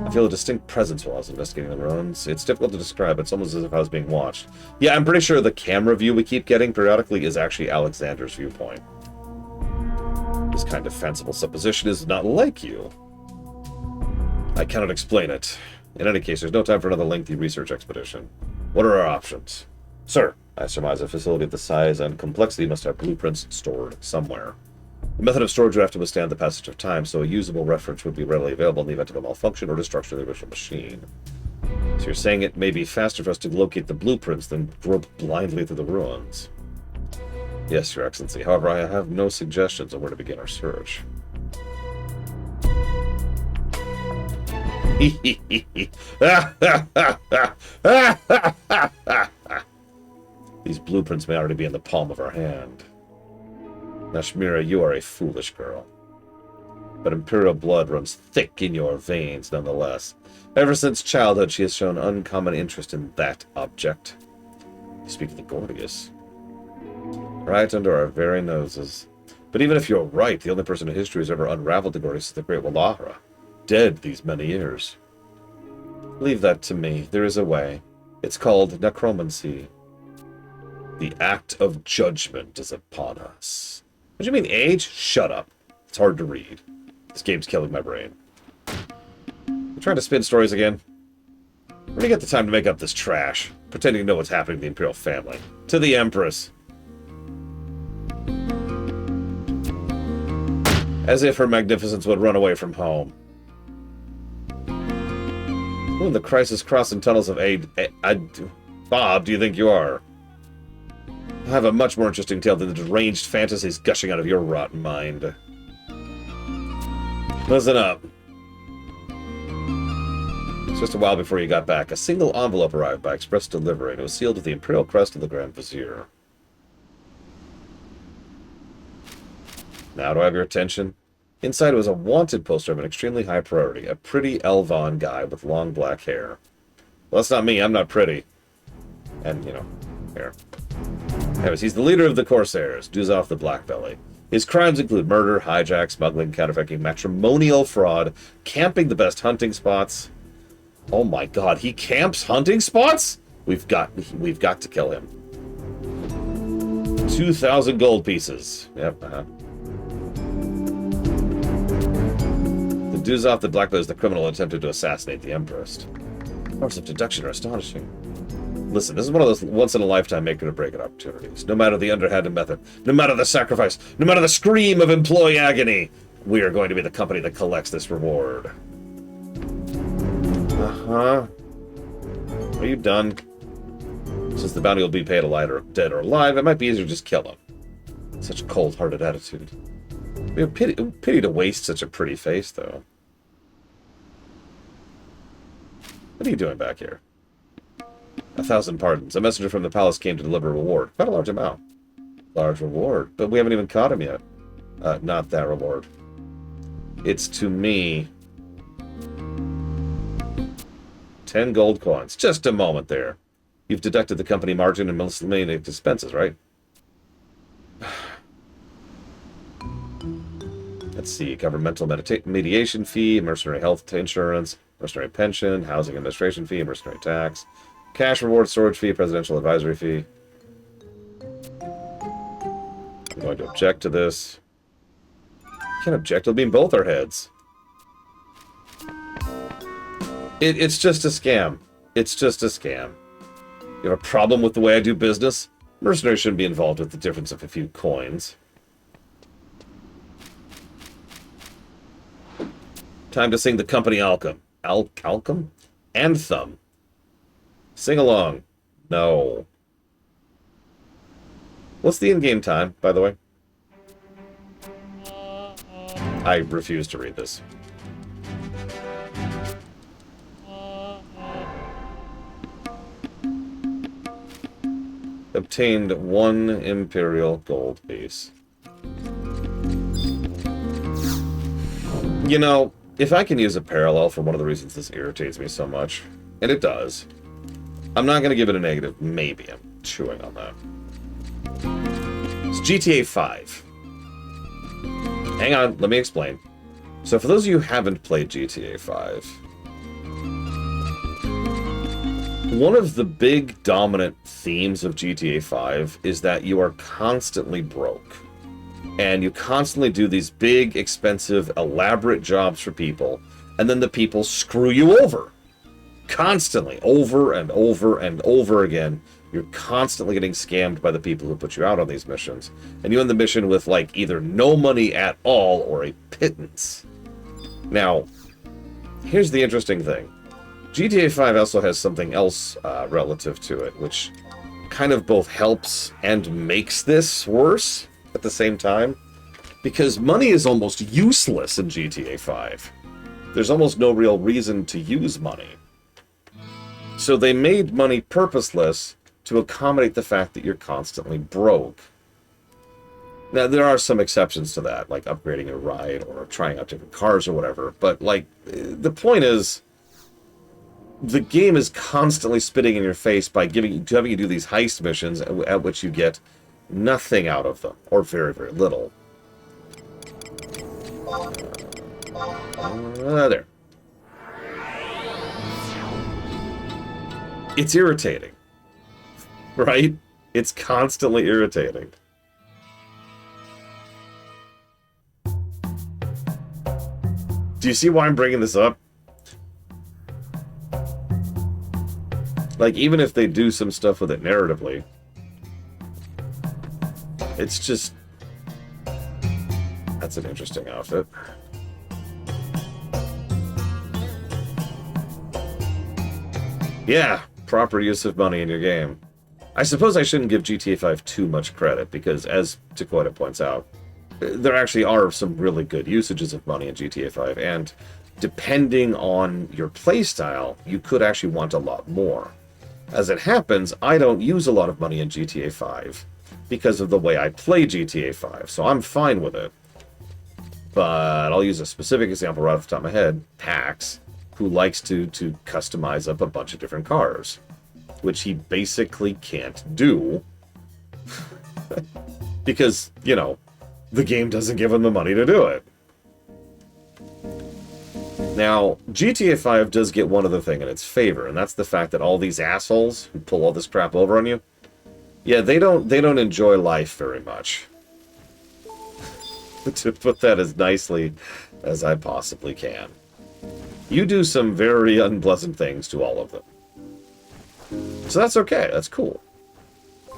I feel a distinct presence while I was investigating the ruins. It's difficult to describe, it's almost as if I was being watched. Yeah, I'm pretty sure the camera view we keep getting periodically is actually Alexander's viewpoint. This kind of fanciful supposition is not like you. I cannot explain it. In any case, there's no time for another lengthy research expedition. What are our options? Sir, I surmise a facility of this size and complexity must have blueprints stored somewhere. The method of storage would have to withstand the passage of time, so a usable reference would be readily available in the event of a malfunction or destruction of the original machine. So you're saying it may be faster for us to locate the blueprints than grope blindly through the ruins? Yes, Your Excellency. However, I have no suggestions on where to begin our search. These blueprints may already be in the palm of our hand. Nashmira, you are a foolish girl. But Imperial blood runs thick in your veins, nonetheless. Ever since childhood, she has shown uncommon interest in that object. You speak of the Gordius. Right under our very noses. But even if you're right, the only person in history who's ever unraveled the Gordius is the great Walahra. Dead these many years. Leave that to me. There is a way. It's called necromancy. The act of judgment is upon us. What do you mean, age? Shut up. It's hard to read. This game's killing my brain. You trying to spin stories again? Where do you get the time to make up this trash? Pretending to know what's happening to the Imperial family. To the Empress. As if Her Magnificence would run away from home. Who in the crisis crossing tunnels of aid... Bob, do you think you are? I have a much more interesting tale than the deranged fantasies gushing out of your rotten mind. Listen up. It's just a while before you got back. A single envelope arrived by express delivery, and it was sealed with the Imperial crest of the Grand Vizier. Now do I have your attention? Inside was a wanted poster of an extremely high priority, a pretty Elvon guy with long black hair. Well, that's not me, I'm not pretty. And, you know, hair. Anyways, he's the leader of the Corsairs, Duzov the Blackbelly. His crimes include murder, hijack, smuggling, counterfeiting, matrimonial fraud, camping the best hunting spots. Oh my god, he camps hunting spots? We've got to kill him. 2,000 gold pieces. Yep, The Duzov the Blackbelly is the criminal who attempted to assassinate the Empress. Powers of deduction are astonishing. Listen, this is one of those once-in-a-lifetime make-it-or-break-it opportunities. No matter the underhanded method, no matter the sacrifice, no matter the scream of employee agony, we are going to be the company that collects this reward. Uh-huh. Are you done? Since the bounty will be paid alive or dead or alive, it might be easier to just kill him. Such a cold-hearted attitude. Pity to waste such a pretty face, though. What are you doing back here? 1,000 pardons. A messenger from the palace came to deliver a reward. Quite a large amount. Large reward. But we haven't even caught him yet. Not that reward. It's to me... 10 gold coins. Just a moment there. You've deducted the company margin and miscellaneous expenses, right? Let's see. Governmental mediation fee, mercenary health insurance, mercenary pension, housing administration fee, mercenary tax, cash reward storage fee, presidential advisory fee. I'm going to object to this. Can't object. It'll be in both our heads. It's just a scam. It's just a scam. You have a problem with the way I do business? Mercenaries shouldn't be involved with the difference of a few coins. Time to sing the company Alchem. Alchem? Anthem. Sing along. No. What's the in-game time, by the way? I refuse to read this. Obtained 1 Imperial gold piece. You know, if I can use a parallel for one of the reasons this irritates me so much, and it does, I'm not going to give it a negative. Maybe. I'm chewing on that. It's GTA 5. Hang on, let me explain. So for those of you who haven't played GTA 5, one of the big dominant themes of GTA 5 is that you are constantly broke. And you constantly do these big, expensive, elaborate jobs for people, and then the people screw you over. Constantly, over and over and over again. You're constantly getting scammed by the people who put you out on these missions. And you end the mission with, like, either no money at all or a pittance. Now, here's the interesting thing. GTA 5 also has something else relative to it, which kind of both helps and makes this worse at the same time. Because money is almost useless in GTA 5. There's almost no real reason to use money. So they made money purposeless to accommodate the fact that you're constantly broke. Now, there are some exceptions to that, like upgrading your ride or trying out different cars or whatever. But, like, the point is, the game is constantly spitting in your face by having you do these heist missions at which you get nothing out of them, or very, very little. There. It's irritating. Right? It's constantly irritating. Do you see why I'm bringing this up? Like, even if they do some stuff with it narratively, it's just... That's an interesting outfit. Yeah, proper use of money in your game. I suppose I shouldn't give GTA 5 too much credit, because, as Takoida points out, there actually are some really good usages of money in GTA 5, and depending on your playstyle, you could actually want a lot more. As it happens, I don't use a lot of money in GTA 5 because of the way I play GTA 5, so I'm fine with it. But I'll use a specific example right off the top of my head. Pax, who likes to customize up a bunch of different cars, which he basically can't do because, you know, the game doesn't give him the money to do it. Now, GTA 5 does get one other thing in its favor, and that's the fact that all these assholes who pull all this crap over on you, yeah, they don't enjoy life very much. To put that as nicely as I possibly can. You do some very unpleasant things to all of them. So that's okay, that's cool.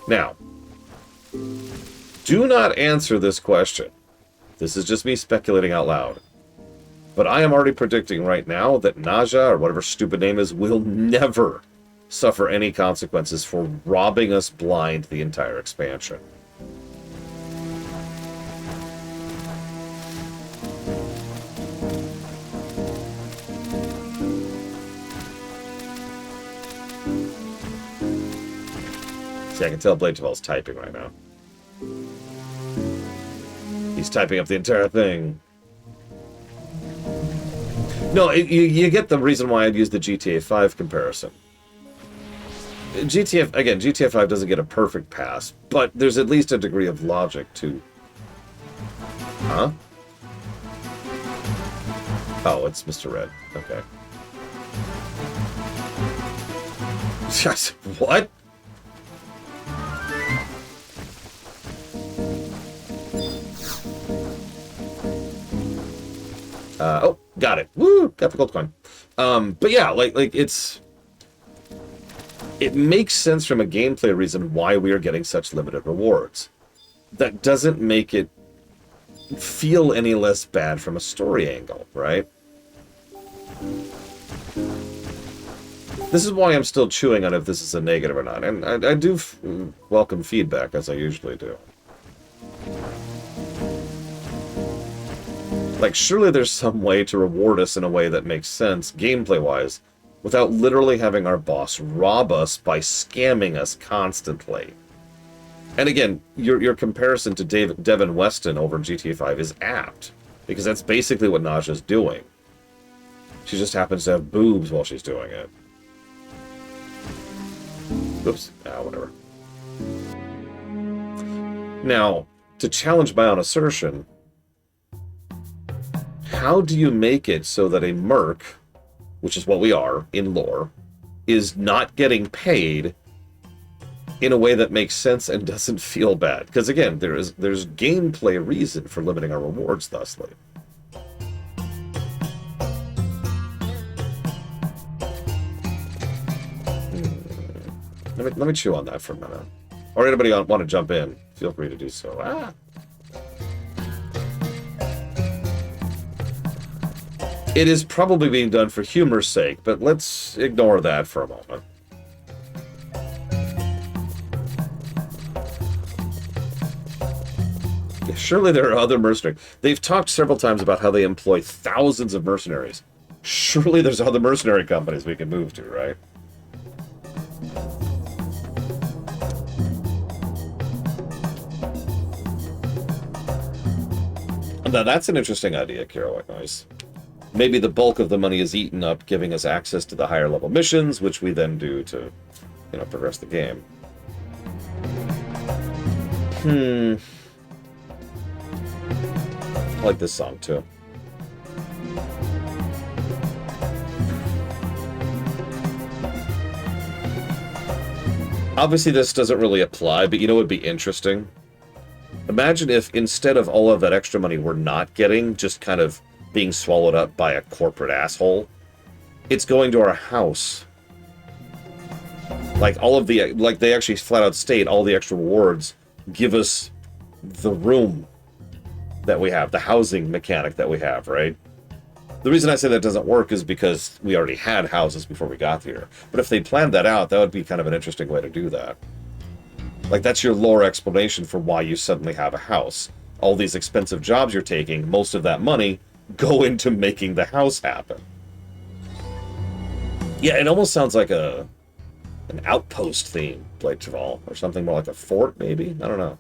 Now, do not answer this question. This is just me speculating out loud. But I am already predicting right now that Naja, or whatever stupid name is, will never suffer any consequences for robbing us blind the entire expansion. See, I can tell Blade Tavell's typing right now. He's typing up the entire thing. No, you get the reason why I'd use the GTA 5 comparison. GTA 5 doesn't get a perfect pass, but there's at least a degree of logic to... Huh? Oh, it's Mr. Red. Okay. What? Oh, got it. Woo! Got the gold coin. But yeah, like it makes sense from a gameplay reason why we are getting such limited rewards. That doesn't make it feel any less bad from a story angle, right? This is why I'm still chewing on if this is a negative or not, and I do welcome feedback, as I usually do. Like, surely there's some way to reward us in a way that makes sense, gameplay-wise, without literally having our boss rob us by scamming us constantly. And again, your comparison to Devin Weston over GTA 5 is apt, because that's basically what Naja's doing. She just happens to have boobs while she's doing it. Oops. Ah, whatever. Now, to challenge my own assertion, how do you make it so that a merc, which is what we are in lore, is not getting paid in a way that makes sense and doesn't feel bad? Because again, there's gameplay reason for limiting our rewards thusly. Let me chew on that for a minute. Or anybody want to jump in, feel free to do so. Ah. It is probably being done for humor's sake, but let's ignore that for a moment. Yeah, surely there are other mercenaries. They've talked several times about how they employ thousands of mercenaries. Surely there's other mercenary companies we can move to, right? Now that's an interesting idea, Kerouac Noise. Maybe the bulk of the money is eaten up, giving us access to the higher level missions, which we then do to, progress the game. I like this song too. Obviously this doesn't really apply, but you know what would be interesting? Imagine if instead of all of that extra money we're not getting, just kind of being swallowed up by a corporate asshole, it's going to our house. Like they actually flat out state all the extra rewards give us the room that we have, the housing mechanic that we have, right? The reason I say that doesn't work is because we already had houses before we got here. But if they planned that out, that would be kind of an interesting way to do that. Like, that's your lore explanation for why you suddenly have a house. All these expensive jobs you're taking, most of that money, go into making the house happen. Yeah, it almost sounds like an outpost theme, Blade Tavell, or something more like a fort, maybe? I don't know.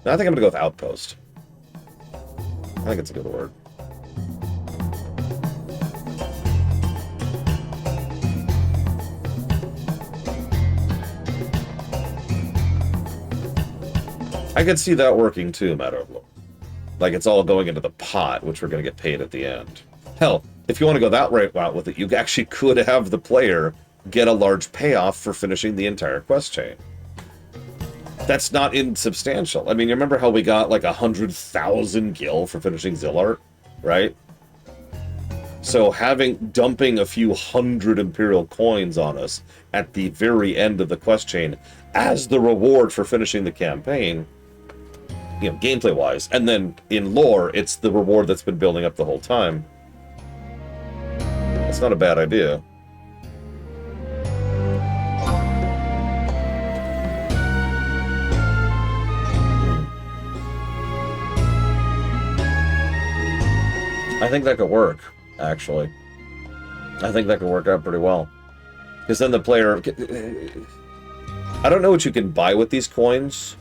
No, I think I'm going to go with outpost. I think it's a good word. I could see that working too, Matter of Lore. Like it's all going into the pot, which we're going to get paid at the end. Hell, if you want to go that route with it, you actually could have the player get a large payoff for finishing the entire quest chain. That's not insubstantial. I mean, you remember how we got like 100,000 gil for finishing Zilart, right? So dumping a few hundred Imperial coins on us at the very end of the quest chain as the reward for finishing the campaign, gameplay-wise, and then in lore, it's the reward that's been building up the whole time. That's not a bad idea. I think that could work, actually. I think that could work out pretty well. Because then the player... I don't know what you can buy with these coins,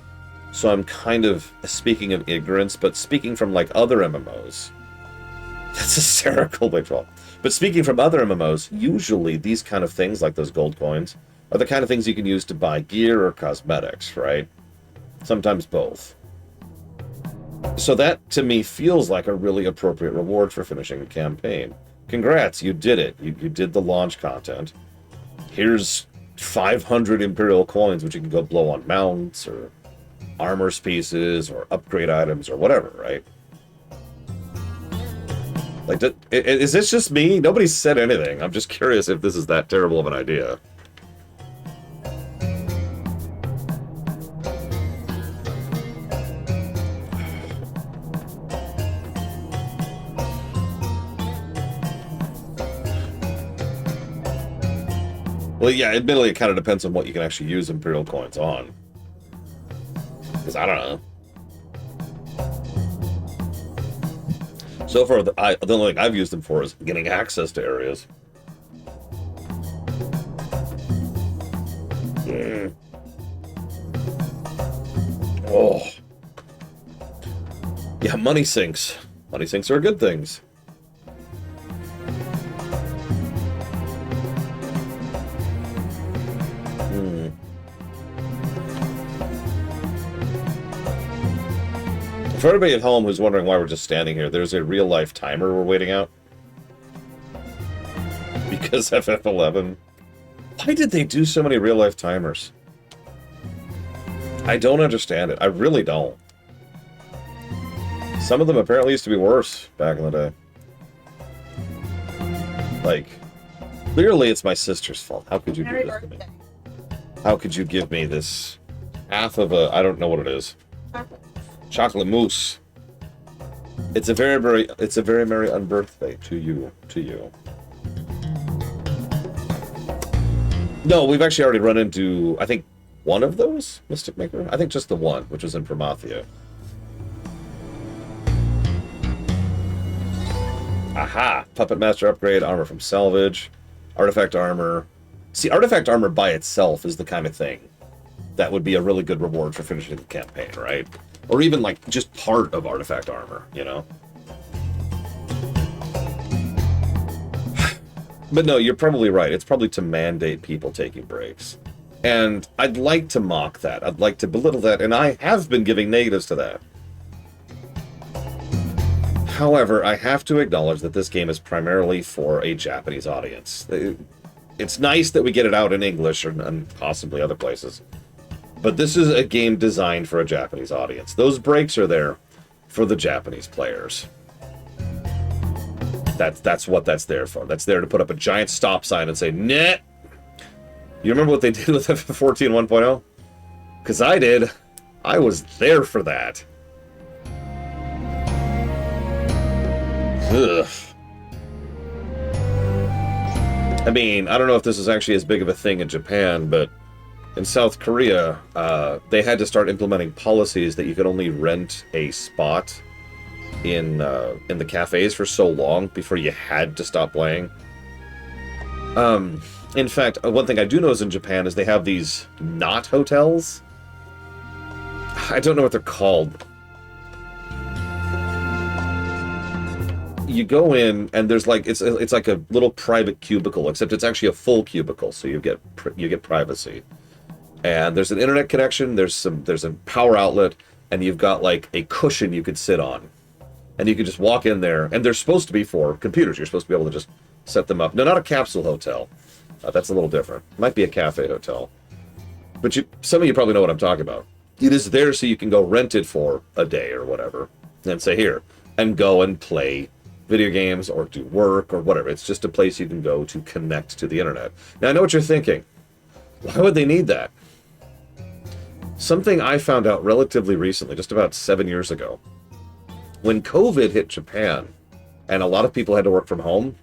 so I'm kind of speaking of ignorance, but speaking from like other MMOs, that's hysterical, Witchwall. But speaking from other MMOs, usually these kind of things, like those gold coins, are the kind of things you can use to buy gear or cosmetics, right? Sometimes both. So that, to me, feels like a really appropriate reward for finishing the campaign. Congrats, you did it. You did the launch content. Here's 500 Imperial coins, which you can go blow on mounts, or armor pieces, or upgrade items, or whatever, right? Like, is this just me? Nobody said anything. I'm just curious if this is that terrible of an idea. Well, yeah, admittedly, it kind of depends on what you can actually use Imperial coins on. Because I don't know. So far, the only thing I've used them for is getting access to areas. Oh. Yeah, money sinks. Money sinks are good things. For everybody at home who's wondering why we're just standing here, there's a real-life timer we're waiting out. Because FF11. Why did they do so many real-life timers? I don't understand it. I really don't. Some of them apparently used to be worse back in the day. Like, clearly it's my sister's fault. How could you do this to me? How could you give me this half of a... I don't know what it is. Chocolate mousse. It's a very merry unbirthday to you. No, we've actually already run into, I think, one of those Mystic Maker. I think just the one, which was in Promathia. Aha! Puppet Master upgrade, armor from salvage, artifact armor. See, artifact armor by itself is the kind of thing that would be a really good reward for finishing the campaign, right? Or even, like, just part of artifact armor, you know? But no, you're probably right. It's probably to mandate people taking breaks. And I'd like to mock that. I'd like to belittle that, and I have been giving negatives to that. However, I have to acknowledge that this game is primarily for a Japanese audience. It's nice that we get it out in English and possibly other places. But this is a game designed for a Japanese audience. Those breaks are there for the Japanese players. That's what that's there for. That's there to put up a giant stop sign and say, nah! You remember what they did with FF14 1.0? Because I did. I was there for that. Ugh. I mean, I don't know if this is actually as big of a thing in Japan, but in South Korea, they had to start implementing policies that you could only rent a spot in the cafes for so long before you had to stop playing. In fact, one thing I do know is in Japan is they have these not hotels. I don't know what they're called. You go in and there's like it's like a little private cubicle, except it's actually a full cubicle, so you get privacy. And there's an internet connection, there's a power outlet, and you've got like a cushion you could sit on. And you can just walk in there, and they're supposed to be for computers. You're supposed to be able to just set them up. No, not a capsule hotel. That's a little different. Might be a cafe hotel. But some of you probably know what I'm talking about. It is there so you can go rent it for a day or whatever, and say here, and go and play video games or do work or whatever. It's just a place you can go to connect to the internet. Now, I know what you're thinking. Why would they need that? Something I found out relatively recently, just about 7 years ago. When COVID hit Japan, and a lot of people had to work from home,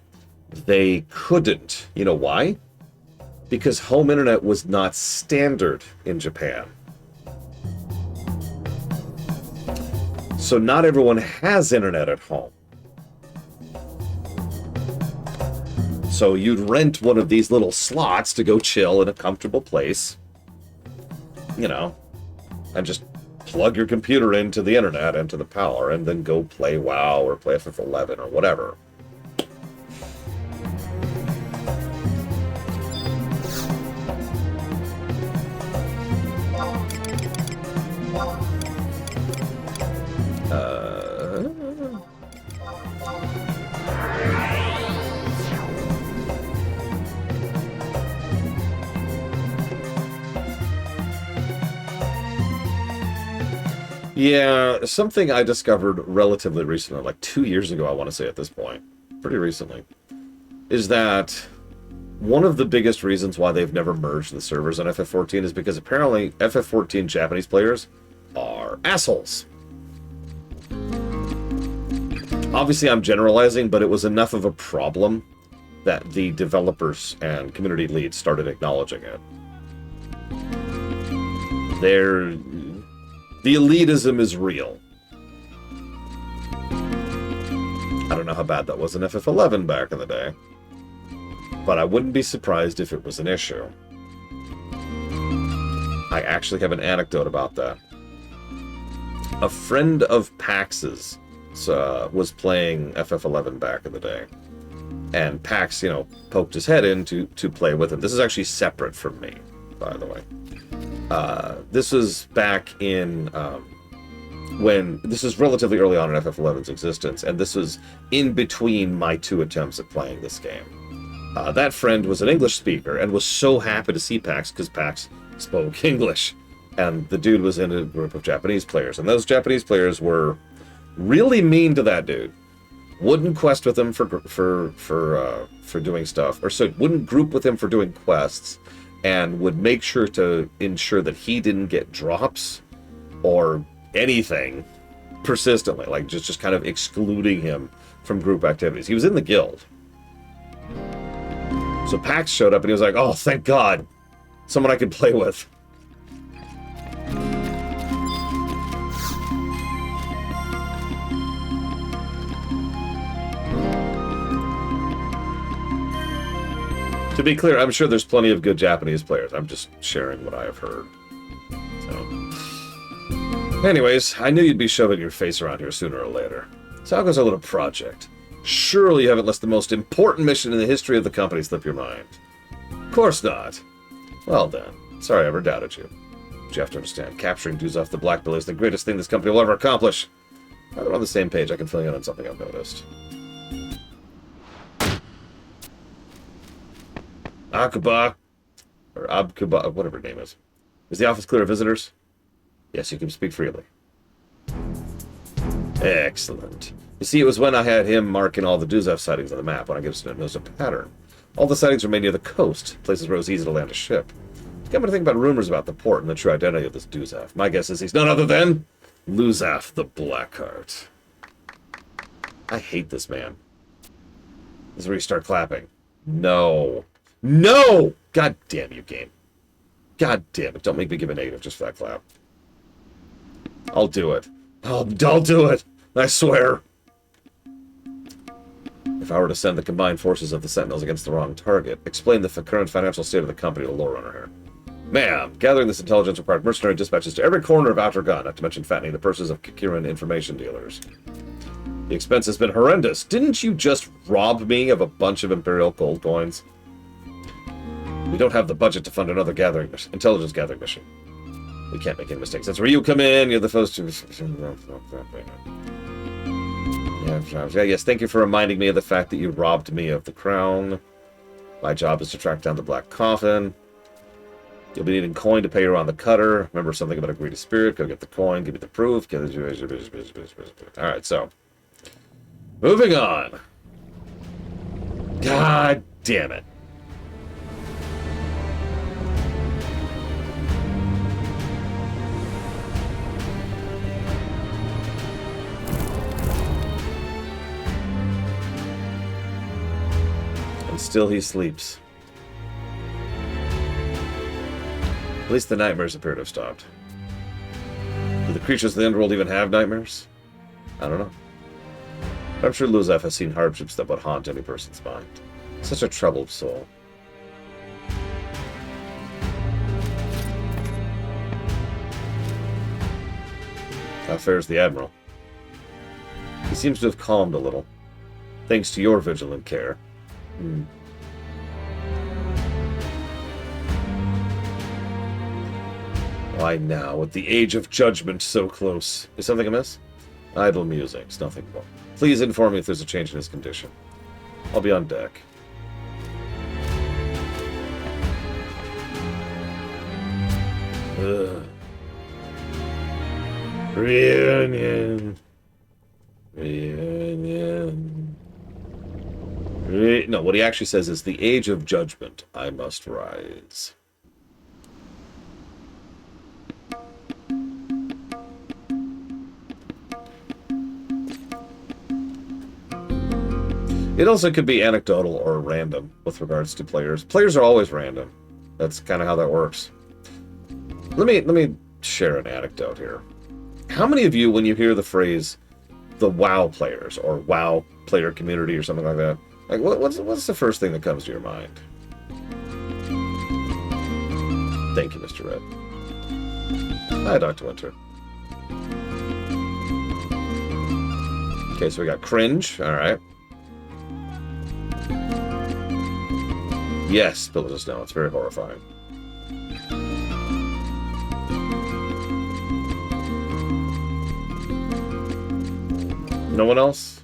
they couldn't. You know why? Because home internet was not standard in Japan. So not everyone has internet at home. So you'd rent one of these little slots to go chill in a comfortable place, you know, and just plug your computer into the internet and to the power, and then go play WoW or play FF11 or whatever. Yeah, something I discovered relatively recently, like 2 years ago, I want to say at this point, pretty recently, is that one of the biggest reasons why they've never merged the servers on FF14 is because apparently FF14 Japanese players are assholes. Obviously, I'm generalizing, but it was enough of a problem that the developers and community leads started acknowledging it. The elitism is real. I don't know how bad that was in FF11 back in the day, but I wouldn't be surprised if it was an issue. I actually have an anecdote about that. A friend of Pax's was playing FF11 back in the day, and Pax, you know, poked his head in to play with him. This is actually separate from me, by the way. This was back in when this was relatively early on in FF11's existence, and this was in between my 2 attempts at playing this game. That friend was an English speaker and was so happy to see Pax because Pax spoke English, and the dude was in a group of Japanese players, and those Japanese players were really mean to that dude. Wouldn't quest with him for doing stuff, or so wouldn't group with him for doing quests, and would make sure to ensure that he didn't get drops or anything persistently, like just kind of excluding him from group activities. He was in the guild. So Pax showed up and he was like, oh, thank God, someone I could play with. To be clear, I'm sure there's plenty of good Japanese players. I'm just sharing what I have heard. So, anyways, I knew you'd be shoving your face around here sooner or later. So how goes our little project? Surely you haven't let the most important mission in the history of the company slip your mind. Of course not. Well then, sorry I ever doubted you. But you have to understand, capturing dudes off the Black Belly is the greatest thing this company will ever accomplish. Now that we're on the same page, I can fill you in on something I've noticed. Akuba, or Abkuba, whatever her name is. Is the office clear of visitors? Yes, you can speak freely. Excellent. You see, it was when I had him marking all the Duzaf sightings on the map when I noticed a pattern. All the sightings were made near the coast, places where it was easy to land a ship. Come to think about rumors about the port and the true identity of this Duzaf. My guess is he's none other than Luzaf the Blackheart. I hate this man. This is where you start clapping. No. No! God damn you, game. God damn it. Don't make me give a negative just for that clap. I'll do it. I'll do it. I swear. If I were to send the combined forces of the Sentinels against the wrong target, explain the current financial state of the company to the lore runner here. Ma'am, gathering this intelligence required mercenary dispatches to every corner of Outer Gun, not to mention fattening the purses of Kikiran information dealers. The expense has been horrendous. Didn't you just rob me of a bunch of Imperial gold coins? We don't have the budget to fund another intelligence gathering mission. We can't make any mistakes. That's where you come in. You're the first to... Yeah, yes, thank you for reminding me of the fact that you robbed me of the crown. My job is to track down the Black Coffin. You'll be needing coin to pay her on the cutter. Remember something about a greedy spirit. Go get the coin. Give me the proof. Alright, so. Moving on. God damn it. And still he sleeps. At least the nightmares appear to have stopped. Do the creatures of the underworld even have nightmares? I don't know. But I'm sure Luzaf has seen hardships that would haunt any person's mind. Such a troubled soul. How fares the Admiral? He seems to have calmed a little, thanks to your vigilant care. Why now, with the age of judgment so close? Is something amiss? Idle musings, nothing more. Please inform me if there's a change in his condition. I'll be on deck. Ugh. Reunion. Reunion. No, what he actually says is, the age of judgment, I must rise. It also could be anecdotal or random with regards to players. Players are always random. That's kind of how that works. Let me share an anecdote here. How many of you, when you hear the phrase the WoW players or WoW player community or something like that, like what's the first thing that comes to your mind? Thank you, Mr. Red. Hi, Dr. Winter. Okay, so we got cringe. All right. Yes, Bill just know. It's very horrifying. No one else?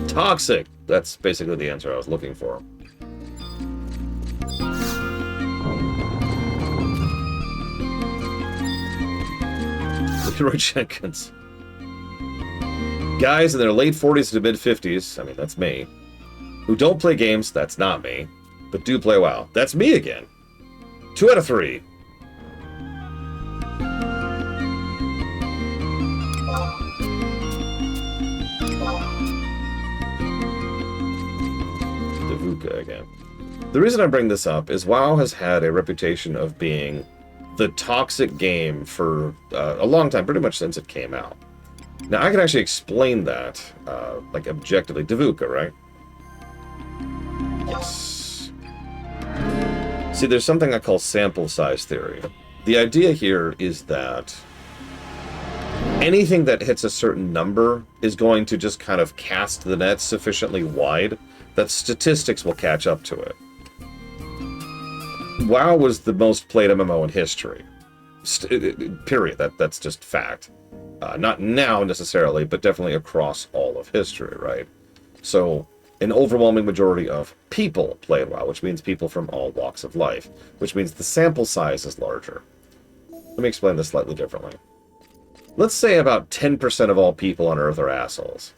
Toxic. That's basically the answer I was looking for. Leroy Jenkins. Guys in their late 40s to mid 50s, I mean, that's me, who don't play games, that's not me, but do play WoW. That's me again. 2 out of 3. Davuka again. The reason I bring this up is WoW has had a reputation of being the toxic game for a long time, pretty much since it came out. Now, I can actually explain that, like, objectively. Davuka, right? Yes. See, there's something I call sample size theory. The idea here is that anything that hits a certain number is going to just kind of cast the net sufficiently wide that statistics will catch up to it. WoW was the most played MMO in history. Period. That's just fact. Not now necessarily, but definitely across all of history, right? So an overwhelming majority of people played WoW, which means people from all walks of life, which means the sample size is larger. Let me explain this slightly differently. Let's say about 10% of all people on Earth are assholes.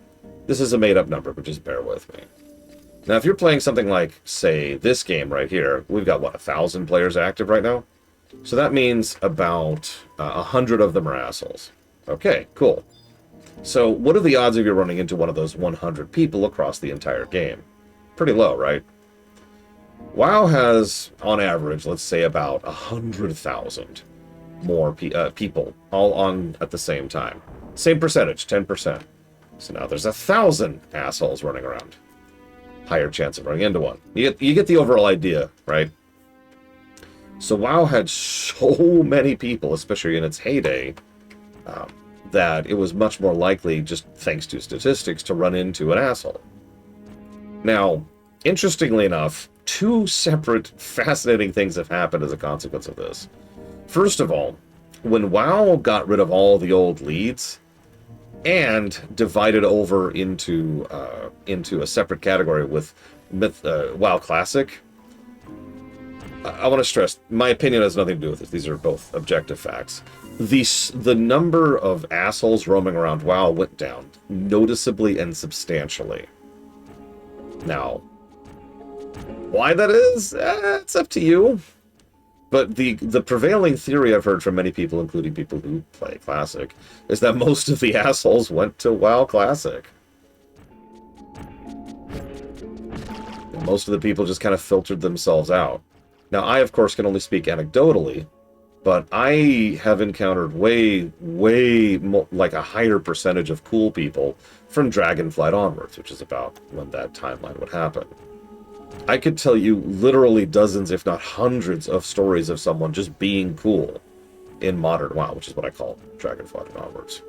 This is a made-up number, but just bear with me. Now, if you're playing something like, say, this game right here, we've got, what, 1,000 players active right now? So that means about 100 of them are assholes. Okay, cool. So what are the odds of you running into one of those 100 people across the entire game? Pretty low, right? WoW has, on average, let's say about 100,000 more people all on at the same time. Same percentage, 10%. So now there's 1,000 assholes running around. Higher chance of running into one. You get the overall idea, right? So WoW had so many people, especially in its heyday, that it was much more likely, just thanks to statistics, to run into an asshole. Now, interestingly enough, 2 separate fascinating things have happened as a consequence of this. First of all, when WoW got rid of all the old leads and divided over into a separate category with WoW Classic, I want to stress, my opinion has nothing to do with this. These are both objective facts. The number of assholes roaming around WoW went down noticeably and substantially. Now, why that is, it's up to you. But the prevailing theory I've heard from many people, including people who play Classic, is that most of the assholes went to WoW Classic. Most of the people just kind of filtered themselves out. Now, I, of course, can only speak anecdotally, But I have encountered way more, like a higher percentage of cool people from Dragonflight onwards, which is about when that timeline would happen. I could tell you literally dozens, if not hundreds, of stories of someone just being cool in modern WoW, which is what I call Dragonflight and onwards.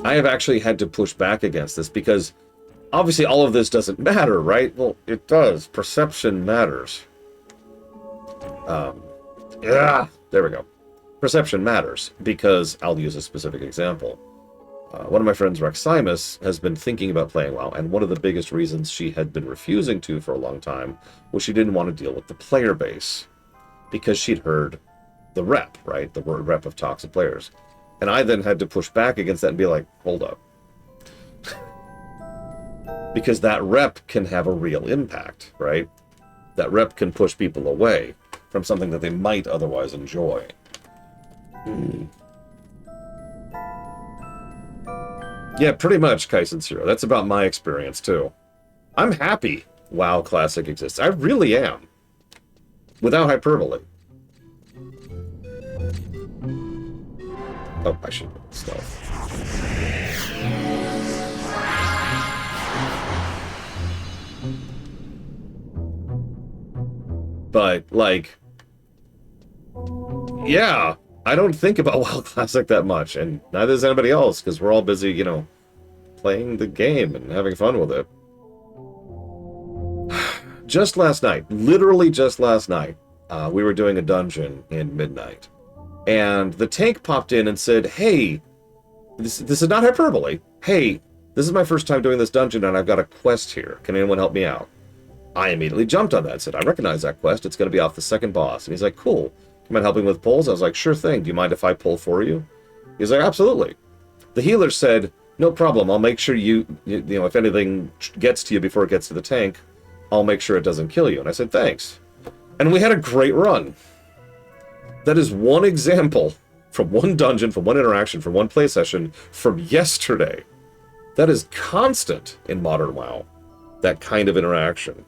I have actually had to push back against this because obviously all of this doesn't matter, right? Well, it does. Perception matters. There we go. Perception matters because I'll use a specific example. One of my friends, Reximus, has been thinking about playing WoW, and one of the biggest reasons she had been refusing to for a long time was she didn't want to deal with the player base because she'd heard the rep, right? The word rep of toxic players. And I then had to push back against that and be like, hold up. Because that rep can have a real impact, right? That rep can push people away from something that they might otherwise enjoy. Yeah, pretty much, Kaisen Zero. That's about my experience, too. I'm happy WoW Classic exists. I really am. Without hyperbole. Oh, I should stealth. But, like... yeah, I don't think about WoW Classic that much, and neither does anybody else, because we're all busy, you know, playing the game and having fun with it. Just last night, literally just last night, we were doing a dungeon in Midnight, and the tank popped in and said, hey, this is not hyperbole, hey, this is my first time doing this dungeon, and I've got a quest here. Can anyone help me out? I immediately jumped on that and said, I recognize that quest. It's going to be off the second boss. And he's like, cool. You mind helping with pulls? I was like, sure thing. Do you mind if I pull for you? He's like, absolutely. The healer said, no problem. I'll make sure you know, if anything gets to you before it gets to the tank, I'll make sure it doesn't kill you. And I said, thanks. And we had a great run. That is one example from one dungeon, from one interaction, from one play session from yesterday. That is constant in modern WoW. That kind of interaction.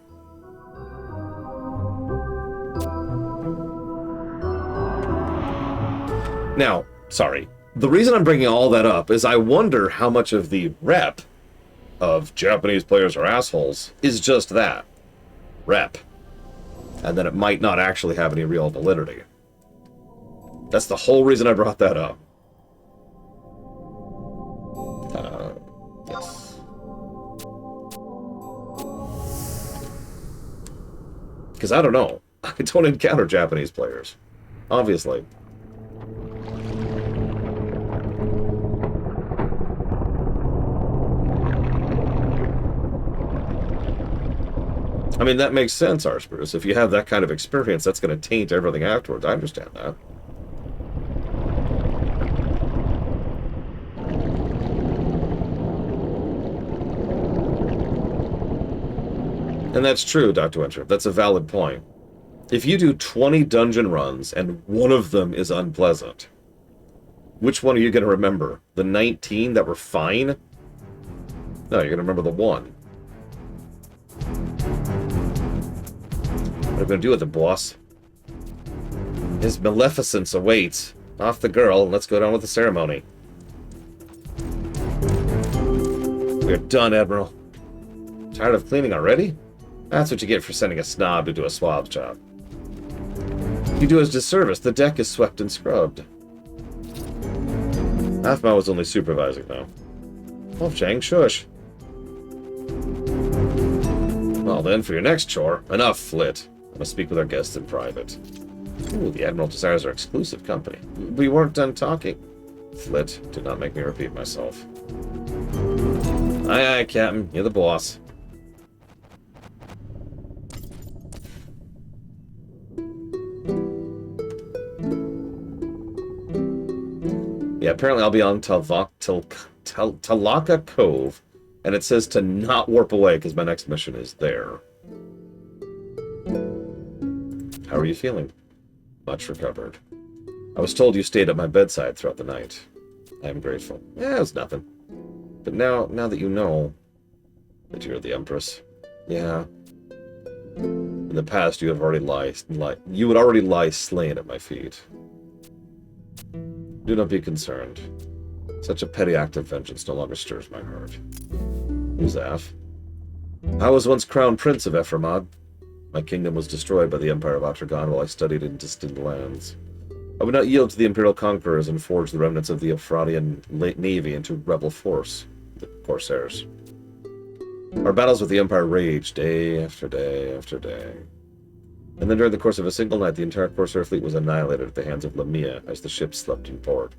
Now, sorry, the reason I'm bringing all that up is I wonder how much of the rep of Japanese players are assholes is just that. Rep. And then it might not actually have any real validity. That's the whole reason I brought that up. Yes. Because I don't know. I don't encounter Japanese players. Obviously. I mean, that makes sense, Arspruce. If you have that kind of experience, that's going to taint everything afterwards. I understand that. And that's true, Dr. Winter. That's a valid point. If you do 20 dungeon runs and one of them is unpleasant, which one are you going to remember? The 19 that were fine? No, you're going to remember the one. What are we going to do with the boss? His maleficence awaits. Off the girl, let's go down with the ceremony. We're done, Admiral. Tired of cleaning already? That's what you get for sending a snob to do a swab job. You do us disservice. The deck is swept and scrubbed. Aphmau was only supervising, though. Oh, Chang, shush. Well then, for your next chore, enough, Flit. I must speak with our guests in private. Ooh, the Admiral desires our exclusive company. We weren't done talking. Flit, do not make me repeat myself. Aye, aye, Captain. You're the boss. Yeah, apparently I'll be on Talaka Cove, and it says to not warp away because my next mission is there. How are you feeling? Much recovered. I was told you stayed at my bedside throughout the night. I am grateful. Yeah, it was nothing. But now that you know that you're the Empress, yeah. And In the past, you would already lie slain at my feet. Do not be concerned. Such a petty act of vengeance no longer stirs my heart. Uzaf. I was once crown prince of Ephraimad. My kingdom was destroyed by the Empire of Atragon while I studied in distant lands. I would not yield to the Imperial conquerors and forge the remnants of the Euphradian navy into rebel force, the Corsairs. Our battles with the Empire raged day after day after day. And then during the course of a single night, the entire Corsair fleet was annihilated at the hands of Lamia as the ships slept in port.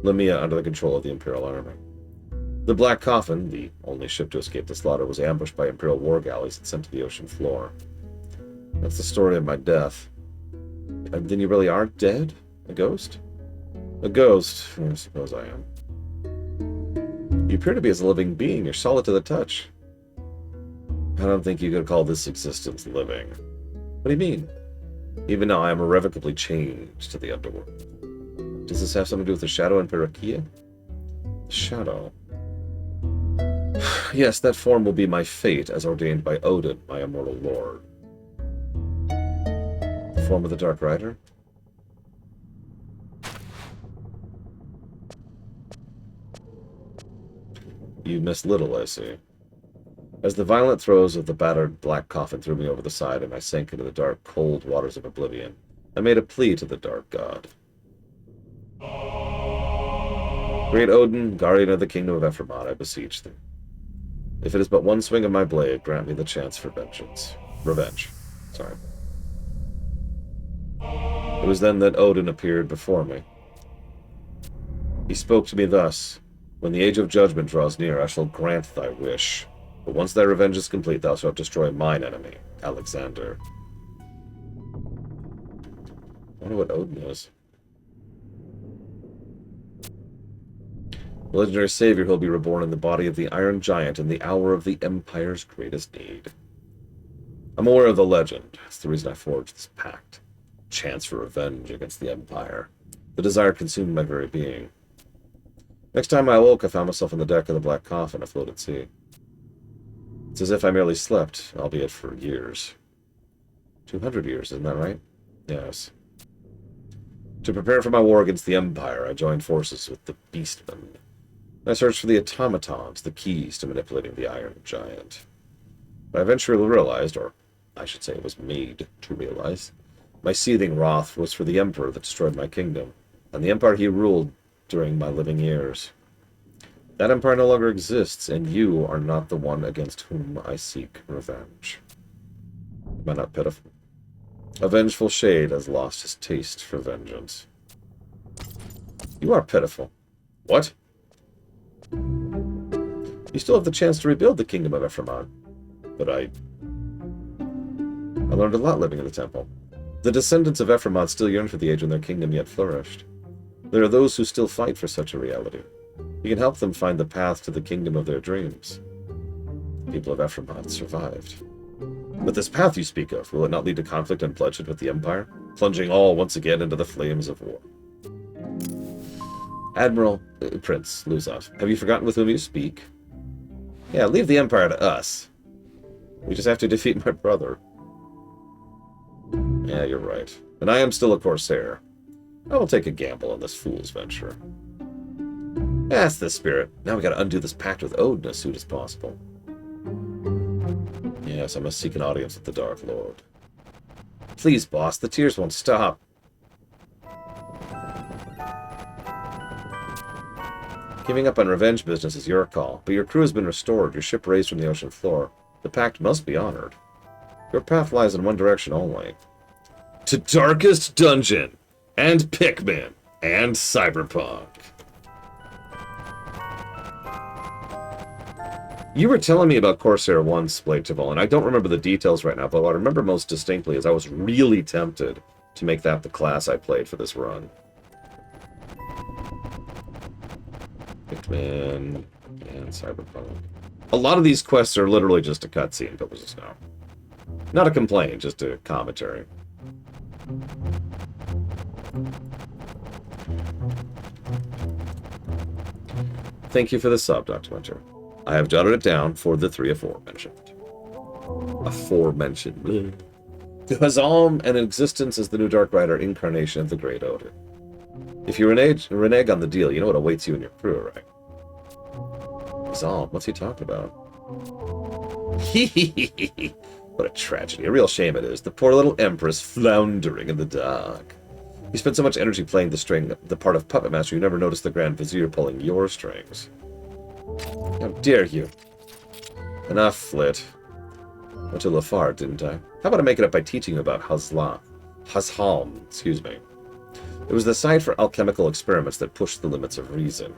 Lamia under the control of the Imperial army. The Black Coffin, the only ship to escape the slaughter, was ambushed by Imperial war galleys and sent to the ocean floor. That's the story of my death. And then you really are dead? A ghost? A ghost, I suppose I am. You appear to be as a living being. You're solid to the touch. I don't think you could call this existence living. What do you mean? Even now, I am irrevocably changed to the underworld. Does this have something to do with the Shadow and Perakia? Shadow? Yes, that form will be my fate, as ordained by Odin, my immortal lord. The form of the Dark Rider? You miss little, I see. As the violent throes of the battered black coffin threw me over the side and I sank into the dark, cold waters of oblivion, I made a plea to the Dark God. Great Odin, guardian of the kingdom of Ephraimad, I beseech thee. If it is but one swing of my blade, grant me the chance for revenge. Sorry. It was then that Odin appeared before me. He spoke to me thus, when the age of judgment draws near, I shall grant thy wish. But once thy revenge is complete, thou shalt destroy mine enemy, Alexander. I wonder what Odin is. The legendary savior who will be reborn in the body of the Iron Giant in the hour of the Empire's greatest need. I'm aware of the legend. It's the reason I forged this pact. Chance for revenge against the Empire. The desire consumed my very being. Next time I awoke, I found myself on the deck of the Black Coffin afloat at sea. It's as if I merely slept, albeit for years. 200 years, isn't that right? Yes. To prepare for my war against the Empire, I joined forces with the Beastmen. I searched for the automatons, the keys to manipulating the Iron Giant. But I eventually realized, or I should say was made to realize, my seething wrath was for the Emperor that destroyed my kingdom, and the Empire he ruled during my living years. That empire no longer exists, and you are not the one against whom I seek revenge. Am I not pitiful? A vengeful shade has lost his taste for vengeance. You are pitiful. What? You still have the chance to rebuild the kingdom of Ephraimad. But I learned a lot living in the temple. The descendants of Ephraimad still yearn for the age when their kingdom yet flourished. There are those who still fight for such a reality. You can help them find the path to the kingdom of their dreams. The people of Ephraimad survived. But this path you speak of, will it not lead to conflict and bloodshed with the Empire, plunging all once again into the flames of war? Admiral, Prince Luzov, have you forgotten with whom you speak? Yeah, leave the Empire to us. We just have to defeat my brother. Yeah, you're right. And I am still a Corsair. I will take a gamble on this fool's venture. That's the spirit. Now we gotta undo this pact with Odin as soon as possible. Yes, I must seek an audience with the Dark Lord. Please, boss, the tears won't stop. Giving up on revenge business is your call, but your crew has been restored, your ship raised from the ocean floor. The pact must be honored. Your path lies in one direction only. To Darkest Dungeon, and Pikmin, and Cyberpunk. You were telling me about Corsair 1, Splatable, and I don't remember the details right now, but what I remember most distinctly is I was really tempted to make that the class I played for this run. Pikmin and Cyberpunk. A lot of these quests are literally just a cutscene, but was just not a complaint, just a commentary. Thank you for the sub, Dr. Winter. I have jotted it down for the three aforementioned. Aforementioned. Hazalm and existence as the new Dark Rider incarnation of the Great Odin. If you renege on the deal, you know what awaits you and your crew, right? Hazalm, what's he talking about? What a tragedy. A real shame it is. The poor little Empress floundering in the dark. You spent so much energy playing the part of Puppet Master, you never noticed the Grand Vizier pulling your strings. How dare you? Enough, Flit. Went to Lafar, didn't I? How about I make it up by teaching you about Hazhalm, excuse me. It was the site for alchemical experiments that pushed the limits of reason.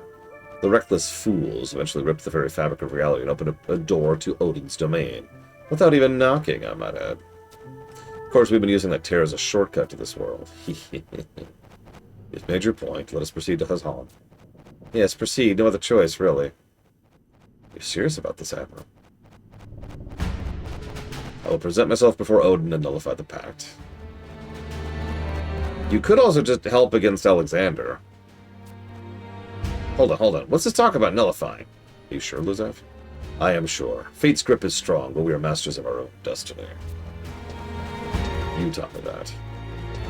The reckless fools eventually ripped the very fabric of reality and opened a door to Odin's domain. Without even knocking, I might add. Of course, we've been using that tear as a shortcut to this world. You've made your point. Let us proceed to Hazhalm. Yes, proceed. No other choice, really. You're serious about this, Admiral? I will present myself before Odin and nullify the pact. You could also just help against Alexander. Hold on. What's this talk about nullifying? Are you sure, Luzev? I am sure. Fate's grip is strong, but we are masters of our own destiny. You taught me that.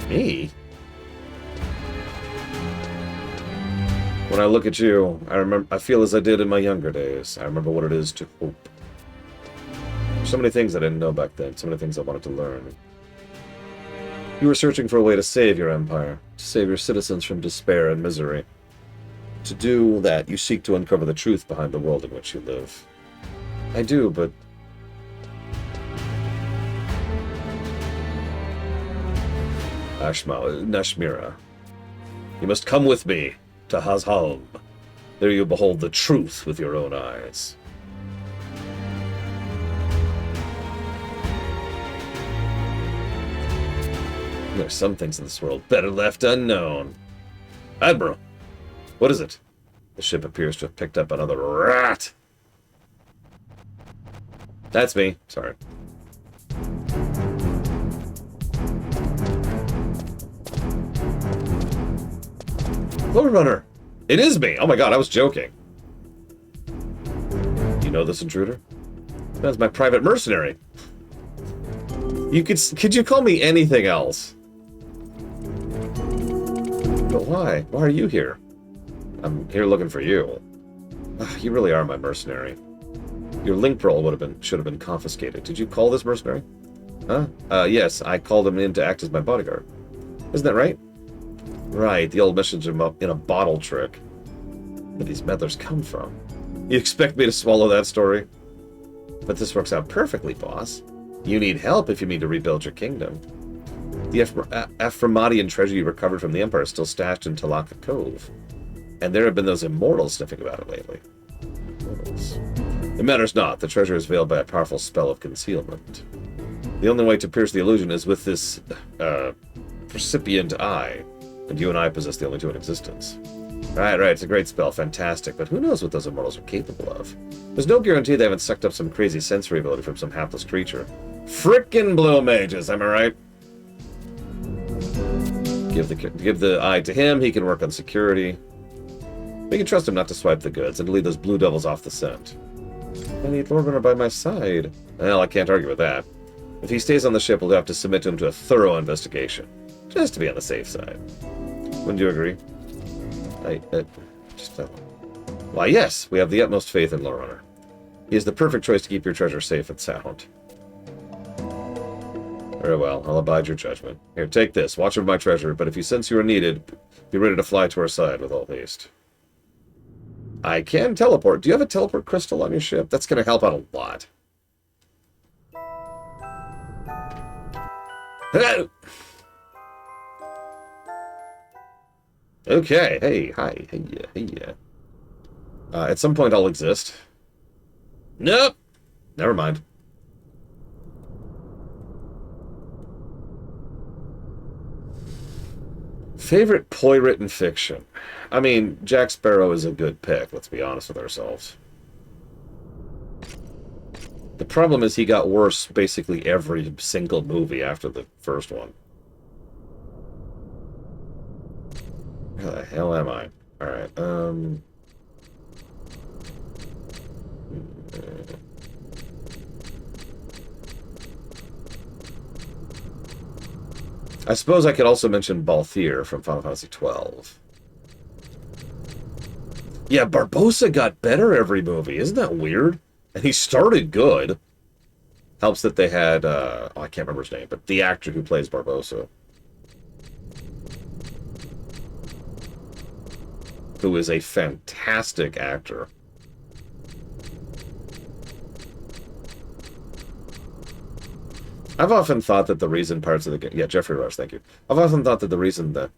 Me? When I look at you, I feel as I did in my younger days. I remember what it is to hope. So many things I didn't know back then, so many things I wanted to learn. You were searching for a way to save your empire, to save your citizens from despair and misery. To do that, you seek to uncover the truth behind the world in which you live. I do, but... Nashmira. You must come with me to Hazhalm. There you behold the truth with your own eyes. There's some things in this world better left unknown. Admiral, what is it? The ship appears to have picked up another rat. That's me. Sorry. Lord Runner! It is me! Oh my god, I was joking. You know this intruder? That's my private mercenary. Could you call me anything else? But why? Why are you here? I'm here looking for you. You really are my mercenary. Your link pearl should have been confiscated. Did you call this mercenary? Huh? Yes, I called him in to act as my bodyguard. Isn't that right? Right, the old messenger in a bottle trick. Where these meddlers come from? You expect me to swallow that story? But this works out perfectly, boss. You need help if you mean to rebuild your kingdom. The Aphrodisian treasure you recovered from the Empire is still stashed in Talaka Cove. And there have been those immortals sniffing about it lately. Immortals. It matters not. The treasure is veiled by a powerful spell of concealment. The only way to pierce the illusion is with this, Precipient Eye. And you and I possess the only two in existence. Right, it's a great spell, fantastic, but who knows what those immortals are capable of? There's no guarantee they haven't sucked up some crazy sensory ability from some hapless creature. Frickin' blue mages, am I right? Give the eye to him, he can work on security. We can trust him not to swipe the goods and to lead those blue devils off the scent. I need Lord Runner by my side. Well, I can't argue with that. If he stays on the ship, we'll have to submit him to a thorough investigation. Just to be on the safe side. Wouldn't you agree? Why, yes, we have the utmost faith in Lord Runner. He is the perfect choice to keep your treasure safe and sound. Very well, I'll abide your judgment. Here, take this. Watch over my treasure, but if you sense you are needed, be ready to fly to our side with all haste. I can teleport. Do you have a teleport crystal on your ship? That's going to help out a lot. Hello! Okay, hey, hi, hey. At some point I'll exist. Nope! Never mind. Favorite poi-written fiction? I mean, Jack Sparrow is a good pick, let's be honest with ourselves. The problem is he got worse basically every single movie after the first one. Where the hell am I? Alright, I suppose I could also mention Balthier from Final Fantasy XII. Yeah, Barbossa got better every movie. Isn't that weird? And he started good. Helps that they had, I can't remember his name, but the actor who plays Barbossa. Who is a fantastic actor. I've often thought that the reason Pirates of the... Yeah, Jeffrey Rush, thank you. I've often thought that the reason that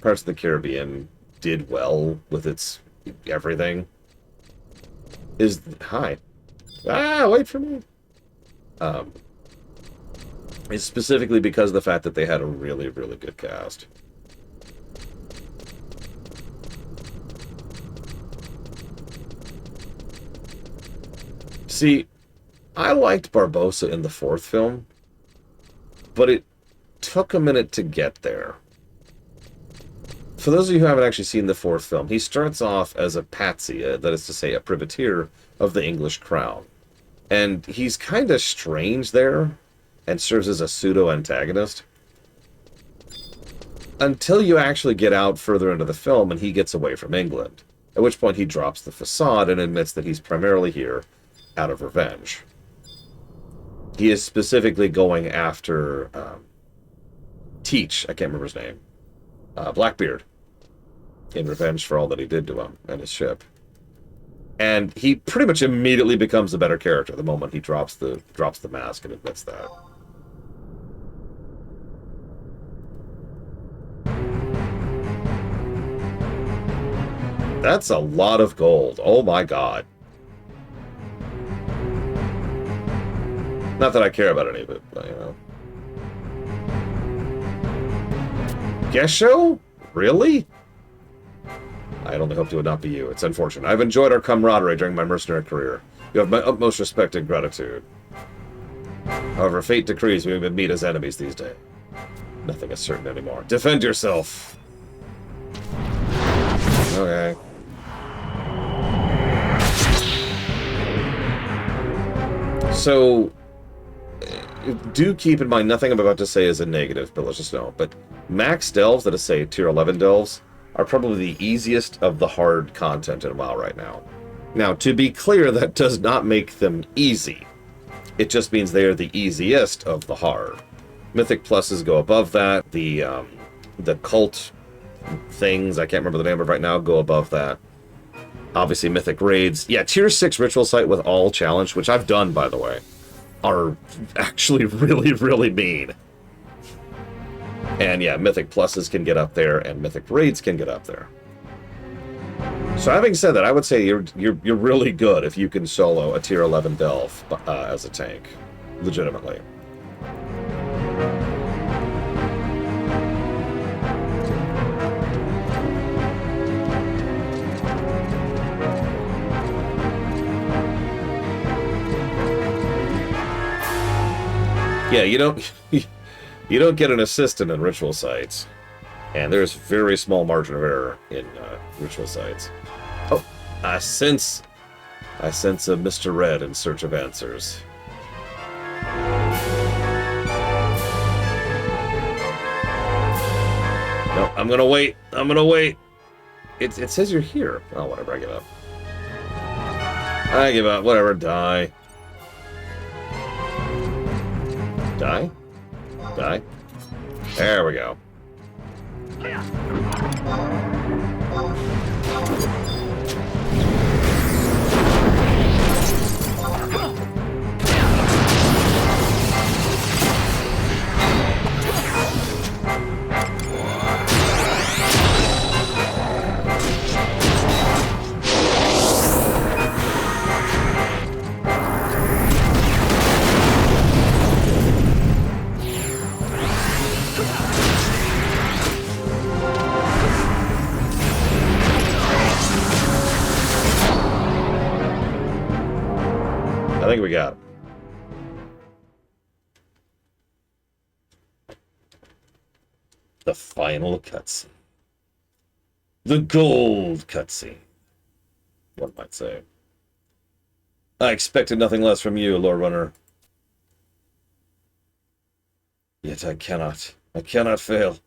Pirates of the Caribbean did well with its everything is... Hi. Ah, wait for me. Is specifically because of the fact that they had a really, really good cast. See, I liked Barbossa in the fourth film, but it took a minute to get there. For those of you who haven't actually seen the fourth film, he starts off as a patsy, that is to say, a privateer of the English crown. And he's kind of strange there, and serves as a pseudo-antagonist. Until you actually get out further into the film and he gets away from England. At which point he drops the facade and admits that he's primarily here out of revenge. He is specifically going after Teach, I can't remember his name, Blackbeard, in revenge for all that he did to him and his ship. And he pretty much immediately becomes a better character the moment he drops the mask and admits that. That's a lot of gold. Oh my god. Not that I care about any of it, but, you know. Gesho? Really? I only hoped it would not be you. It's unfortunate. I've enjoyed our camaraderie during my mercenary career. You have my utmost respect and gratitude. However, fate decrees we would meet as enemies these days. Nothing is certain anymore. Defend yourself! Okay. So, do keep in mind, nothing I'm about to say is a negative, but let's just know. But max delves, that is, say, tier 11 delves, are probably the easiest of the hard content in WoW right now. Now, to be clear, that does not make them easy. It just means they are the easiest of the hard. Mythic Pluses go above that. The cult things, I can't remember the name of it right now, go above that. Obviously, Mythic Raids. Yeah, tier 6 Ritual Site with all challenge, which I've done, by the way, are actually really, really mean. And yeah, Mythic Pluses can get up there, and Mythic Raids can get up there. So having said that, I would say you're really good if you can solo a tier 11 Delve as a tank, legitimately. Yeah, you don't get an assistant in ritual sites, and there's very small margin of error in ritual sites. Oh, I sense a Mr. Red in search of answers. No, I'm gonna wait. It says you're here. Oh, whatever. I give up. I give up. Whatever. Die. Die? Die? There we go. I think we got him. The final cutscene. The gold cutscene, one might say. I expected nothing less from you, Lord Runner. Yet I cannot I cannot fail.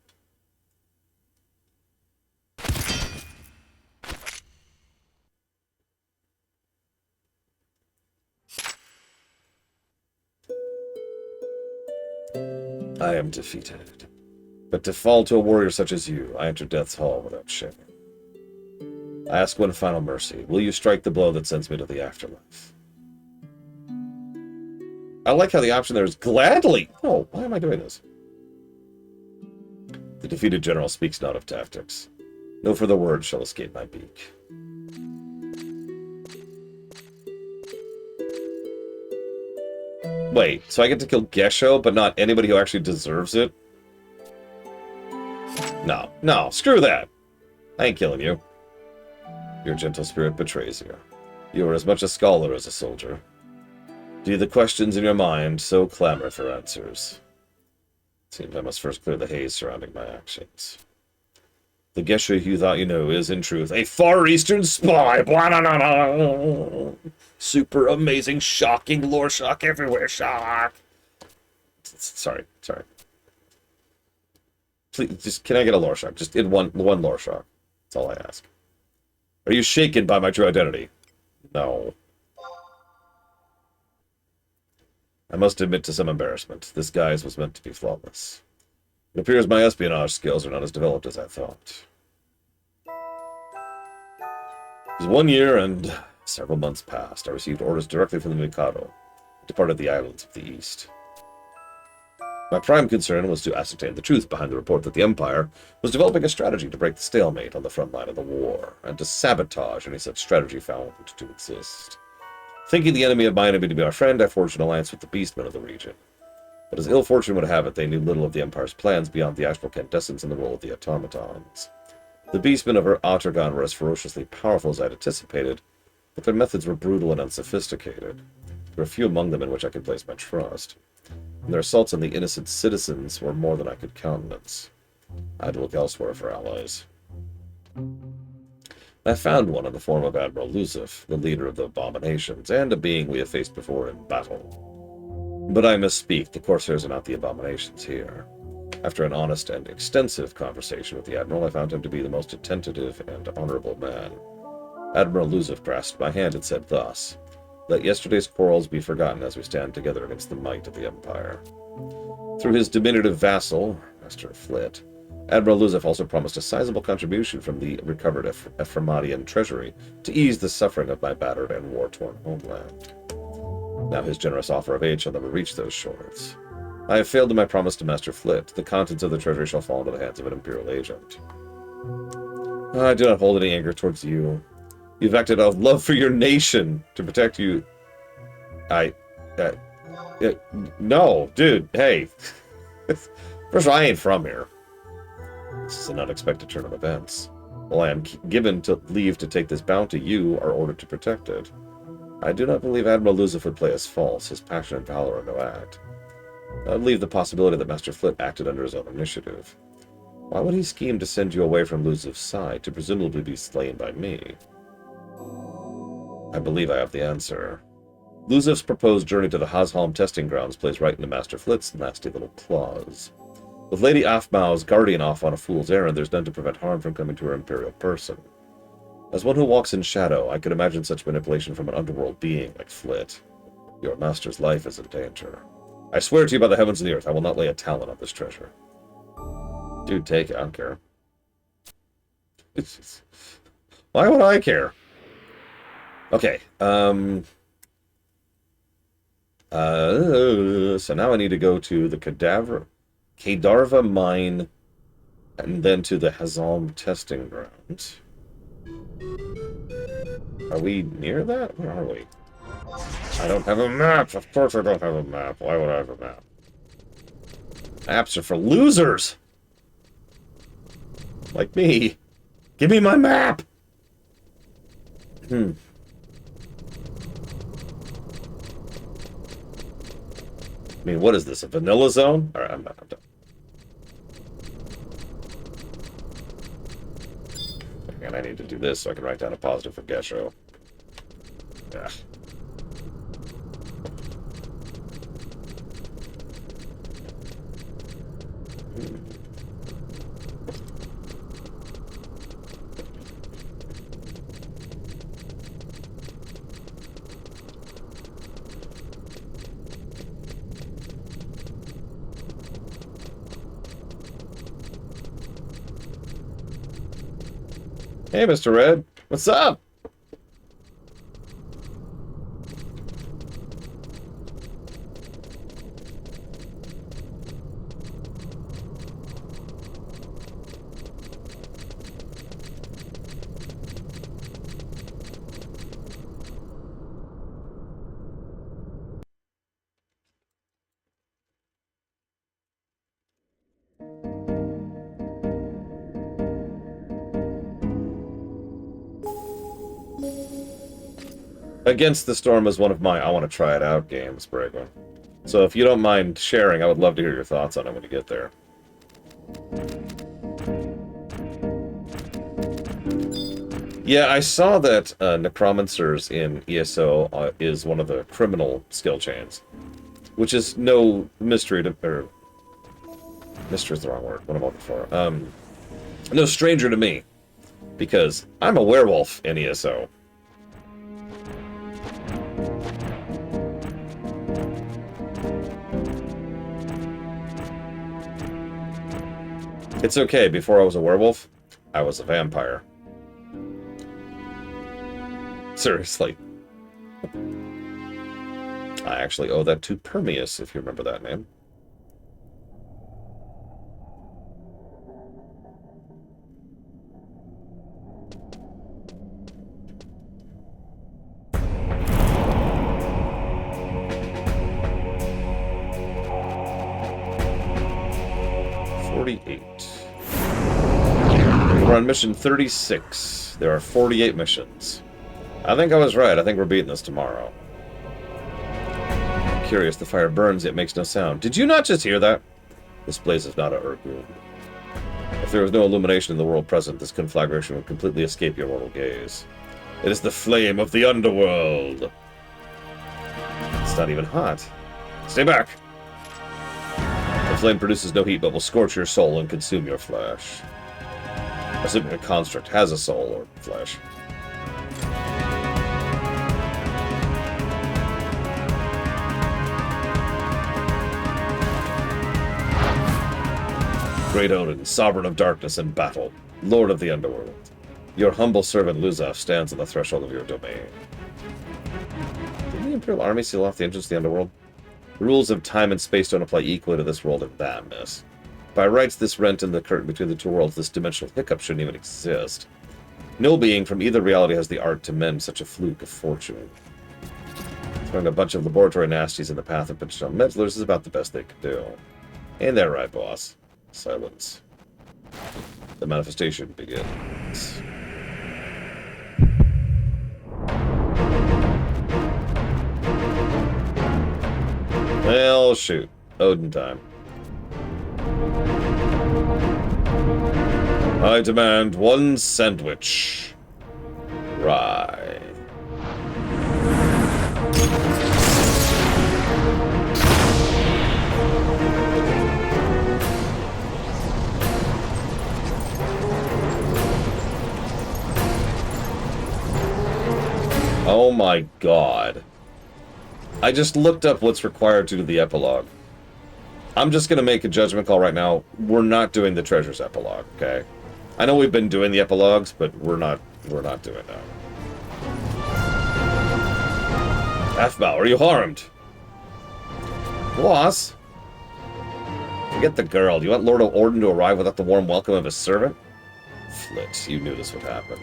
I am defeated. But to fall to a warrior such as you, I enter Death's Hall without shame. I ask one final mercy. Will you strike the blow that sends me to the afterlife? I like how the option there is gladly. Oh, why am I doing this? The defeated general speaks not of tactics. No further words shall escape my beak. Wait, so I get to kill Gesho, but not anybody who actually deserves it? No, screw that. I ain't killing you. Your gentle spirit betrays you. You are as much a scholar as a soldier. Do the questions in your mind so clamor for answers? Seems I must first clear the haze surrounding my actions. The Geshu you thought you knew is, in truth, a Far Eastern spy! Blah-na-na-na. Super amazing, shocking, lore shock everywhere, shock! Sorry. Please, just, can I get a lore shock? Just in one lore shock. That's all I ask. Are you shaken by my true identity? No. I must admit to some embarrassment. This guise was meant to be flawless. It appears my espionage skills are not as developed as I thought. It was 1 year and several months passed. I received orders directly from the Mikado. I departed the islands of the east. My prime concern was to ascertain the truth behind the report that the Empire was developing a strategy to break the stalemate on the front line of the war, and to sabotage any such strategy found to exist. Thinking the enemy of my enemy to be our friend, I forged an alliance with the Beastmen of the region. But as ill fortune would have it, they knew little of the Empire's plans beyond the actual incandescence and the role of the automatons. The Beastmen of Atargon were as ferociously powerful as I had anticipated, but their methods were brutal and unsophisticated. There were few among them in which I could place my trust, and their assaults on the innocent citizens were more than I could countenance. I had to look elsewhere for allies. I found one in the form of Admiral Luzif, the leader of the Abominations, and a being we have faced before in battle. But I misspeak, the Corsairs are not the Abominations here. After an honest and extensive conversation with the Admiral, I found him to be the most attentive and honorable man. Admiral Luzif grasped my hand and said thus, "Let yesterday's quarrels be forgotten as we stand together against the might of the Empire." Through his diminutive vassal, Master Flit, Admiral Luzif also promised a sizable contribution from the recovered Ephraimadian treasury to ease the suffering of my battered and war-torn homeland. Now his generous offer of aid shall never reach those shores. I have failed in my promise to Master Flit. The contents of the treasury shall fall into the hands of an Imperial agent. I do not hold any anger towards you. You've acted out of love for your nation to protect you. No, dude, hey. First of all, I ain't from here. This is an unexpected turn of events. While I am given to leave to take this bounty, you are ordered to protect it. I do not believe Admiral Luzif would play us false. His passion and valor are no act. I would leave the possibility that Master Flit acted under his own initiative. Why would he scheme to send you away from Luzif's side, to presumably be slain by me? I believe I have the answer. Luzif's proposed journey to the Hazhalm testing grounds plays right into Master Flit's nasty little claws. With Lady Afmao's guardian off on a fool's errand, there's none to prevent harm from coming to her imperial person. As one who walks in shadow, I could imagine such manipulation from an underworld being like Flit. Your master's life is in danger. I swear to you by the heavens and the earth, I will not lay a talon on this treasure. Dude, take it. I don't care. Why would I care? Okay. So now I need to go to the Kadarva mine and then to the Hazhalm testing ground. Are we near that? Where are we? I don't have a map! Of course I don't have a map. Why would I have a map? Maps are for losers! Like me. Give me my map! I mean, what is this, a vanilla zone? Alright, I'm done. And I need to do this so I can write down a positive for Gesho. Yeah. Hey, Mr. Red. What's up? Against the Storm is one of my I want to try it out games, Brago. So if you don't mind sharing, I would love to hear your thoughts on it when you get there. Yeah, I saw that Necromancers in ESO is one of the criminal skill chains, which is no mystery to... or, mystery is the wrong word. What am I looking for? No stranger to me, because I'm a werewolf in ESO. It's okay, before I was a werewolf, I was a vampire. Seriously. I actually owe that to Permeus, if you remember that name. We're on mission 36. There are 48 missions. I think I was right. I think we're beating this tomorrow. I'm curious, the fire burns, yet makes no sound. Did you not just hear that? This place is not a Urgoon. If there was no illumination in the world present, this conflagration would completely escape your mortal gaze. It is the flame of the underworld. It's not even hot. Stay back! The flame produces no heat, but will scorch your soul and consume your flesh. Assuming a construct has a soul or flesh. Great Odin, sovereign of darkness and battle, lord of the underworld. Your humble servant Luzaf stands on the threshold of your domain. Didn't the Imperial Army seal off the entrance to the underworld? The rules of time and space don't apply equally to this world of badness. By rights, this rent in the curtain between the two worlds, this dimensional hiccup shouldn't even exist. No being from either reality has the art to mend such a fluke of fortune. Throwing a bunch of laboratory nasties in the path of potential meddlers is about the best they could do. Ain't that right, boss? Silence. The manifestation begins. Well, shoot. Odin time. I demand 1 sandwich. Rye. Oh my god. I just looked up what's required to do the epilogue. I'm just going to make a judgment call right now. We're not doing the Treasures epilogue, okay? I know we've been doing the epilogues, but we're not doing that. Aphmau, are you harmed? Boss? Forget the girl. Do you want Lord Odin to arrive without the warm welcome of his servant? Flit, you knew this would happen.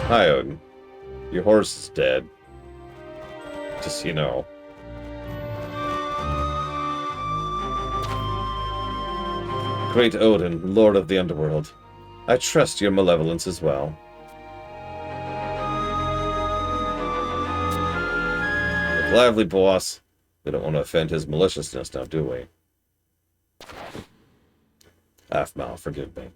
Hi, Odin. Your horse is dead. Just so you know. Great Odin, Lord of the Underworld. I trust your malevolence as well. Look lively, boss. We don't want to offend his maliciousness now, do we? Aphmau, forgive me.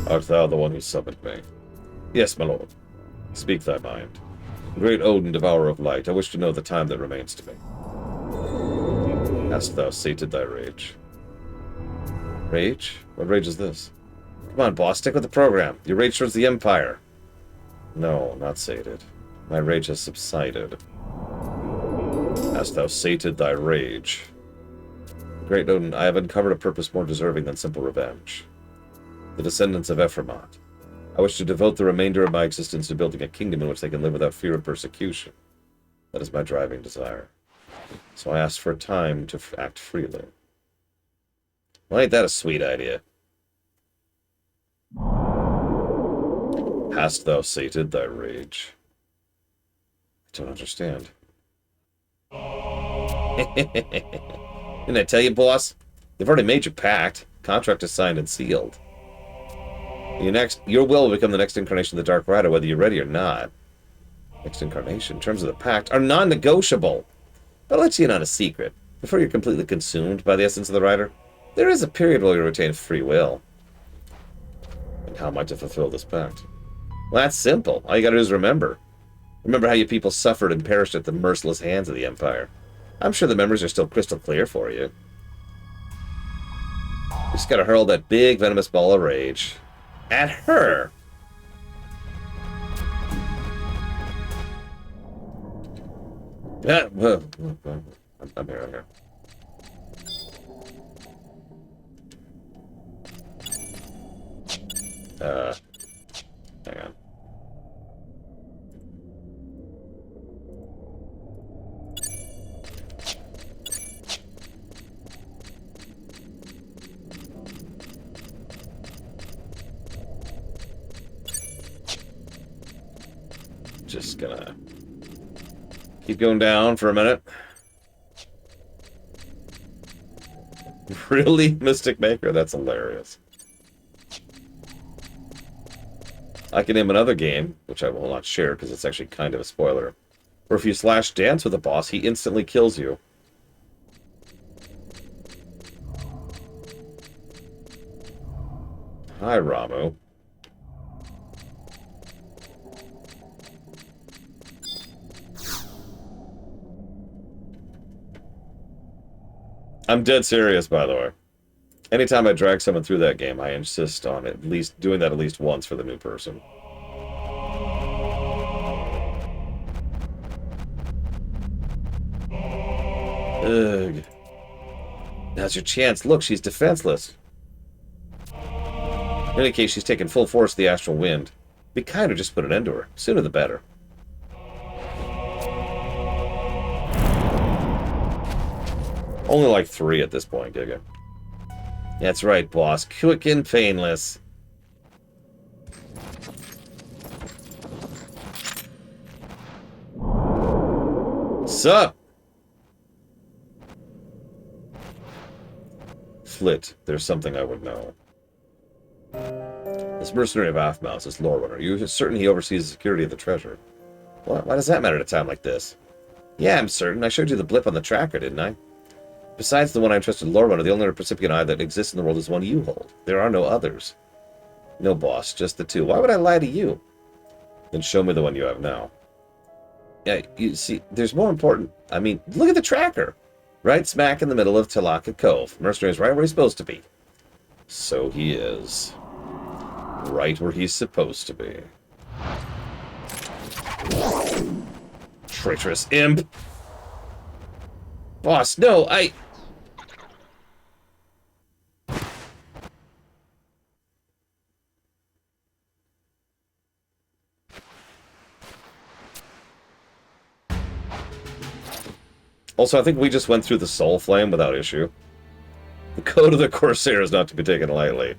Art thou the one who summoned me? Yes, my lord. Speak thy mind. Great Odin, devourer of light, I wish to know the time that remains to me. Hast thou sated thy rage? Rage? What rage is this? Come on, boss, stick with the program. Your rage towards the Empire. No, not sated. My rage has subsided. Hast thou sated thy rage? Great Odin, I have uncovered a purpose more deserving than simple revenge. The descendants of Ephraimot. I wish to devote the remainder of my existence to building a kingdom in which they can live without fear of persecution. That is my driving desire. So I asked for time to act freely. Well, ain't that a sweet idea? Hast thou sated thy rage? I don't understand. Didn't I tell you, boss? You've already made your pact. Contract is signed and sealed. Your will become the next incarnation of the Dark Rider, whether you're ready or not. Next incarnation, terms of the pact, are non-negotiable. But I'll let you in on a secret. Before you're completely consumed by the essence of the Rider, there is a period where you retain free will. And how am I to fulfill this pact? Well, that's simple. All you gotta do is remember. Remember how you people suffered and perished at the merciless hands of the Empire. I'm sure the memories are still crystal clear for you. You just gotta hurl that big venomous ball of rage at her. Yeah, I'm here. Hang on. Just gonna keep going down for a minute. Really, Mystic Maker? That's hilarious. I can name another game, which I will not share because it's actually kind of a spoiler, where if you slash dance with a boss, he instantly kills you. Hi, Ramu. I'm dead serious, by the way. Anytime I drag someone through that game, I insist on at least doing that at least once for the new person. Ugh. Now's your chance. Look, she's defenseless. In any case, she's taken full force of the astral wind. Be kind or just put an end to her. Sooner the better. Only like 3 at this point, Giga. That's right, boss. Quick and painless. Sup? Flit, there's something I would know. This mercenary of Aphmau is Lorewinter. You are certain he oversees the security of the treasure? What? Why does that matter at a time like this? Yeah, I'm certain. I showed you the blip on the tracker, didn't I? Besides the one I entrusted Lorewinter, the only recipient eye that exists in the world is one you hold. There are no others. No, boss, just the 2. Why would I lie to you? Then show me the one you have now. Yeah, you see, there's more important... I mean, look at the tracker! Right smack in the middle of Talaka Cove. Mercenary's right where he's supposed to be. So he is. Right where he's supposed to be. Traitorous imp! Boss, no, Also, I think we just went through the Soul Flame without issue. The code of the Corsair is not to be taken lightly.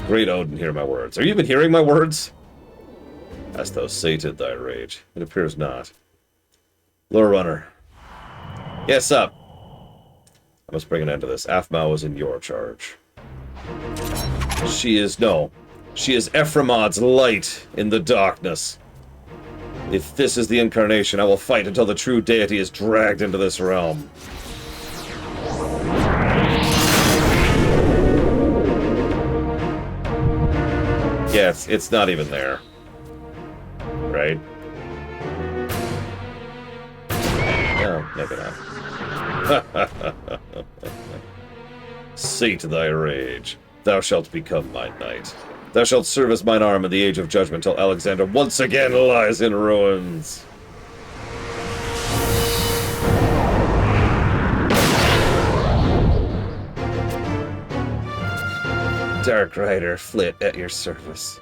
Great Odin, hear my words. Are you even hearing my words? Hast thou sated thy rage? It appears not. Lorewinter. Yes, up. I must bring an end to this. Aphmau is in your charge. She is Ephraimot's light in the darkness. If this is the incarnation, I will fight until the true deity is dragged into this realm. Yeah, it's not even there. Right? No, maybe not. Sate thy rage. Thou shalt become my knight. Thou shalt serve as mine arm in the Age of Judgment till Alexander once again lies in ruins. Dark Rider, flit at your service.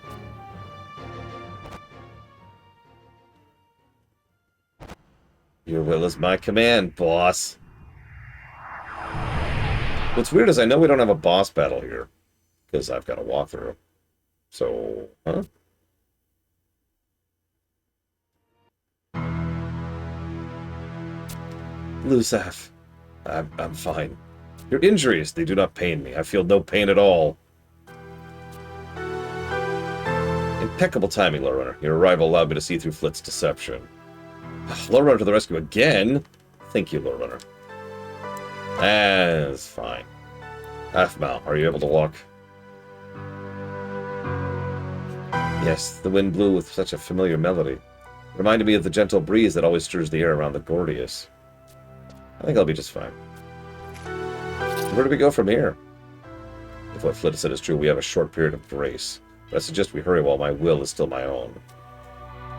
Your will is my command, boss. What's weird is I know we don't have a boss battle here, because I've got a walkthrough. So, huh? Lusaf, I'm fine. Your injuries, they do not pain me. I feel no pain at all. Impeccable timing, Lore Runner. Your arrival allowed me to see through Flit's deception. Lore Runner to the rescue again? Thank you, Lore Runner. That's fine. Aphmau, are you able to walk? Yes, the wind blew with such a familiar melody. It reminded me of the gentle breeze that always stirs the air around the Gordius. I think I'll be just fine. Where do we go from here? If what Flit said is true, we have a short period of grace. But I suggest we hurry while my will is still my own.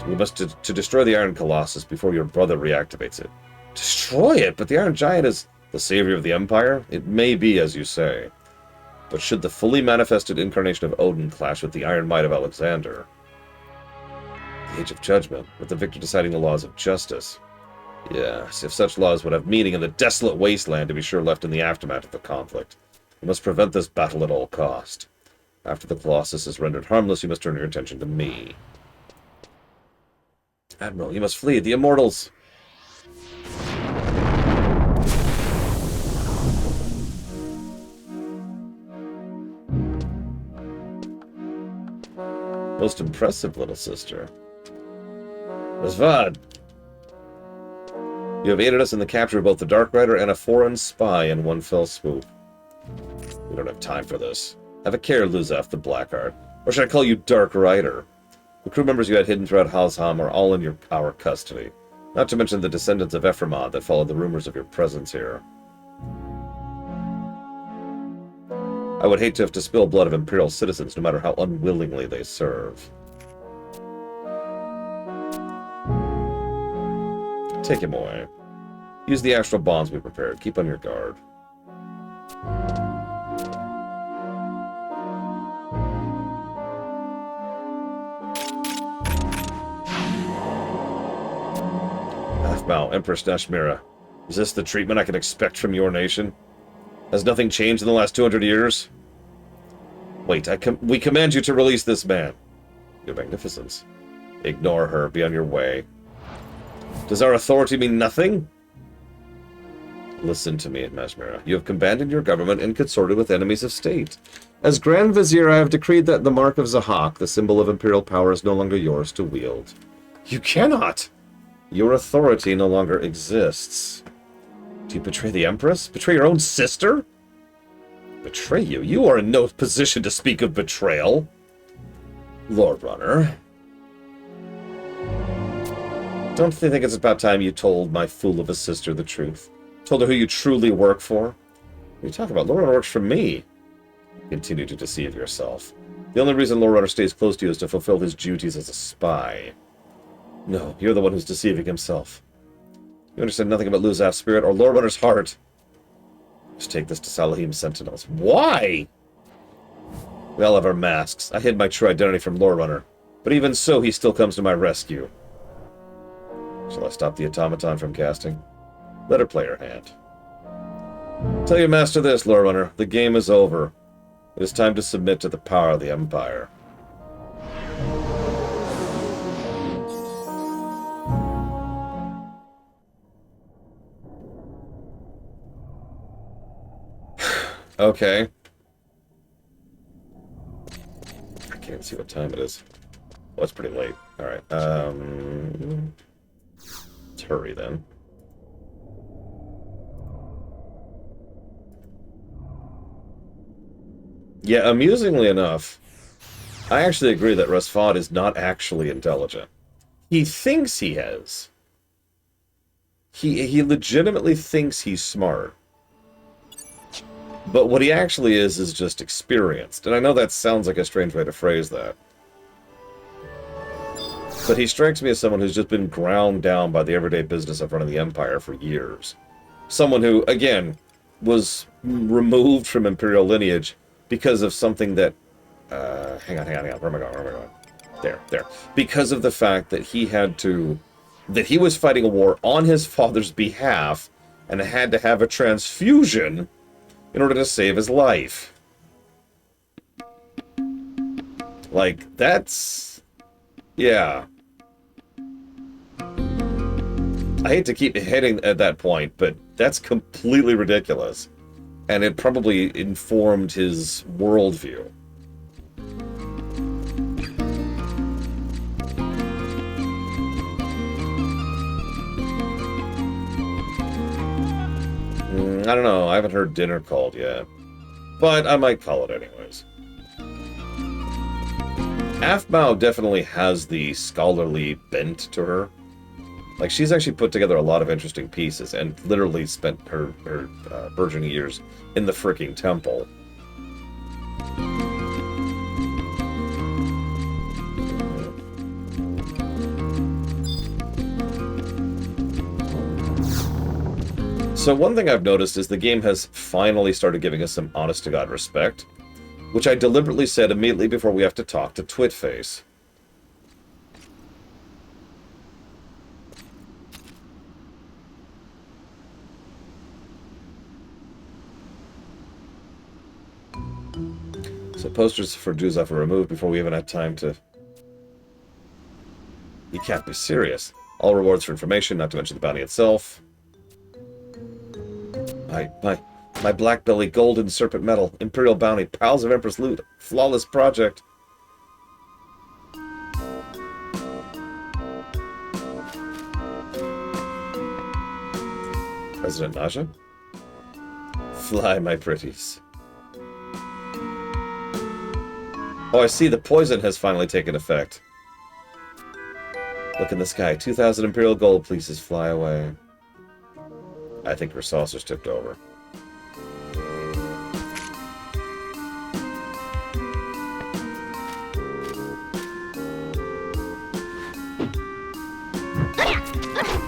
We must to destroy the Iron Colossus before your brother reactivates it. Destroy it? But the Iron Giant is the savior of the Empire? It may be, as you say. But should the fully manifested incarnation of Odin clash with the iron might of Alexander? The Age of Judgment, with the victor deciding the laws of justice. Yes, if such laws would have meaning in the desolate wasteland to be sure left in the aftermath of the conflict. We must prevent this battle at all cost. After the Colossus is rendered harmless, you must turn your attention to me. Admiral, you must flee. The Immortals! Most impressive, little sister. Asvad! You have aided us in the capture of both the Dark Rider and a foreign spy in one fell swoop. We don't have time for this. Have a care, Luzaf the Blackheart. Or should I call you Dark Rider? The crew members you had hidden throughout Halsham are all in our custody. Not to mention the descendants of Ephraimad that followed the rumors of your presence here. I would hate to have to spill blood of Imperial citizens, no matter how unwillingly they serve. Take him away. Use the astral bonds we prepared. Keep on your guard. Aphmau, Empress Nashmira. Is this the treatment I can expect from your nation? Has nothing changed in the last 200 years? Wait, we command you to release this man. Your Magnificence. Ignore her. Be on your way. Does our authority mean nothing? Listen to me, Nashmira. You have abandoned your government and consorted with enemies of state. As Grand Vizier, I have decreed that the mark of Zahak, the symbol of imperial power, is no longer yours to wield. You cannot! Your authority no longer exists. Do you betray the Empress? Betray your own sister? Betray you? You are in no position to speak of betrayal. Lord Runner. Don't you think it's about time you told my fool of a sister the truth? Told her who you truly work for? What are you talking about? Lord Runner works for me. Continue to deceive yourself. The only reason Lord Runner stays close to you is to fulfill his duties as a spy. No, you're the one who's deceiving himself. You understand nothing about Luzaf's spirit or Lord Runner's heart. Just take this to Salahim's sentinels. Why? We all have our masks. I hid my true identity from Lore Runner, but even so, he still comes to my rescue. Shall I stop the automaton from casting? Let her play her hand. Tell your master this, Lore Runner. The game is over. It is time to submit to the power of the Empire. Okay. I can't see what time it is. Well, it's pretty late. Alright, let's hurry then. Yeah, amusingly enough, I actually agree that Rasfad is not actually intelligent. He thinks he is. He legitimately thinks he's smart. But what he actually is just experienced. And I know that sounds like a strange way to phrase that. But he strikes me as someone who's just been ground down by the everyday business of running the Empire for years. Someone who, again, was removed from Imperial lineage because of something that... hang on. Where am I going? There. Because of the fact that he had to... that he was fighting a war on his father's behalf and had to have a transfusion in order to save his life. Like, that's... yeah. I hate to keep hitting at that point, but that's completely ridiculous. And it probably informed his worldview. I don't know. I haven't heard dinner called yet. But I might call it anyways. Aphmau definitely has the scholarly bent to her. Like, she's actually put together a lot of interesting pieces and literally spent her burgeoning years in the freaking temple. So one thing I've noticed is the game has finally started giving us some honest-to-God respect, which I deliberately said immediately before we have to talk to Twitface. So posters for Duzov are removed before we even had time to... You can't be serious. All rewards for information, not to mention the bounty itself. My black belly, golden serpent metal, imperial bounty, piles of empress loot, flawless project. President Naja? Fly, my pretties. Oh, I see, the poison has finally taken effect. Look in the sky, 2,000 imperial gold pieces fly away. I think her saucer's tipped over.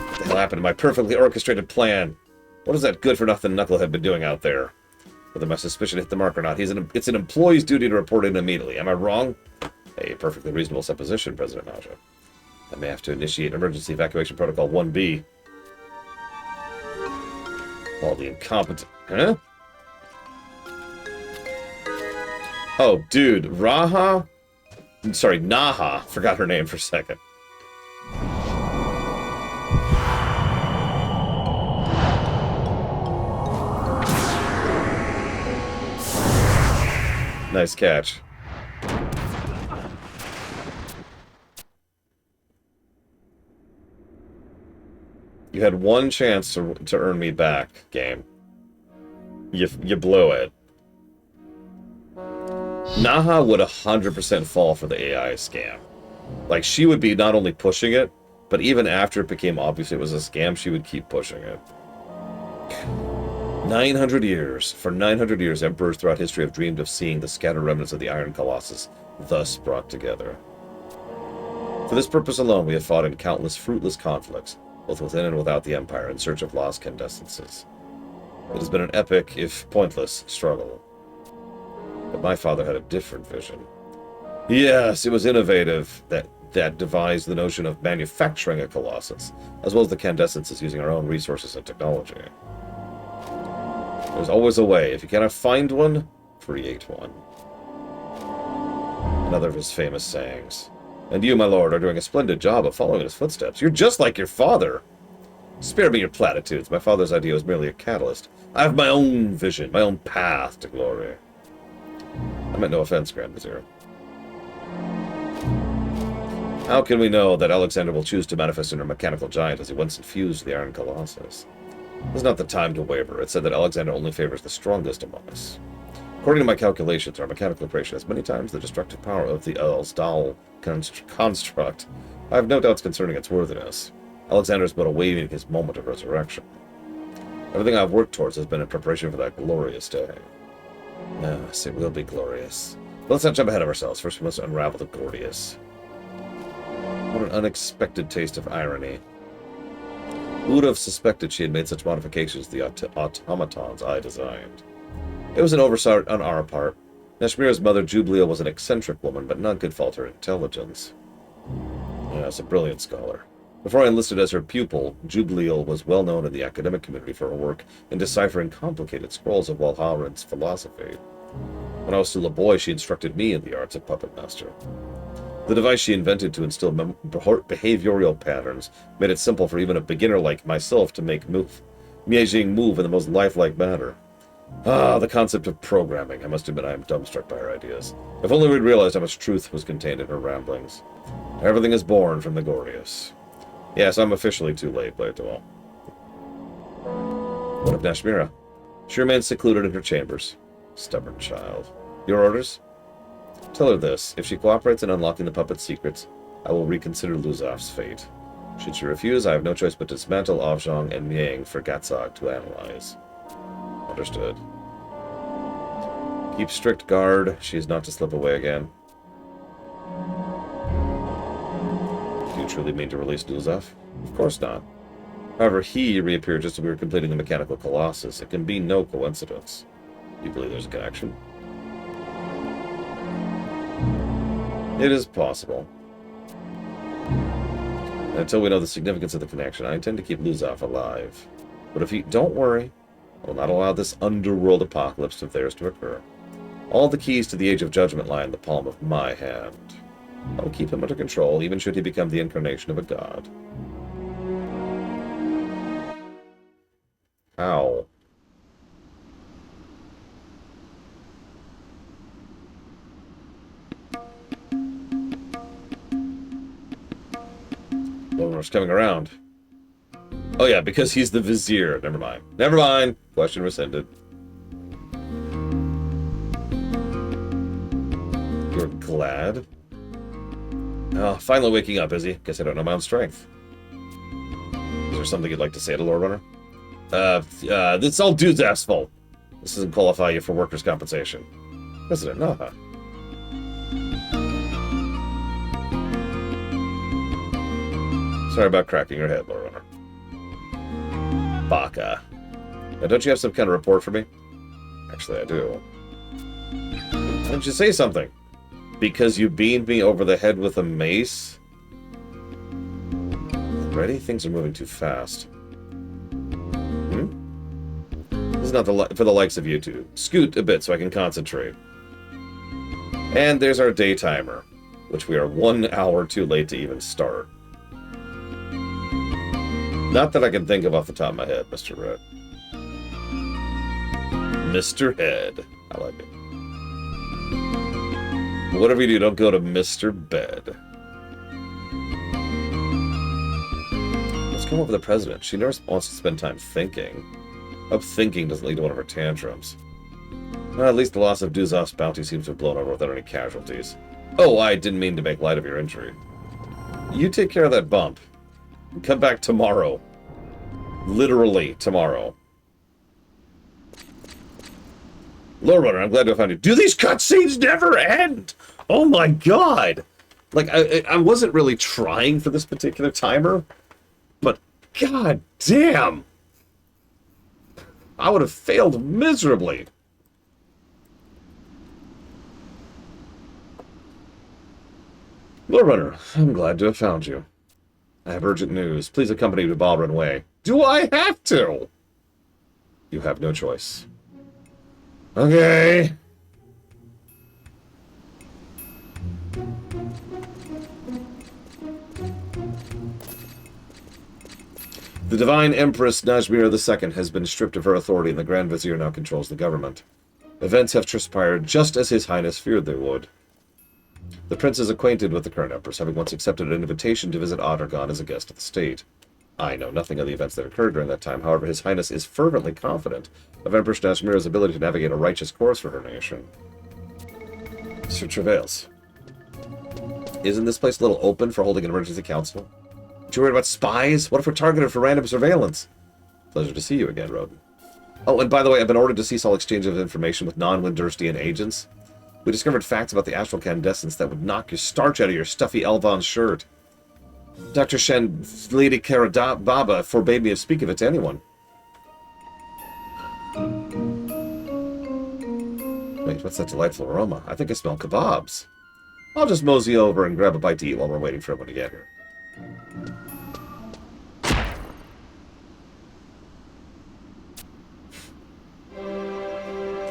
What the hell happened to my perfectly orchestrated plan? What has that good-for-nothing knucklehead been doing out there? Whether my suspicion hit the mark or not, it's an employee's duty to report in immediately. Am I wrong? A perfectly reasonable supposition, President Naja. I may have to initiate emergency evacuation protocol 1B. All the incompetent... Huh? Oh, dude. Raha? Sorry, Naha. Forgot her name for a second. Nice catch. You had one chance to earn me back, game. You blew it. Naha would 100% fall for the AI scam. Like, she would be not only pushing it, but even after it became obvious it was a scam, she would keep pushing it. 900 years. For 900 years, emperors throughout history have dreamed of seeing the scattered remnants of the Iron Colossus thus brought together. For this purpose alone, we have fought in countless fruitless conflicts, both within and without the Empire, in search of lost quintessences. It has been an epic, if pointless, struggle. But my father had a different vision. Yes, it was innovative that devised the notion of manufacturing a Colossus, as well as the quintessences using our own resources and technology. There's always a way. If you cannot find one, create one. Another of his famous sayings. And you, my lord, are doing a splendid job of following in his footsteps. You're just like your father. Spare me your platitudes. My father's idea was merely a catalyst. I have my own vision, my own path to glory. I meant no offense, Grand Vizier. How can we know that Alexander will choose to manifest in a mechanical giant as he once infused the Iron Colossus? This is not the time to waver. It said that Alexander only favors the strongest among us. According to my calculations, our mechanical creation has many times the destructive power of the Elsdal construct. I have no doubts concerning its worthiness. Alexander is but awaiting his moment of resurrection. Everything I've worked towards has been in preparation for that glorious day. Yes, it will be glorious. But let's not jump ahead of ourselves. First, we must unravel the Gordius. What an unexpected taste of irony. Who would have suspected she had made such modifications to the automatons I designed? It was an oversight on our part. Nashmira's mother, Jubliel, was an eccentric woman, but none could fault her intelligence. Yes, a brilliant scholar. Before I enlisted as her pupil, Jubliel was well known in the academic community for her work in deciphering complicated scrolls of Walhalran's philosophy. When I was still a boy, she instructed me in the arts of puppet master. The device she invented to instill behavioral patterns made it simple for even a beginner like myself to make Miejing move in the most lifelike manner. Ah, the concept of programming. I must admit I am dumbstruck by her ideas. If only we'd realized how much truth was contained in her ramblings. Everything is born from the Gordius. Yes, I'm officially too late, Blairduel. What of Nashmira? She remains secluded in her chambers. Stubborn child. Your orders? Tell her this. If she cooperates in unlocking the puppet's secrets, I will reconsider Luzaf's fate. Should she refuse, I have no choice but to dismantle Avzhang and Miang for Gatsog to analyze. Understood. Keep strict guard. She is not to slip away again. Do you truly mean to release Luzaf? Of course not. However, he reappeared just as we were completing the Mechanical Colossus. It can be no coincidence. Do you believe there's a connection? It is possible. And until we know the significance of the connection, I intend to keep Luzaf alive. But if you... Don't worry. I will not allow this underworld apocalypse of theirs to occur. All the keys to the Age of Judgment lie in the palm of my hand. I will keep him under control, even should he become the incarnation of a god. Ow. Lonor's coming around. Oh yeah, because he's the Vizier. Never mind. Never mind. Question rescinded. You're glad? Oh, finally waking up, is he? Guess I don't know my own strength. Is there something you'd like to say to Lord Runner? It's all Duzaf's fault. This doesn't qualify you for workers' compensation. Doesn't it? No, huh? Sorry about cracking your head, Lord Runner. Baka. Now, don't you have some kind of report for me? Actually, I do. Why don't you say something? Because you beamed me over the head with a mace? Ready? Things are moving too fast. This is not for the likes of you two. Scoot a bit so I can concentrate. And there's our day timer, which we are 1 hour too late to even start. Not that I can think of off the top of my head, Mr. Red. Mr. Head. I like it. Whatever you do, don't go to Mr. Bed. Let's come over the president. She never wants to spend time thinking. Hope thinking doesn't lead to one of her tantrums. Well, at least the loss of Duzaf's bounty seems to have blown over without any casualties. Oh, I didn't mean to make light of your injury. You take care of that bump. Come back tomorrow. Literally tomorrow. Lord Runner, I'm glad to have found you. Do these cutscenes never end? Oh my god! Like, I wasn't really trying for this particular timer, but god damn! I would have failed miserably. Lord Runner, I'm glad to have found you. I have urgent news. Please accompany me to Balran Way. Do I have to? You have no choice. Okay. The Divine Empress Najmira II has been stripped of her authority, and the Grand Vizier now controls the government. Events have transpired just as His Highness feared they would. The prince is acquainted with the current empress, having once accepted an invitation to visit Ottergon as a guest of the state. I know nothing of the events that occurred during that time. However, His Highness is fervently confident of Empress Nashmira's ability to navigate a righteous course for her nation. Sir Travails. Isn't this place a little open for holding an emergency council? Aren't you worried about spies? What if we're targeted for random surveillance? Pleasure to see you again, Roden. Oh, and by the way, I've been ordered to cease all exchange of information with non-Windurstian agents. We discovered facts about the astral candescence that would knock your starch out of your stuffy Elvon shirt. Dr. Shen, Lady Karadababa forbade me to speak of it to anyone. Wait, what's that delightful aroma? I think I smell kebabs. I'll just mosey over and grab a bite to eat while we're waiting for everyone to get here.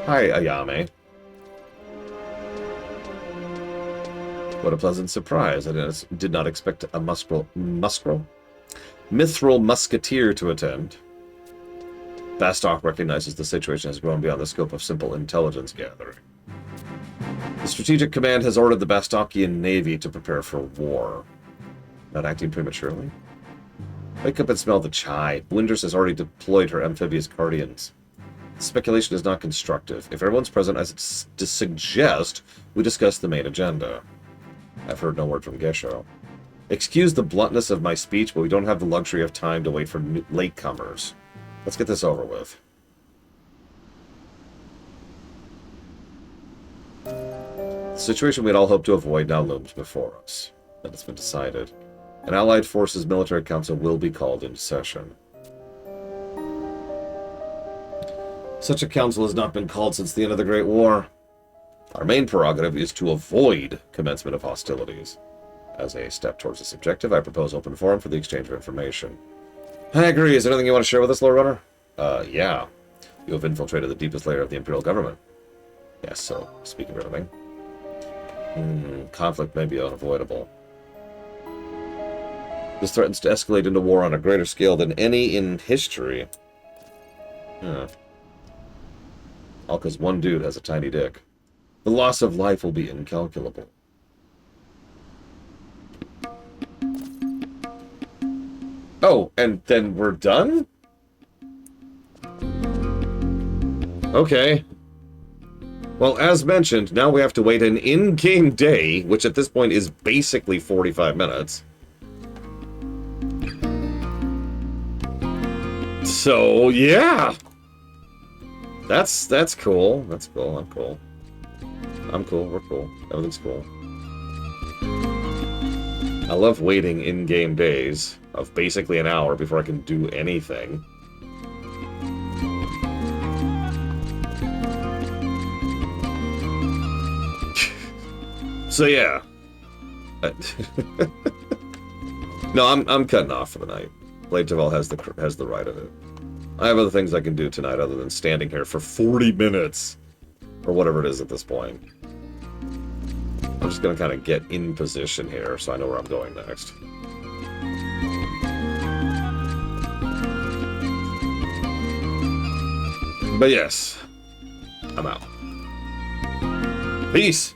Hi, Ayame. What a pleasant surprise. I did not expect a Mithril musketeer to attend. Bastok recognizes the situation has grown beyond the scope of simple intelligence gathering. The Strategic Command has ordered the Bastokian Navy to prepare for war. Not acting prematurely? Wake up and smell the chai. Windrus has already deployed her amphibious guardians. Speculation is not constructive. If everyone's present, I suggest we discuss the main agenda. I've heard no word from Gesho. Excuse the bluntness of my speech, but we don't have the luxury of time to wait for latecomers. Let's get this over with. The situation we'd all hoped to avoid now looms before us. And it's been decided. An Allied Forces Military Council will be called into session. Such a council has not been called since the end of the Great War. Our main prerogative is to avoid commencement of hostilities. As a step towards this objective, I propose open forum for the exchange of information. I agree. Is there anything you want to share with us, Lord Runner? Yeah. You have infiltrated the deepest layer of the Imperial government. Yes, so, speaking of everything. Conflict may be unavoidable. This threatens to escalate into war on a greater scale than any in history. All because one dude has a tiny dick. The loss of life will be incalculable. Oh, and then we're done? Okay. Well, as mentioned, now we have to wait an in-game day, which at this point is basically 45 minutes. So, yeah. That's cool. That's cool. I'm cool. I'm cool. We're cool. Everything's cool. I love waiting in-game days of basically an hour before I can do anything. So yeah. No, I'm cutting off for the night. Blade Taval has the right of it. I have other things I can do tonight other than standing here for 40 minutes. Or whatever it is at this point. I'm just going to kind of get in position here so I know where I'm going next. But yes, I'm out. Peace!